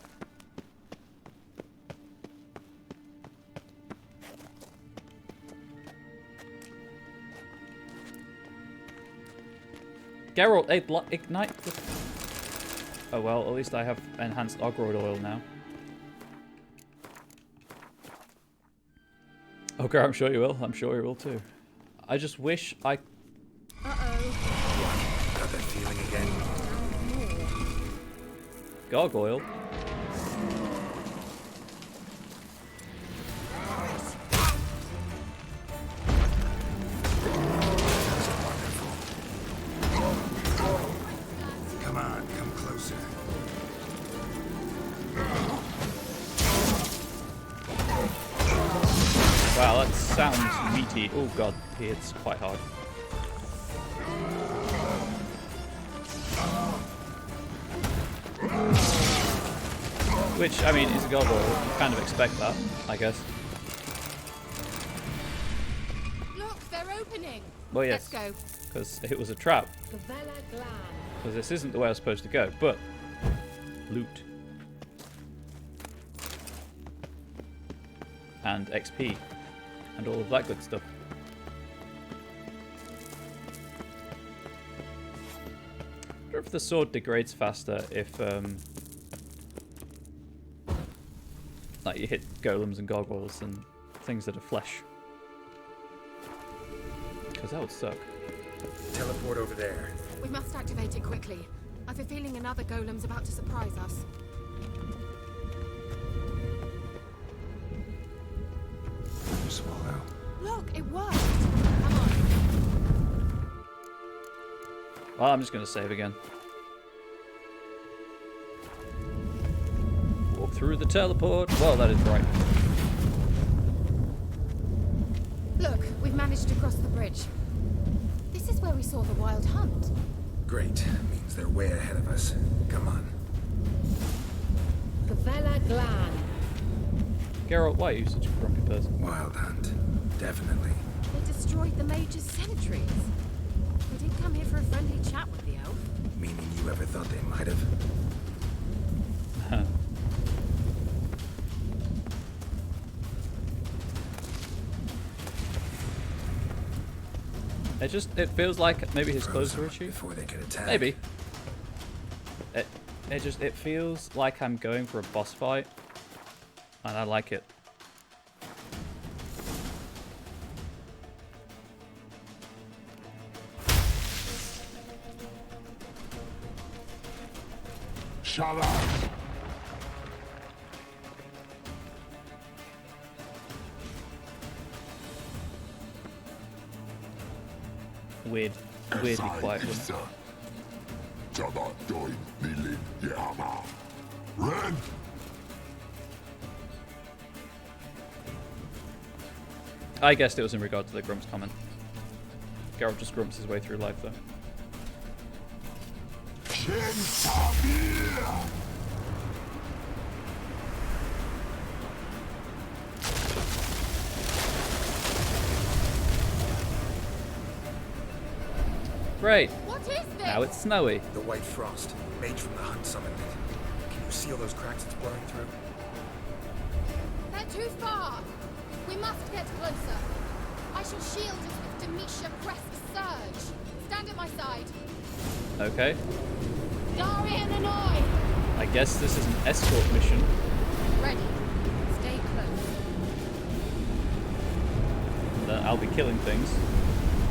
Geralt, ignite the... Oh well, at least I have enhanced Ogroid oil now. Okay, I'm sure you will. I'm sure you will too. I just wish I... Uh-oh. Got that feeling again? Gargoyle? Come on, come closer. Wow, that sounds meaty. Oh god, he hits quite hard. Which, I mean, is a gargoyle. You kind of expect that, I guess. Look, they're opening. Well, yes. Let's go. Because it was a trap. Because this isn't the way I was supposed to go, but... Loot. And XP. And all of that good stuff. I wonder if the sword degrades faster if, like you hit golems and gargoyles and things that are flesh. Because that would suck. Teleport over there. We must activate it quickly. I have a feeling another golem's about to surprise us. Swallow. Look, it worked! Come on. Well, I'm just going to save again. Walk through the teleport. Well, that is bright. Look, we've managed to cross the bridge. This is where we saw the wild hunt. Great. Means they're way ahead of us. Come on. Gavella Glan. Geralt, why are you such a grumpy person? Wild hunt. Definitely. They destroyed the Major's sentries. We didn't come here for a friendly chat with the elf. Meaning you ever thought they might have? It feels like maybe his clothes are itchy. Before they could attack. Maybe. It feels like I'm going for a boss fight. And I like it. Shut up! Weirdly quiet. Red! I guessed it was in regard to the Grumps comment. Geralt just grumps his way through life, though. Great. What is this? Now it's snowy. The white frost. Mage from the hunt summoned it. Can you see all those cracks it's blowing through? They're too far. We must get closer. I shall shield us with Demetia Crest's surge. Stand at my side. Okay. Darian and I. I guess this is an escort mission. Ready. Stay close. I'll be killing things.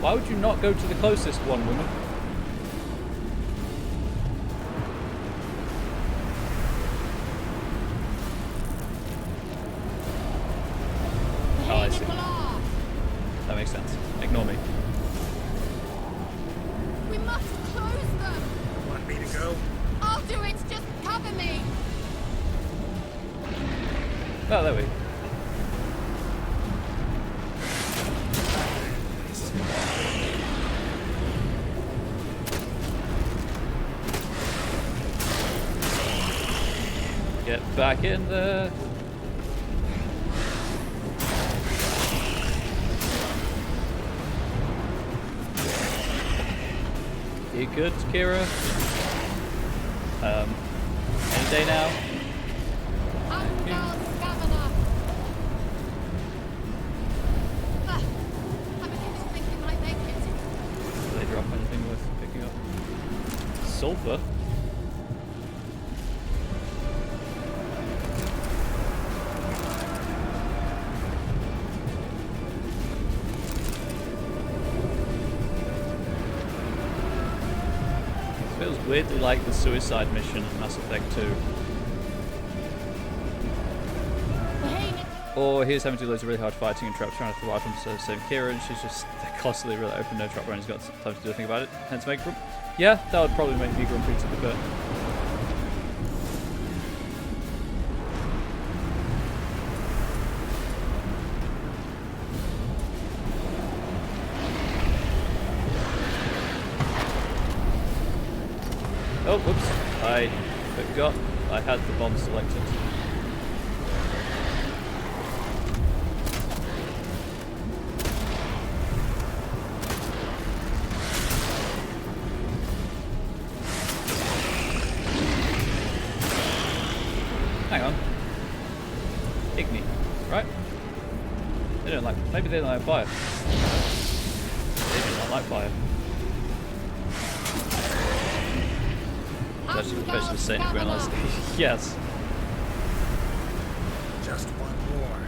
Why would you not go to the closest one, woman? Oh, I see. That makes sense. Ignore me. We must close them. Want me to go? I'll do it. Just cover me. Oh, there we go. Get back in there. You good, Kira? Any day now? Do they drop anything worth picking up? Sulfur? Feels weirdly like the suicide mission in Mass Effect 2. Or he's having to do loads of really hard fighting and traps trying to survive from the same Kira, and she's just constantly really open, no trap, and he's got time to do anything about it. Hence make grump. Yeah, that would probably make me grumpy to the bit. Oh, whoops. I forgot I had the bomb selected. Hang on. Igni, right? They don't like, maybe they don't like fire. They do not like fire. Actually, especially the same realized. Yes. Just one more.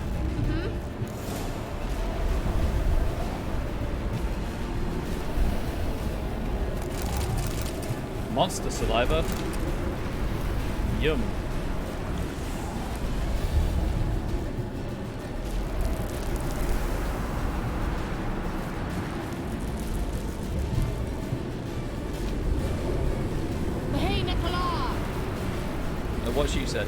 Monster saliva. Yum. What she said.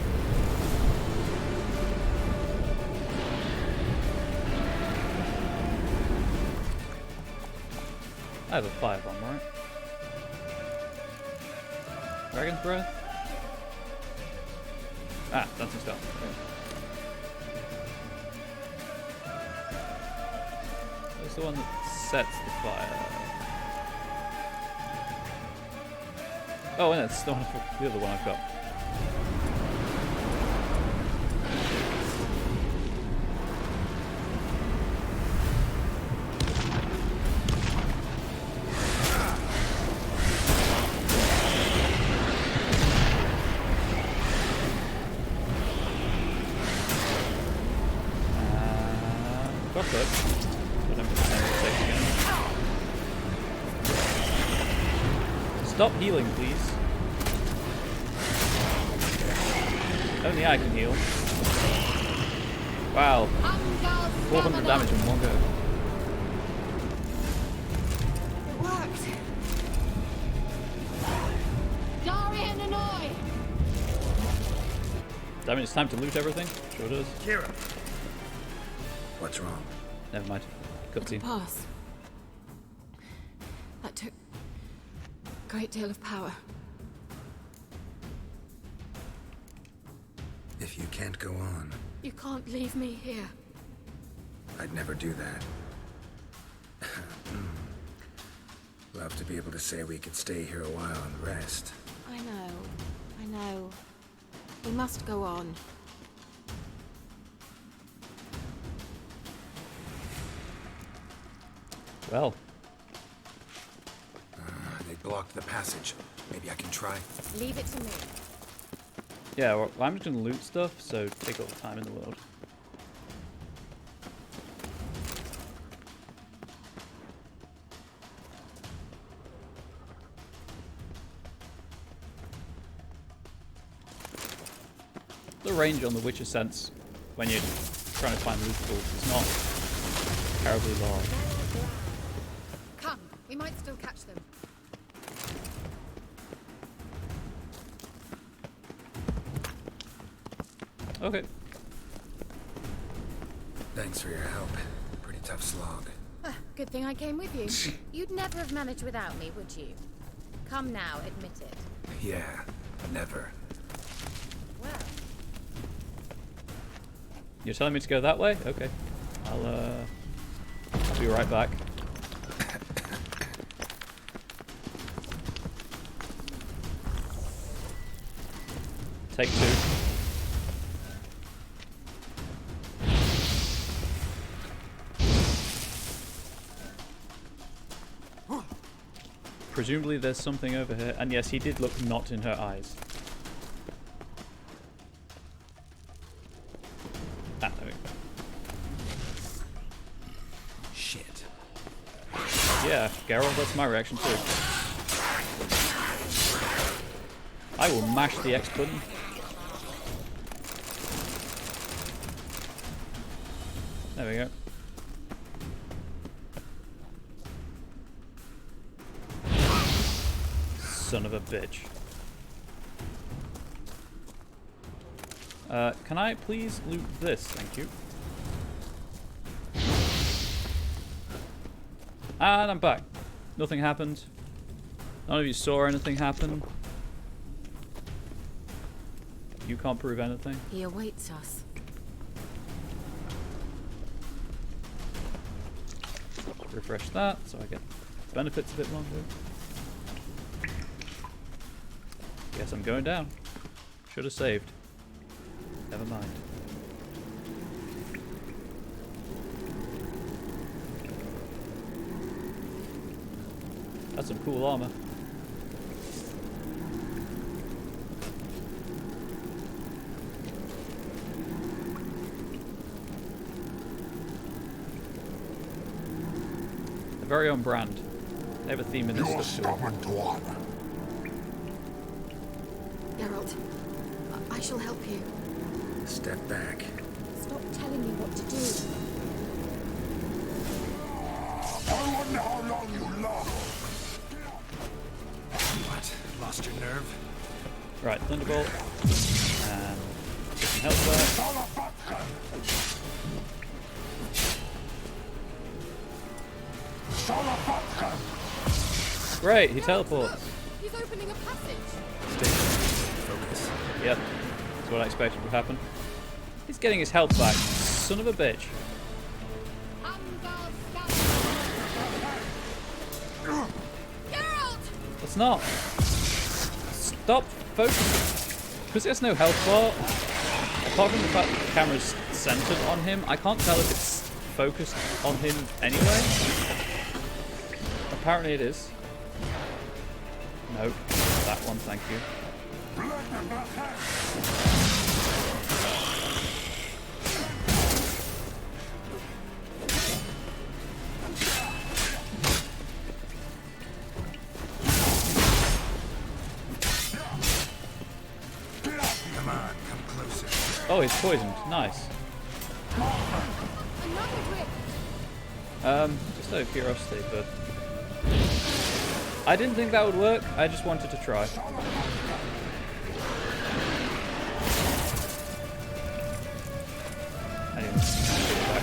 I have a firebomb, right? Dragon's breath? Ah, dancing star. What's the one that sets the fire? Oh, and that's the other one I've got. Stop healing, please. Only I can heal. Wow. 400 damage in one go. It worked. Damn it, it's time to loot everything? Sure does. Kira. What's wrong? Never mind. Cutscene. Pass. That took a great deal of power. If you can't go on, You can't leave me here. I'd never do that. Love to be able to say we could stay here a while and rest. I know. We must go on. Well. They blocked the passage. Maybe I can try. Leave it to me. Yeah, well, I'm just gonna loot stuff, so take all the time in the world. the range on the Witcher sense when you're trying to find loot pools is not terribly large. Come, we might still catch them. Okay. Thanks for your help. Pretty tough slog. Good thing I came with you. You'd never have managed without me, would you? Come now, admit it. Yeah, never. Well, You're telling me to go that way? Okay. I'll be right back. Take 2. Presumably there's something over here. And yes, he did look not in her eyes. Ah, there we go. Shit. Yeah, Geralt, that's my reaction too. I will mash the X button. There we go. Son of a bitch. Can I please loot this? Thank you. And I'm back. Nothing happened. None of you saw anything happen. You can't prove anything. he awaits us. Refresh that so I get benefits a bit longer. Guess I'm going down. Should have saved. Never mind. That's some cool armor. They're very on brand. They have a theme in this stuff too. Geralt, I shall help you. Step back. Stop telling me what to do. I wonder how long you last. What? Lost your nerve? Right, Thunderbolt. And get some health back. Great, he teleports. He's opening a passage. Focus. Yep, that's what I expected would happen. He's getting his health back. Son of a bitch. Geralt! Let's not. Stop focusing. Because he has no health bar, apart from the fact that the camera's centered on him, I can't tell if it's focused on him anyway. Apparently it is. Nope. That one, thank you. Come on, come closer. Oh, he's poisoned. Nice. Just out of curiosity, but I didn't think that would work. I just wanted to try. Anyway, take it back.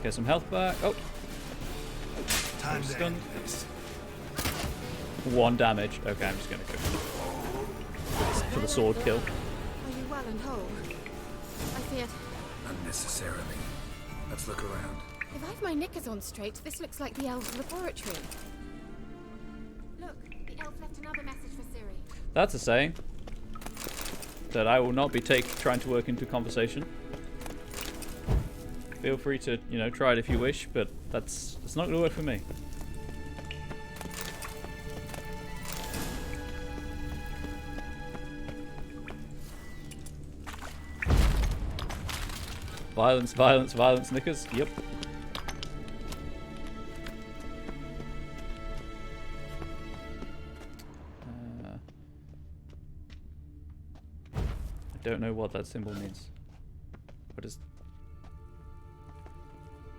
Get some health back. Oh. Time to end this. 1 damage. Okay, I'm just gonna go for the sword kill. Are you well and whole? I feared. Unnecessarily. Let's look around. If I've my knickers on straight, this looks like the elf's laboratory. Look, the elf left another message for Ciri. That's a saying that I will not be trying to work into conversation. Feel free to, try it if you wish, but it's not going to work for me. Violence, violence, violence, knickers. Yep. I don't know what that symbol means. What is...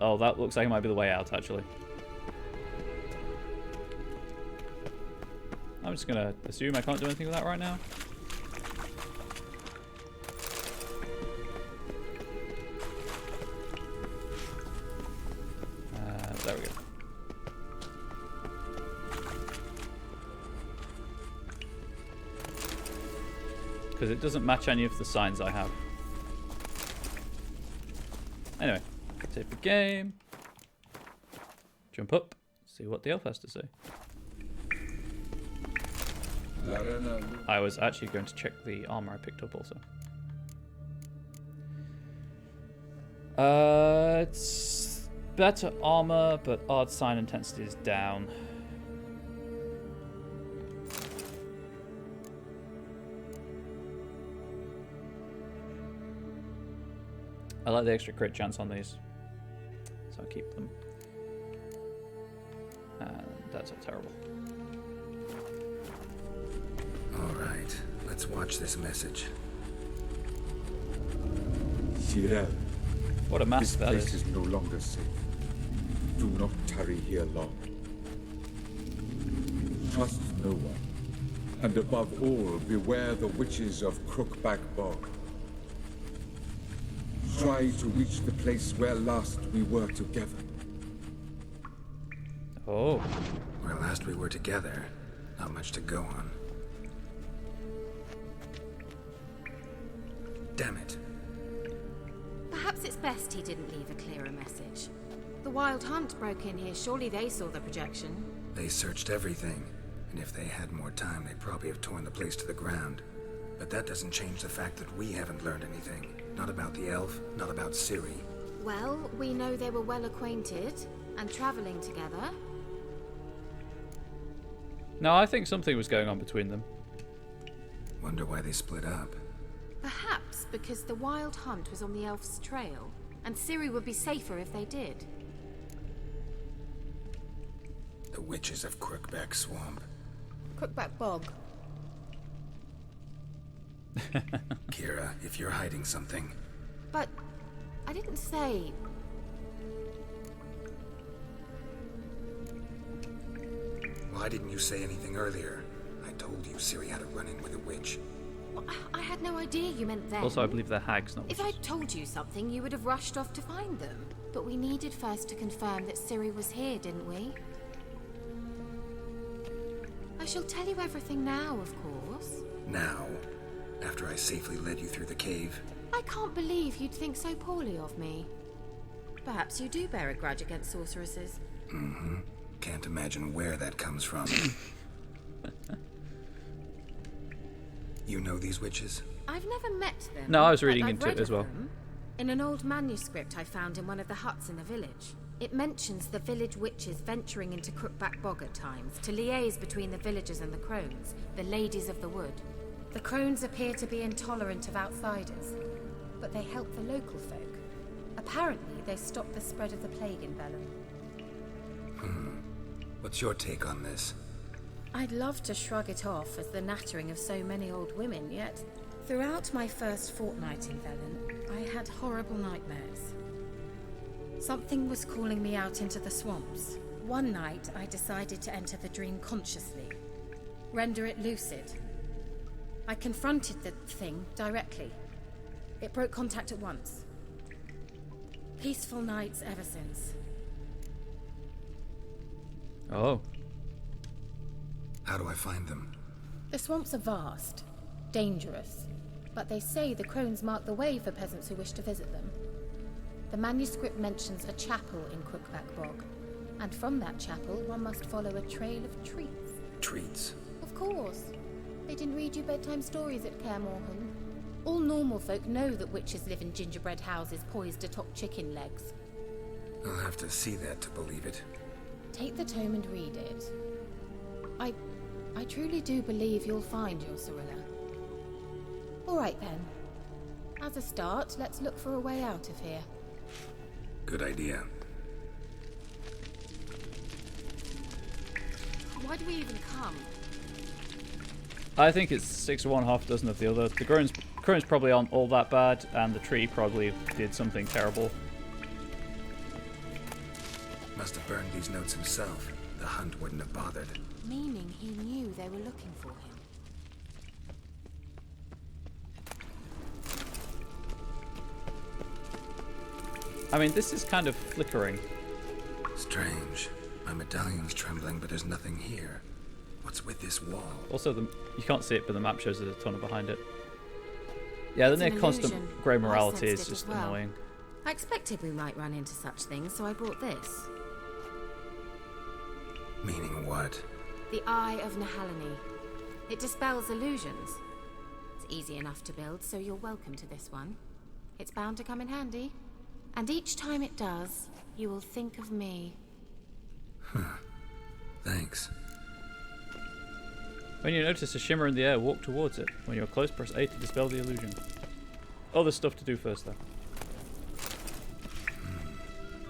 Oh, that looks like it might be the way out, actually. I'm just gonna assume I can't do anything with that right now. There we go. Because it doesn't match any of the signs I have. Anyway, save the game. Jump up, see what the elf has to say. I was actually going to check the armor I picked up also. It's better armor, but odd sign intensity is down. I like the extra crit chance on these, so I'll keep them. And that's not terrible. Alright, let's watch this message. Cyril, what a mask this that place is no longer safe. Do not tarry here long. Trust no one. And above all, beware the witches of Crookback Bog. Try to reach the place where last we were together. Oh. Where last we were together, not much to go on. Damn it. Perhaps it's best he didn't leave a clearer message. The Wild Hunt broke in here. Surely they saw the projection. They searched everything, and if they had more time, they'd probably have torn the place to the ground. But that doesn't change the fact that we haven't learned anything. Not about the elf, not about Ciri. Well, we know they were well acquainted and traveling together. No, I think something was going on between them. Wonder why they split up. Perhaps because the Wild Hunt was on the elf's trail, and Ciri would be safer if they did. The witches of Crookback Swamp. Crookback Bog. Kira, if you're hiding something... But I didn't say... Why didn't you say anything earlier? I told you Ciri had a run-in with a witch. I had no idea you meant then. Also, I believe they're hags, not If witches. I'd told you something, you would have rushed off to find them. But we needed first to confirm that Ciri was here, didn't we? I shall tell you everything now, of course. Now? After I safely led you through the cave? I can't believe you'd think so poorly of me. Perhaps you do bear a grudge against sorceresses. Mm-hmm. Can't imagine where that comes from. You know these witches? I've never met them. No, I was but reading I've into read it as of well. them. In an old manuscript I found in one of the huts in the village, it mentions the village witches venturing into Crookback Bog at times to liaise between the villagers and the crones, the ladies of the wood. The crones appear to be intolerant of outsiders, but they help the local folk. Apparently, they stop the spread of the plague in Velen. What's your take on this? I'd love to shrug it off as the nattering of so many old women, yet throughout my first fortnight in Velen, I had horrible nightmares. Something was calling me out into the swamps. One night, I decided to enter the dream consciously, render it lucid. I confronted the thing directly. It broke contact at once. Peaceful nights ever since. Oh. How do I find them? The swamps are vast, dangerous, but they say the crones mark the way for peasants who wish to visit them. The manuscript mentions a chapel in Crookback Bog, and from that chapel one must follow a trail of treats. Treats? Of course. They didn't read you bedtime stories at Kaer Morhen. All normal folk know that witches live in gingerbread houses poised atop chicken legs. I'll have to see that to believe it. Take the tome and read it. I truly do believe you'll find your Cirilla. All right then. As a start, let's look for a way out of here. Good idea. Why do we even come? I think it's 6 of one, half a dozen of the other. The currents probably aren't all that bad, and the tree probably did something terrible. Must have burned these notes himself. The hunt wouldn't have bothered. Meaning he knew they were looking for him. I mean, this is kind of flickering. Strange. My medallion's trembling, but there's nothing here. What's with this wall? Also, you can't see it, but the map shows there's a tunnel behind it. Yeah, the near constant grey morality is just annoying. I expected we might run into such things, so I brought this. Meaning what? The Eye of Nehaleni. It dispels illusions. It's easy enough to build, so you're welcome to this one. It's bound to come in handy. And each time it does, you will think of me. Huh. Thanks. When you notice a shimmer in the air, walk towards it. When you're close, press A to dispel the illusion. Oh, there's stuff to do first, though.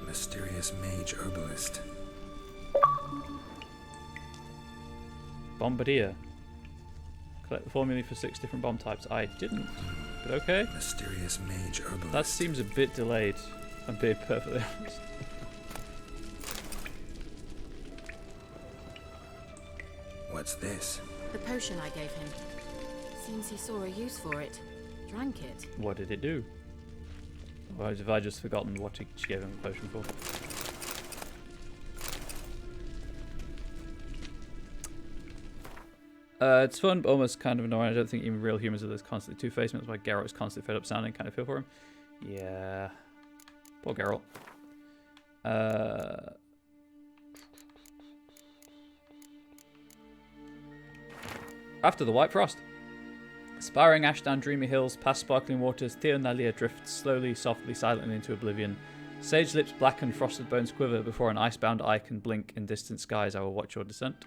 Mysterious mage herbalist. Bombardier. Collect the formulae for 6 different bomb types. I didn't, but okay. Mysterious mage herbalist. That seems a bit delayed, I'm being perfectly honest. What's this? The potion I gave him. Seems he saw a use for it. Drank it. What did it do? Or have I just forgotten what she gave him the potion for? It's fun, but almost kind of annoying. I don't think even real humans are this constantly two-faced. That's why Geralt is constantly fed up sounding. Kind of feel for him. Yeah. Poor Geralt. After the White Frost. Aspiring ash down dreamy hills, past sparkling waters, Theonalia drifts slowly, softly, silently into oblivion. Sage lips blacken, frosted bones quiver before an icebound eye can blink in distant skies. I will watch your descent.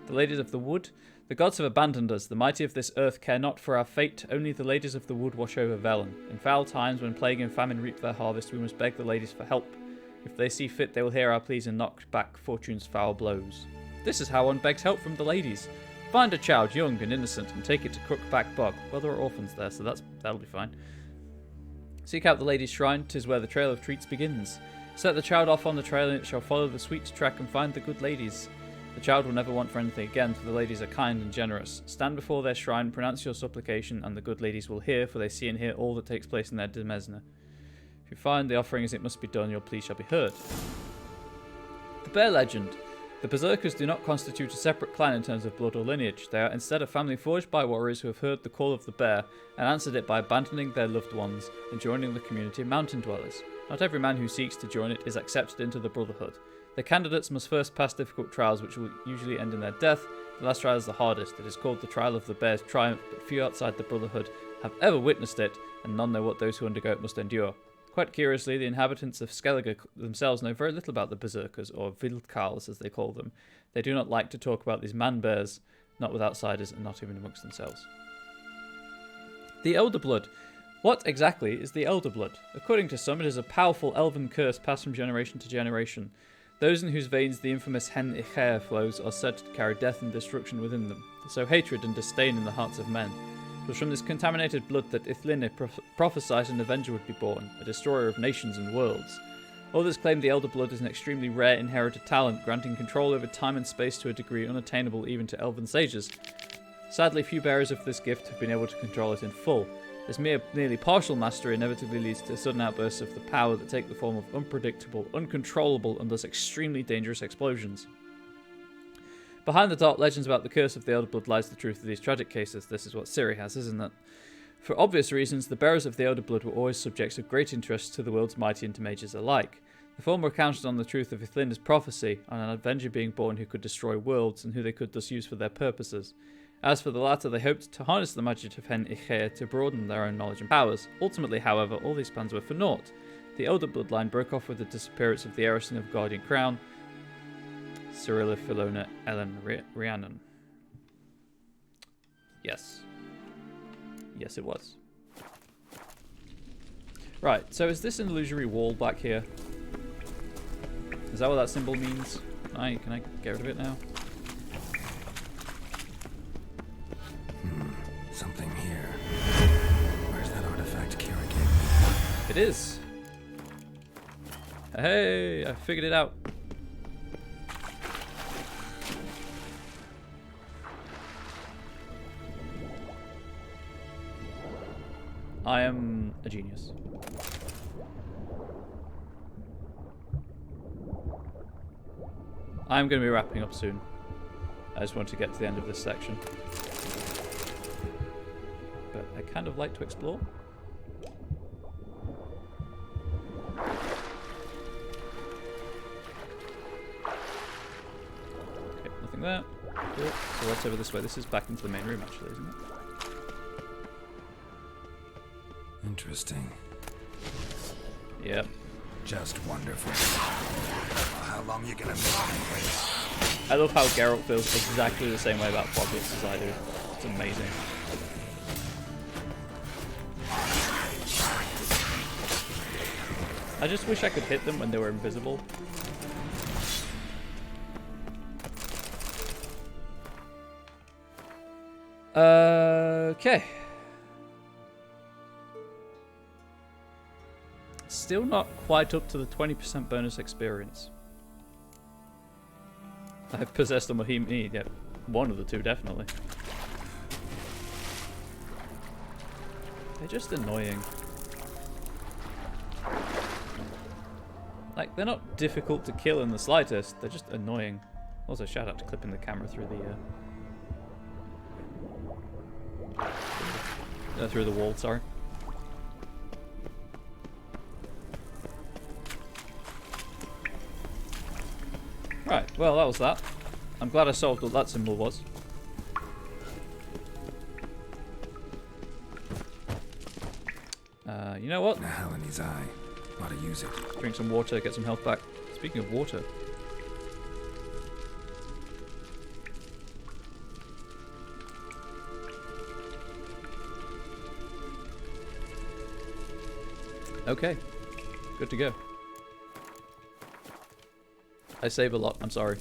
The ladies of the wood. The gods have abandoned us. The mighty of this earth care not for our fate. Only the ladies of the wood wash over Velen. In foul times, when plague and famine reap their harvest, we must beg the ladies for help. If they see fit, they will hear our pleas and knock back fortune's foul blows. This is how one begs help from the ladies. Find a child, young and innocent, and take it to Crookback Bog. Well, there are orphans there, so that'll be fine. Seek out the lady's shrine. 'Tis where the trail of treats begins. Set the child off on the trail, and it shall follow the sweet track and find the good ladies. The child will never want for anything again, for the ladies are kind and generous. Stand before their shrine, pronounce your supplication, and the good ladies will hear, for they see and hear all that takes place in their demesne. If you find the offering as it must be done, your plea shall be heard. The Bear Legend. The Berserkers do not constitute a separate clan in terms of blood or lineage. They are instead a family forged by warriors who have heard the call of the bear and answered it by abandoning their loved ones and joining the community of mountain dwellers. Not every man who seeks to join it is accepted into the Brotherhood. The candidates must first pass difficult trials which will usually end in their death. The last trial is the hardest. It is called the Trial of the Bear's Triumph, but few outside the Brotherhood have ever witnessed it, and none know what those who undergo it must endure. Quite curiously, the inhabitants of Skellige themselves know very little about the Berserkers, or Wildkarls as they call them. They do not like to talk about these man-bears, not with outsiders and not even amongst themselves. The Elder Blood. What exactly is the Elder Blood? According to some, it is a powerful elven curse passed from generation to generation. Those in whose veins the infamous Hen Ichair flows are said to carry death and destruction within them, sow hatred and disdain in the hearts of men. It was from this contaminated blood that Ithlinne prophesied an avenger would be born, a destroyer of nations and worlds. Others claim the Elder Blood is an extremely rare inherited talent, granting control over time and space to a degree unattainable even to elven sages. Sadly, few bearers of this gift have been able to control it in full. This nearly partial mastery inevitably leads to sudden outbursts of the power that take the form of unpredictable, uncontrollable, and thus extremely dangerous explosions. Behind the dark legends about the curse of the Elder Blood lies the truth of these tragic cases. This is what Ciri has, isn't it? For obvious reasons, the bearers of the Elder Blood were always subjects of great interest to the world's mighty and to mages alike. The former counted on the truth of Ithlinne's prophecy, on an avenger being born who could destroy worlds, and who they could thus use for their purposes. As for the latter, they hoped to harness the magic of Hen Ichair to broaden their own knowledge and powers. Ultimately, however, all these plans were for naught. The Elder Bloodline broke off with the disappearance of the heiress of Guardian Crown, Cyrilla Filona Ellen Rhiannon. Yes. Yes, it was. Right, so is this an illusory wall back here? Is that what that symbol means? Can I get rid of it now? Something here. Where's that artifact Kira gave me? It is. Hey, I figured it out. I am a genius. I'm going to be wrapping up soon. I just want to get to the end of this section. But I kind of like to explore. Okay, nothing there. Cool. So what's over this way? This is back into the main room actually, isn't it? Interesting. Yep. Just wonderful. How long you gonna make me wait? I love how Geralt feels exactly the same way about pockets as I do. It's amazing. I just wish I could hit them when they were invisible. Okay. Still not quite up to the 20% bonus experience. I've possessed a Mohimi, yeah, one of the two definitely. They're just annoying. Like, they're not difficult to kill in the slightest, they're just annoying. Also, shout out to clipping the camera through the wall, sorry. Right, well that was that. I'm glad I solved what that symbol was. You know what? The hell in his eye. Ought to use it. Drink some water, get some health back. Speaking of water. Okay, good to go. I save a lot, I'm sorry.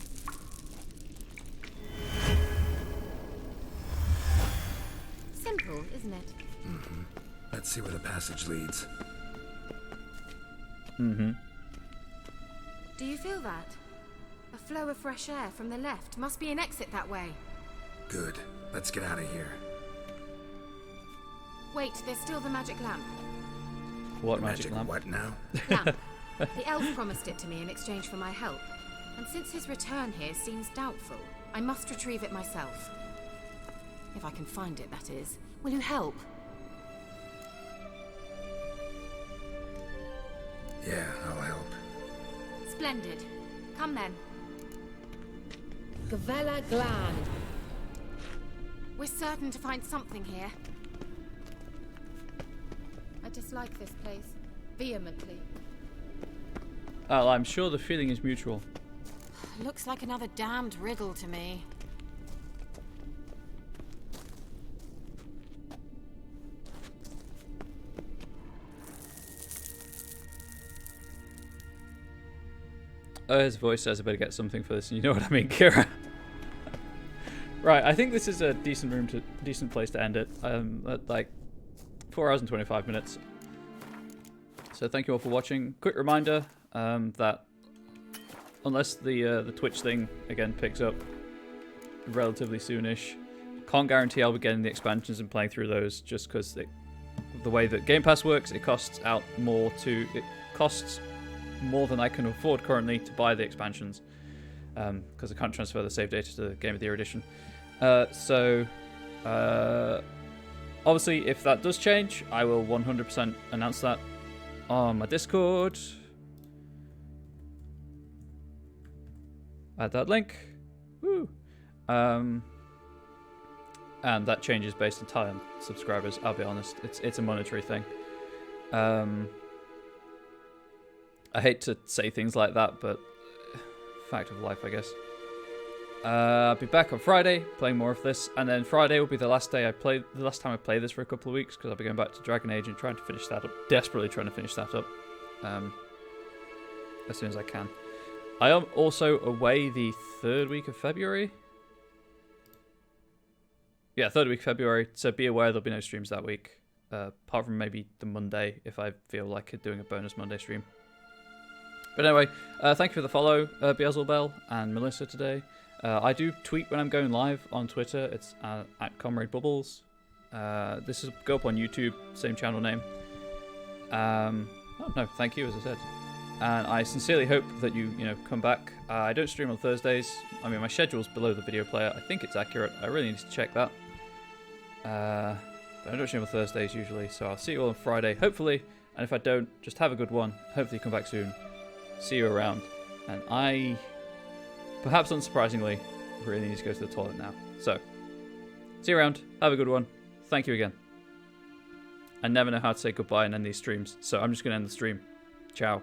Simple, isn't it? Mm-hmm. Let's see where the passage leads. Mm-hmm. Do you feel that? A flow of fresh air from the left. Must be an exit that way. Good. Let's get out of here. Wait, there's still the magic lamp. What magic lamp? What now? Lamp. The elf promised it to me in exchange for my help. And since his return here seems doubtful, I must retrieve it myself. If I can find it, that is. Will you help? Yeah, I'll help. Splendid. Come then. Gavella Glan. We're certain to find something here. I dislike this place. Vehemently. Oh, I'm sure the feeling is mutual. Looks like another damned riddle to me. Oh, his voice says I better get something for this, and you know what I mean, Kira. Right, I think this is a decent place to end it. At like 4 hours and 25 minutes. So thank you all for watching. Quick reminder that unless the Twitch thing again picks up relatively soonish, can't guarantee I'll be getting the expansions and playing through those, just because the way that Game Pass works, it costs more than I can afford currently to buy the expansions, because I can't transfer the save data to the Game of the Year edition. Obviously, if that does change, I will 100% announce that on my Discord. Add that link. Woo. And that changes based entirely on subscribers, I'll be honest. It's a monetary thing. I hate to say things like that, but fact of life, I guess. I'll be back on Friday playing more of this, and then Friday will be the last time I play this for a couple of weeks, because I'll be going back to Dragon Age and trying to finish that up. Desperately trying to finish that up as soon as I can. I am also away the 3rd week of February. Yeah, 3rd week of February, so be aware there'll be no streams that week, apart from maybe the Monday if I feel like doing a bonus Monday stream. But anyway, thank you for the follow, Beelzebel and Melissa today. I do tweet when I'm going live on Twitter. It's at Comrade Bubbles. This is go up on YouTube, same channel name. Oh no, thank you, as I said. And I sincerely hope that you come back. I don't stream on Thursdays. I mean, my schedule's below the video player. I think it's accurate. I really need to check that. But I don't stream on Thursdays usually, so I'll see you all on Friday, hopefully. And if I don't, just have a good one. Hopefully you come back soon. See you around. And I, perhaps unsurprisingly, really need to go to the toilet now. So, see you around. Have a good one. Thank you again. I never know how to say goodbye and end these streams, so I'm just going to end the stream. Ciao.